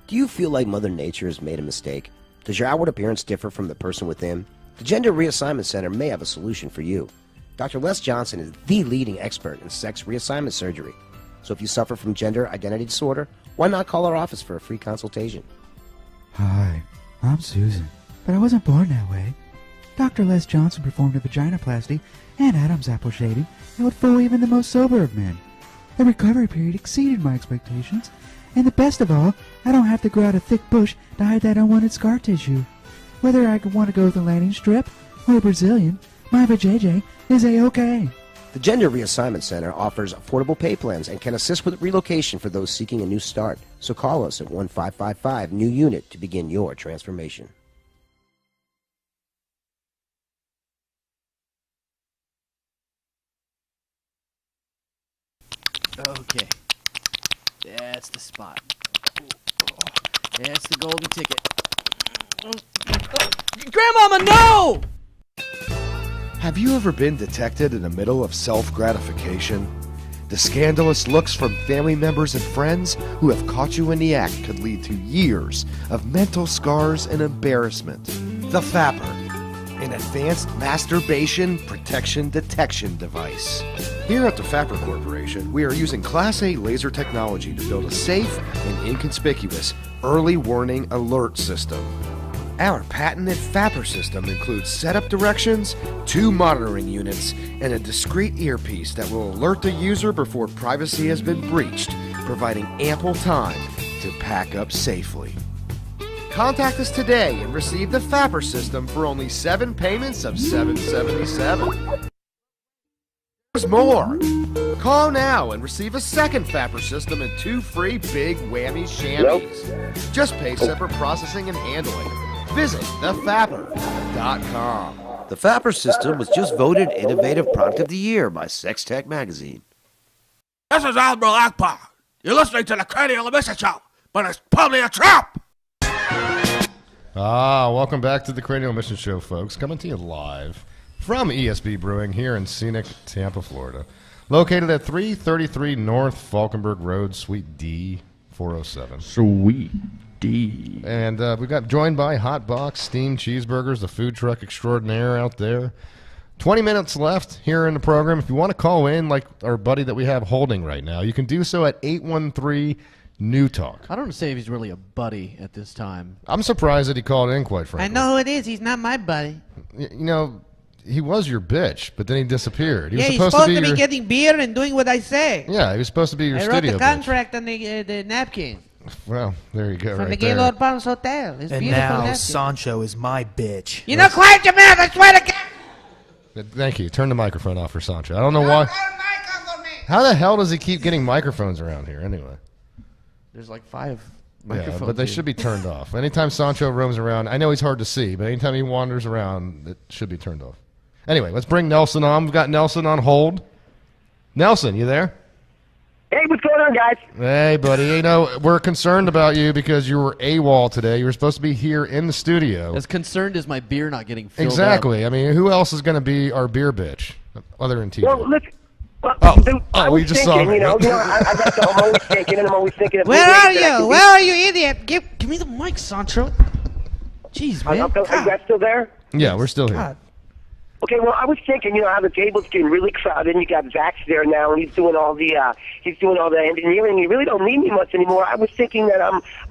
Do you feel like Mother Nature has made a mistake? Does your outward appearance differ from the person within? The Gender Reassignment Center may have a solution for you. Dr. Les Johnson is the leading expert in sex reassignment surgery. So if you suffer from gender identity disorder, why not call our office for a free consultation? Hi, I'm Susan, but I wasn't born that way. Dr. Les Johnson performed a vaginoplasty and Adam's apple shading that would fool even the most sober of men. The recovery period exceeded my expectations, and the best of all, I don't have to grow out a thick bush to hide that unwanted scar tissue. Whether I want to go with a landing strip or a Brazilian, my vajayjay is A-OK. The Gender Reassignment Center offers affordable pay plans and can assist with relocation for those seeking a new start. So call us at 1-555-NEW-UNIT to begin your transformation. Okay. That's the spot. That's the golden ticket. Grandmama, no! Have you ever been detected in the middle of self-gratification? The scandalous looks from family members and friends who have caught you in the act could lead to years of mental scars and embarrassment. The Fapper, an advanced masturbation protection detection device. Here at the Fapper Corporation, we are using Class A laser technology to build a safe and inconspicuous early warning alert system. Our patented Fapper system includes setup directions, 2 monitoring units, and a discrete earpiece that will alert the user before privacy has been breached, providing ample time to pack up safely. Contact us today and receive the Fapper system for only 7 payments of $777. There's more! Call now and receive a second Fapper system and 2 free big whammy shammies. Just pay separate processing and handling. Visit thefapper.com. The Fapper system was just voted Innovative Product of the Year by Sex Tech Magazine. This is Admiral Akbar. You're listening to the Cranial Emission Show, but it's probably a trap! Welcome back to the Cranial Emission Show, folks. Coming to you live from ESB Brewing here in scenic Tampa, Florida. Located at 333 North Falkenburg Road, Suite D, 407. Sweet D. And we got joined by Hot Box Steamed Cheeseburgers, the food truck extraordinaire out there. 20 minutes left here in the program. If you want to call in, like our buddy that we have holding right now, you can do so at 813-NEW-TALK. I don't say if he's really a buddy at this time. I'm surprised that he called in, quite I frankly. know who it is. He's not my buddy. You know, he was your bitch, but then he disappeared. He was He's supposed supposed to to be be your, getting beer and doing what I say. Yeah, he was supposed to be your I wrote studio the bitch. contract on the napkin Well, there you go, from right the there. Gaylord Palms Hotel. It's And beautiful now napkin. Sancho is my bitch. You know, quiet your mouth. I swear to God. Thank you. Turn the microphone off for Sancho. I don't know why. How the hell does he keep getting microphones around here anyway? There's like 5 Yeah, microphones. but they here. should be turned off. Anytime Sancho roams around, I know he's hard to see, but anytime he wanders around, it should be turned off. Anyway, let's bring Nelson on. We've got Nelson on hold. Nelson, you there? Hey, what's going on, guys? Hey, buddy. You know, we're concerned about you because you were AWOL today. You were supposed to be here in the studio. As concerned as my beer not getting filled Exactly. up. I mean, who else is going to be our beer bitch other than TJ? Well, look. Well, I we was just thinking, saw me. I'm always thinking, and I'm always thinking of Where are you? Where are you, idiot? Give me the mic, Sancho. Jeez, man. Are you guys still there? Yeah, we're still here. Okay, well, I was thinking, how the table's getting really crowded, and you got Zach's there now, and he's doing all the engineering. You really don't need me much anymore. I was thinking that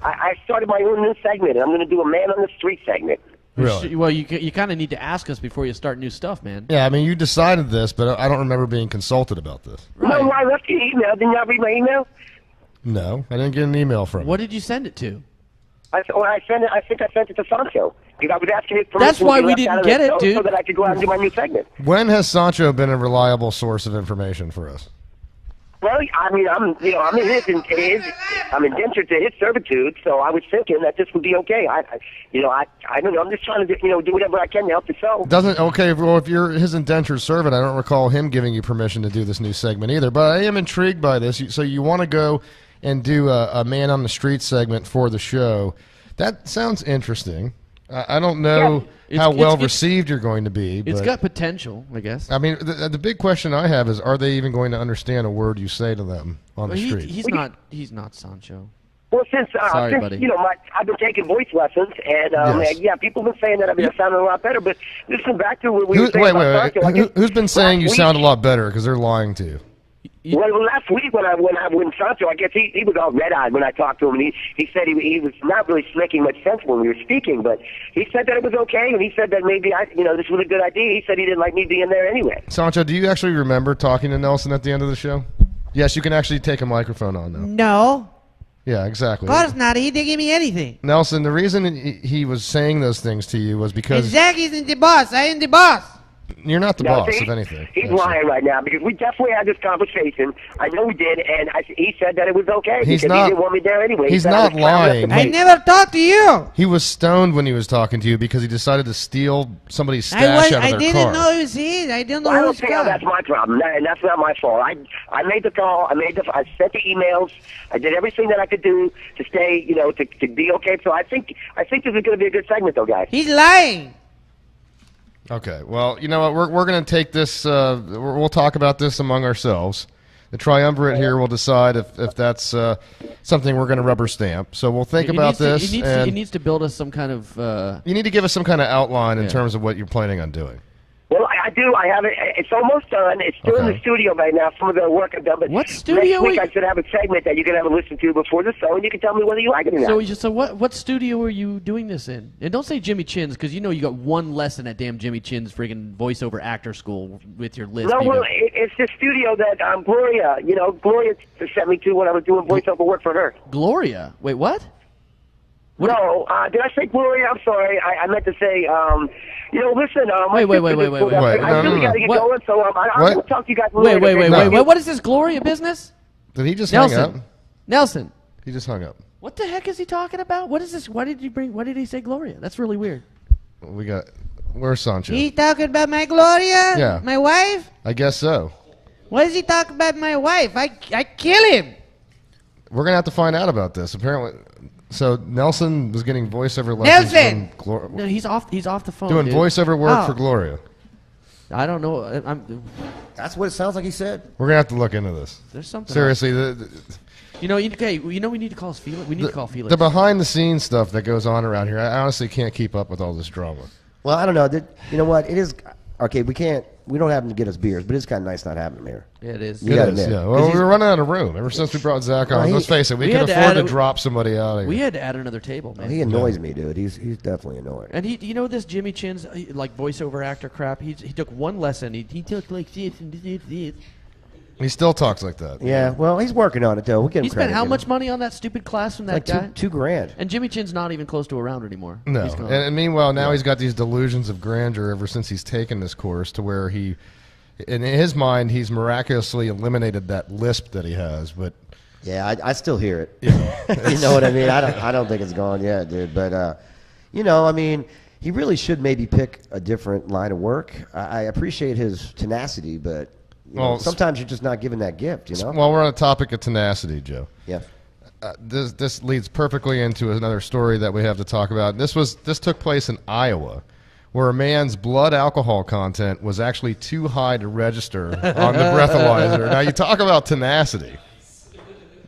I started my own new segment, and I'm going to do a man on the street segment. Really? Well, you kind of need to ask us before you start new stuff, man. Yeah, I mean, you decided this, but I don't remember being consulted about this. No, I left you an email. Didn't you read my email? No, I didn't get an email from What did you send it to? I think I sent it to Sancho. Because I was asking his permission. That's why to we left didn't out of get the it, show dude. So that I could go out and do my new segment. When has Sancho been a reliable source of information for us? Well, I mean, I'm indentured to his servitude, so I was thinking that this would be okay. I don't know. I'm just trying to, do whatever I can to help the show. Well, if you're his indentured servant, I don't recall him giving you permission to do this new segment either. But I am intrigued by this. So you want to go and do a man on the street segment for the show? That sounds interesting. I don't know how well received you're going to be. It's but, got potential, I guess. I mean, the big question I have is, are they even going to understand a word you say to them on the street? He's not Sancho. Well, since Sorry, buddy. I've been taking voice lessons, and people have been saying that I've been sounding a lot better. But listen back to what we were saying about Sancho. Who's been saying you sound a lot better? Because they're lying to you. Well, last week when Sancho, I guess he was all red-eyed when I talked to him, and he said he was not really making much sense when we were speaking, but he said that it was okay, and he said that maybe this was a good idea. He said he didn't like me being there anyway. Sancho, do you actually remember talking to Nelson at the end of the show? Yes, you can actually take a microphone on now. No. Yeah, exactly. Of course not. He didn't give me anything. Nelson, the reason he was saying those things to you was because... Zach isn't the boss. I am the boss. You're not the boss of anything. He's lying right now because we definitely had this conversation. I know we did, and he said that it was okay because he didn't want me there anyway. He's not lying. I never talked to you. He was stoned when he was talking to you because he decided to steal somebody's stash out of their car. I didn't know it was his. I didn't know I it don't was think that's my problem, and that's not my fault. I made the call. I sent the emails. I did everything that I could do to stay, to be okay. So I think this is going to be a good segment, though, guys. He's lying. Okay, well, you know what? We're going to take this. We'll talk about this among ourselves. The triumvirate here will decide if that's something we're going to rubber stamp. So we'll think about this. He needs to build us some kind of... You need to give us some kind of outline in terms of what you're planning on doing. Well, I do. I have it. It's almost done. It's still in the studio right now. Some of the work I've done. But what studio? Next week I should have a segment that you can have a listen to before the show, and you can tell me whether you like it or not. So what studio are you doing this in? And don't say Jimmy Chin's, because you got one lesson at damn Jimmy Chin's friggin' voiceover actor school with your list. No, well, it's the studio that Gloria, Gloria sent me to when I was doing voiceover work for her. Gloria? Wait, what? No, did I say Gloria? I'm sorry. I meant to say, listen. Wait. I really got to get going, so I'm going to talk to you guys later. Wait. What is this Gloria business? Did he just hang up? Nelson. He just hung up. What the heck is he talking about? What is this? Why did he say Gloria? That's really weird. Where's Sancho? He talking about my Gloria? Yeah. My wife? I guess so. What does he talk about my wife? I kill him. We're going to have to find out about this. Apparently... So Nelson was getting voiceover lessons from Gloria. No, he's off the phone. Doing voiceover work for Gloria. I don't know. That's what it sounds like he said. We're gonna have to look into this. There's something. Seriously, we need to call Felix. We need to call Felix. The behind the scenes stuff that goes on around here, I honestly can't keep up with all this drama. Well, I don't know. You know what? It is okay. We don't have him to get us beers, but it's kind of nice not having him here. Yeah, it is. You gotta admit. Yeah. Well, we were running out of room ever since we brought Zach on. Let's face it, we could afford to drop somebody out of here. We had to add another table, man. He annoys me, dude. He's definitely annoying. And this Jimmy Chin's like voiceover actor crap. He took one lesson. He took like this and this. He still talks like that. Yeah, well, he's working on it, though. We'll give him spent credit, how much money on that stupid class from that guy? $2,000. And Jimmy Chin's not even close to around anymore. No. And meanwhile, now he's got these delusions of grandeur ever since he's taken this course to where he, in his mind, he's miraculously eliminated that lisp that he has. But yeah, I still hear it. Yeah. You know what I mean? I don't think it's gone yet, dude. But, I mean, he really should maybe pick a different line of work. I appreciate his tenacity, but... Well, sometimes you're just not given that gift, you know? While we're on the topic of tenacity, Joe. Yeah. This leads perfectly into another story that we have to talk about. This took place in Iowa, where a man's blood alcohol content was actually too high to register on the breathalyzer. Now, you talk about tenacity.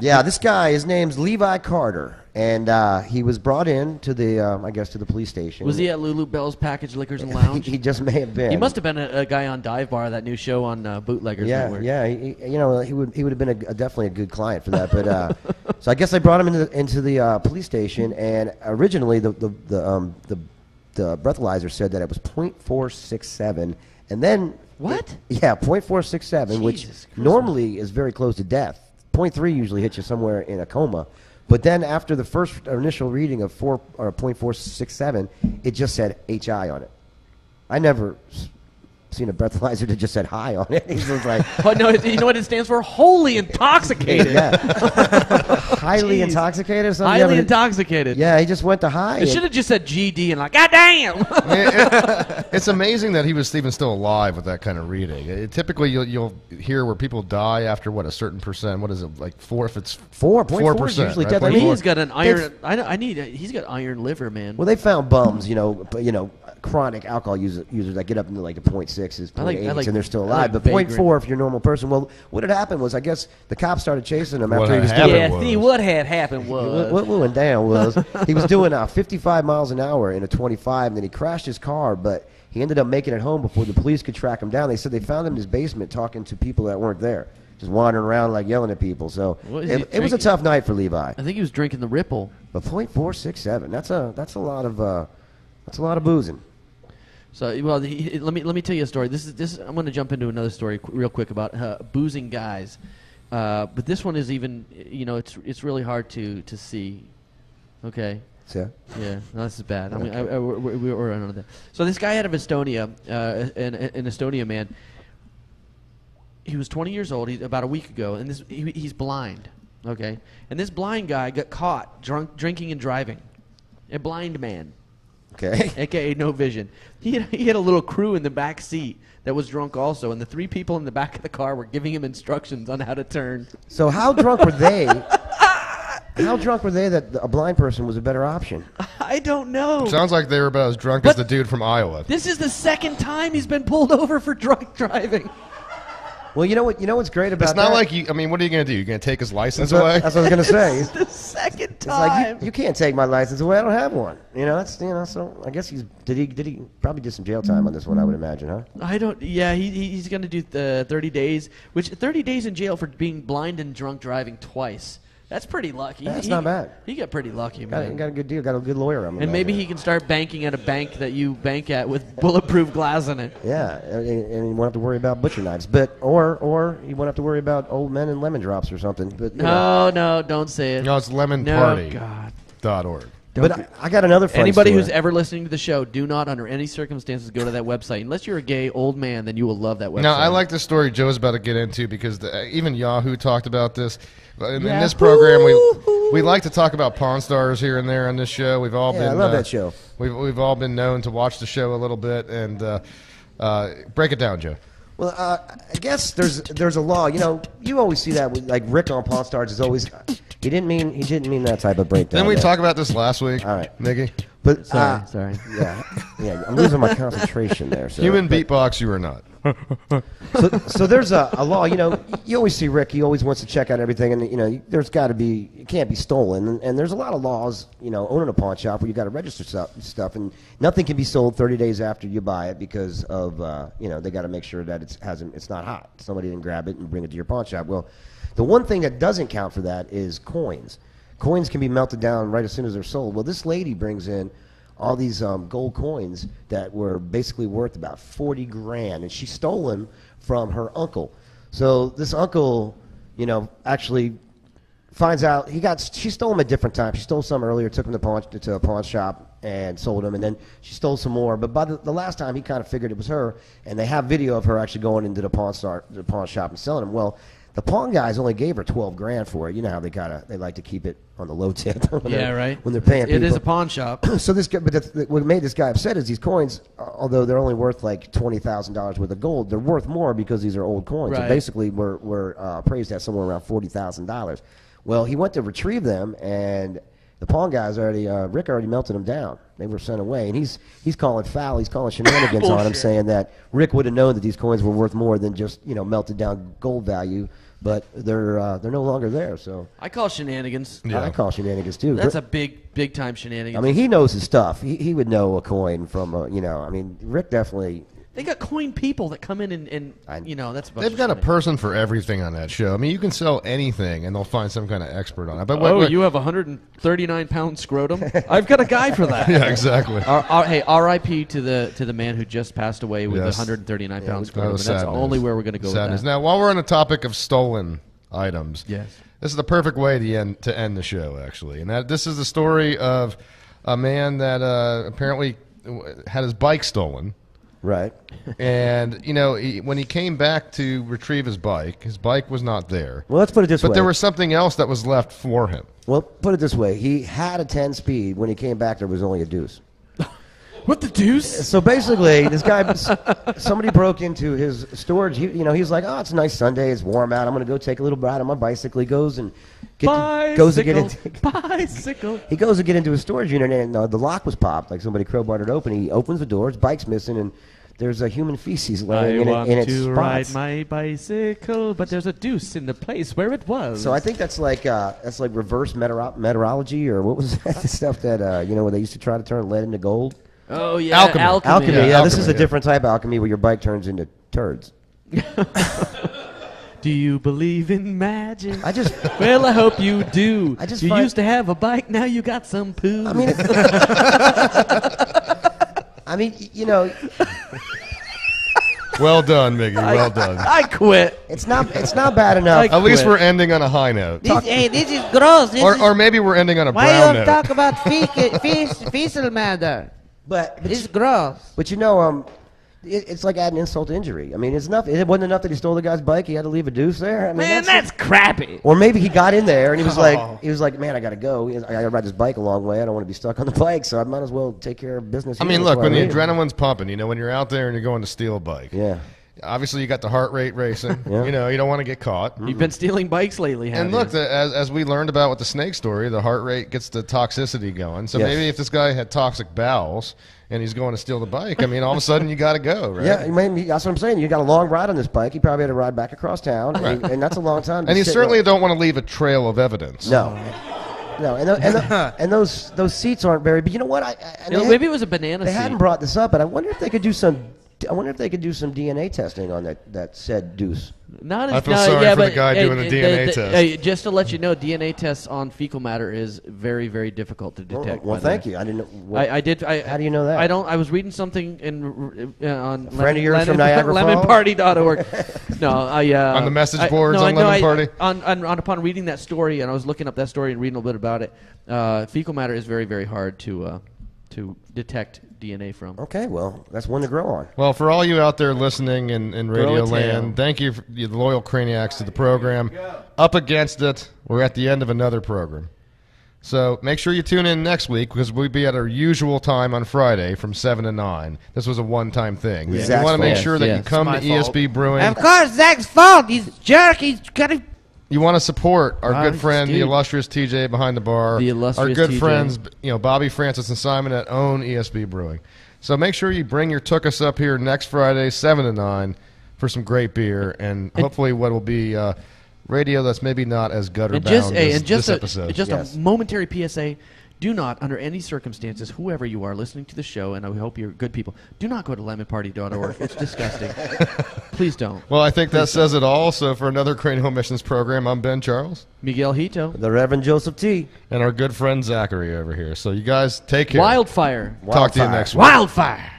Yeah, this guy, his name's Levi Carter, and he was brought in to the, I guess, to the police station. Was he at Lulu Bell's Packaged Liquors and Lounge? He just may have been. He must have been a guy on Dive Bar, that new show on Bootleggers Network. Yeah. He would have been definitely a good client for that. But so I guess I brought him into the police station, and originally the breathalyzer said that it was .467, and then what? Yeah, .467, which normally is very close to death. 0.3 usually hits you somewhere in a coma. But then after the first initial reading of 0.467, it just said HI on it. I never seen a breathalyzer that just said high on it. He was like, oh, no, you know what it stands for? Wholly intoxicated. Yeah. Highly intoxicated or something? Highly intoxicated. Yeah, he just went to high. It should have just said GD and like, God damn! It's amazing that he was even still alive with that kind of reading. Typically, you'll hear where people die after, what, a certain percent. What is it, like 4? If it's 4.4 is usually death. I mean, he's got an iron. He's got iron liver, man. Well, they found bums, chronic alcohol users that get up into like the 0.6s, 0.8s, and they're still alive. But 0.4 if you're a normal person. Well, what had happened was, I guess the cops started chasing him after he was doing. What had happened was what went down was he was doing 55 miles an hour in a 25, and then he crashed his car, but he ended up making it home before the police could track him down. They said they found him in his basement talking to people that weren't there, just wandering around like yelling at people. So it was a tough night for Levi. I think he was drinking the Ripple. But .467, that's a lot of boozing. So, well, let me tell you a story. This is I'm going to jump into another story real quick about boozing guys, but this one is even it's really hard to see. Okay. Yeah. Yeah. No, this is bad. Okay. I mean, we're on that. So this guy out of Estonia, an Estonia man. He was 20 years old. About a week ago, and he's blind. Okay, and this blind guy got caught drinking and driving. A blind man. Okay. AKA no vision. He had a little crew in the back seat that was drunk also, and the 3 people in the back of the car were giving him instructions on how to turn. So how drunk were they? How drunk were they that a blind person was a better option? I don't know. Sounds like they were about as drunk as the dude from Iowa. This is the second time he's been pulled over for drunk driving. Well, you know what's great about it's not like you. I mean, what are you going to do? You're going to take his license away? That's what I was going to say. It's the second time. It's like you can't take my license away. I don't have one. So I guess he probably did some jail time on this one. I would imagine, huh? I don't. Yeah, he's going to do 30 days, which 30 days in jail for being blind and drunk driving twice. That's pretty lucky. That's not bad. He got pretty lucky, man. Got a good deal. Got a good lawyer. And maybe he can start banking at a bank that you bank at with bulletproof glass in it. Yeah, and you won't have to worry about butcher knives, or you won't have to worry about old men and lemon drops or something. But no, don't say it. No, it's lemonparty.org. But I got another funny Anybody story. who's ever listening to the show, do not under any circumstances go to that website. Unless you're a gay old man, then you will love that website. Now, I like the story Joe's about to get into because even Yahoo talked about this. In this program, we like to talk about Pawn Stars here and there on this show. We've all been. I love that show. We've all been known to watch the show a little bit and break it down, Joe. Well, I guess there's a law. You always see that with, like Rick on Pawn Stars is always. He didn't mean that type of breakdown. Didn't we talk about this last week? All right, Mickey. But sorry. Yeah. I'm losing my concentration there. So, Human beatbox, you are not. So there's a law. You always see Rick. He always wants to check out everything, and there's got to be. It can't be stolen, and there's a lot of laws. Owning a pawn shop where you got to register stuff, and nothing can be sold 30 days after you buy it because of they got to make sure that it's not hot. Somebody didn't grab it and bring it to your pawn shop. Well, the one thing that doesn't count for that is coins. Coins can be melted down right as soon as they're sold. Well, this lady brings in all these gold coins that were basically worth about 40 grand, and she stole them from her uncle. So this uncle, actually finds out she stole them at different times. She stole some earlier, took them to a pawn shop and sold them, and then she stole some more. But by the last time, he kind of figured it was her, and they have video of her actually going into the pawn shop and selling them. Well, The pawn guys only gave her $12,000 for it. You know how they like to keep it on the low tip. When they're paying people. It is a pawn shop. So this guy, but what made this guy upset is these coins, although they're only worth like $20,000 worth of gold, they're worth more because these are old coins. Right. So basically, we're appraised at somewhere around $40,000. Well, he went to retrieve them, and the pawn guys Rick already melted them down. They were sent away, and he's calling foul. He's calling shenanigans on him, saying that Rick would have known that these coins were worth more than just melted down gold value. But they're no longer there. So I call shenanigans. Yeah. I call shenanigans too. That's a big time shenanigans. I mean, he knows his stuff. He would know a coin from I mean, Rick definitely. They got coin people that come in and that's. They've got a person for everything on that show. I mean, you can sell anything, and they'll find some kind of expert on it. But you have a 139-pound scrotum? I've got a guy for that. Yeah, exactly. Hey, R.I.P. to the man who just passed away with a 139-pound scrotum. And that's only where we're going to go with that. Now, while we're on the topic of stolen items, yes, this is the perfect way to end the show, actually. And this is the story of a man that apparently had his bike stolen. Right. And, when he came back to retrieve his bike was not there. Well, let's put it this way. But there was something else that was left for him. Well, put it this way. He had a 10-speed. When he came back, there was only a deuce. What the deuce? So basically, this guy, somebody broke into his storage. He was like, "Oh, it's a nice Sunday. It's warm out. I'm going to go take a little ride on my bicycle." He goes and goes to get into his storage unit, and the lock was popped. Like somebody crowbarred it open. He opens the door. His bike's missing, and there's a human feces laying in its spots. I want to ride my bicycle, but there's a deuce in the place where it was. So I think that's like reverse meteorology, or what was that stuff that where they used to try to turn lead into gold. Oh, yeah, alchemy. Yeah, this is a different type of alchemy where your bike turns into turds. Do you believe in magic? Well, I hope you do. You used to have a bike, now you got some poo. I mean, Well done, Miggy. Well done. I quit. It's not bad enough. At least we're ending on a high note. This is gross. Or maybe we're ending on a why brown you note. talk about fecal matter? But it's gross. But it's like adding insult to injury. I mean, it's enough. It wasn't enough that he stole the guy's bike. He had to leave a deuce there. I mean, Man, that's crappy. Or maybe he got in there and he was like, man, I got to go. I got to ride this bike a long way. I don't want to be stuck on the bike, so I might as well take care of business. I mean, look, when the adrenaline's pumping, when you're out there and you're going to steal a bike. Yeah. Obviously, you got the heart rate racing. Yeah. You don't want to get caught. You've been stealing bikes lately, haven't And look, as we learned about with the snake story, the heart rate gets the toxicity going. So Yes. maybe if this guy had toxic bowels and he's going to steal the bike, I mean, all of a sudden you got to go, right? Yeah, that's what I'm saying. You got a long ride on this bike. He probably had to ride back across town, and that's a long time. And you certainly don't want to leave a trail of evidence. No, and those seats aren't very. But you know what? Maybe it was a banana They seat. hadn't brought this up, but I wonder if they could do some. I wonder if they could do some DNA testing on that said deuce. Not as I feel sorry for the guy doing the DNA test. Just to let you know, DNA tests on fecal matter is very, very difficult to detect. Well, thank you. I didn't know. I did. How do you know that? I was reading something on friend of yours from Niagara Falls? lemonparty.org. No, on the message boards on Lemon Party. Upon reading that story, and I was looking up that story and reading a little bit about it. Fecal matter is very, very hard to detect DNA from. Okay, well, that's one to grow on. Well, for all you out there listening in Radio Grow a tail. Land, thank you, the loyal Craniacs, to the program. Up against it, we're at the end of another program. So make sure you tune in next week because we'll be at our usual time on Friday from 7 to 9. This was a one-time thing. Yeah. You want to make sure that you come to ESB Brewing. Of course, Zach's fault. He's a jerk. He's got to. You want to support our good friend, the illustrious TJ behind the bar. The illustrious our good TJ. friends, Bobby, Francis, and Simon that own ESB Brewing. So make sure you bring your tookus up here next Friday, 7 to 9, for some great beer and hopefully what will be radio that's maybe not as gutter-bound as this episode. Just a momentary PSA. Do not, under any circumstances, whoever you are listening to the show, and I hope you're good people, do not go to lemonparty.org. It's disgusting. Please don't. Well, I think that says it all. So for another Cranial Emissions program, I'm Ben Charles. Miguel Hito. The Reverend Joseph T. And our good friend Zachary over here. So you guys take care. Wildfire. Talk to you next week. Wildfire.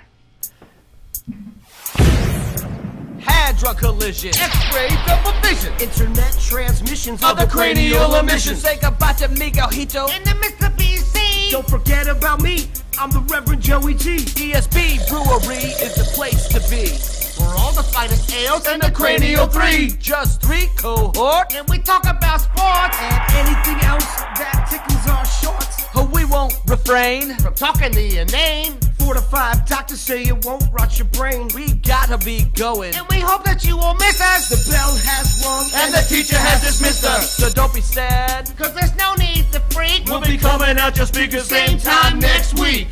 Hadron collision. X-ray double vision. Internet transmissions of the cranial emissions. Say goodbye to Miguel Hito and the Mr. BC. Don't forget about me. I'm the Reverend Joey T. ESB Brewery is the place to be. For all the finest ales, and the Cranial 3. Just 3 cohort, and we talk about sports and anything else that tickles our shorts. We won't refrain from talking to your name. 4 to 5 doctors say it won't rot your brain. We gotta be going, and we hope that you won't miss us. The bell has rung, and the teacher has dismissed us. So don't be sad, cause there's no need to freak. We'll be coming at your speakers same time next week.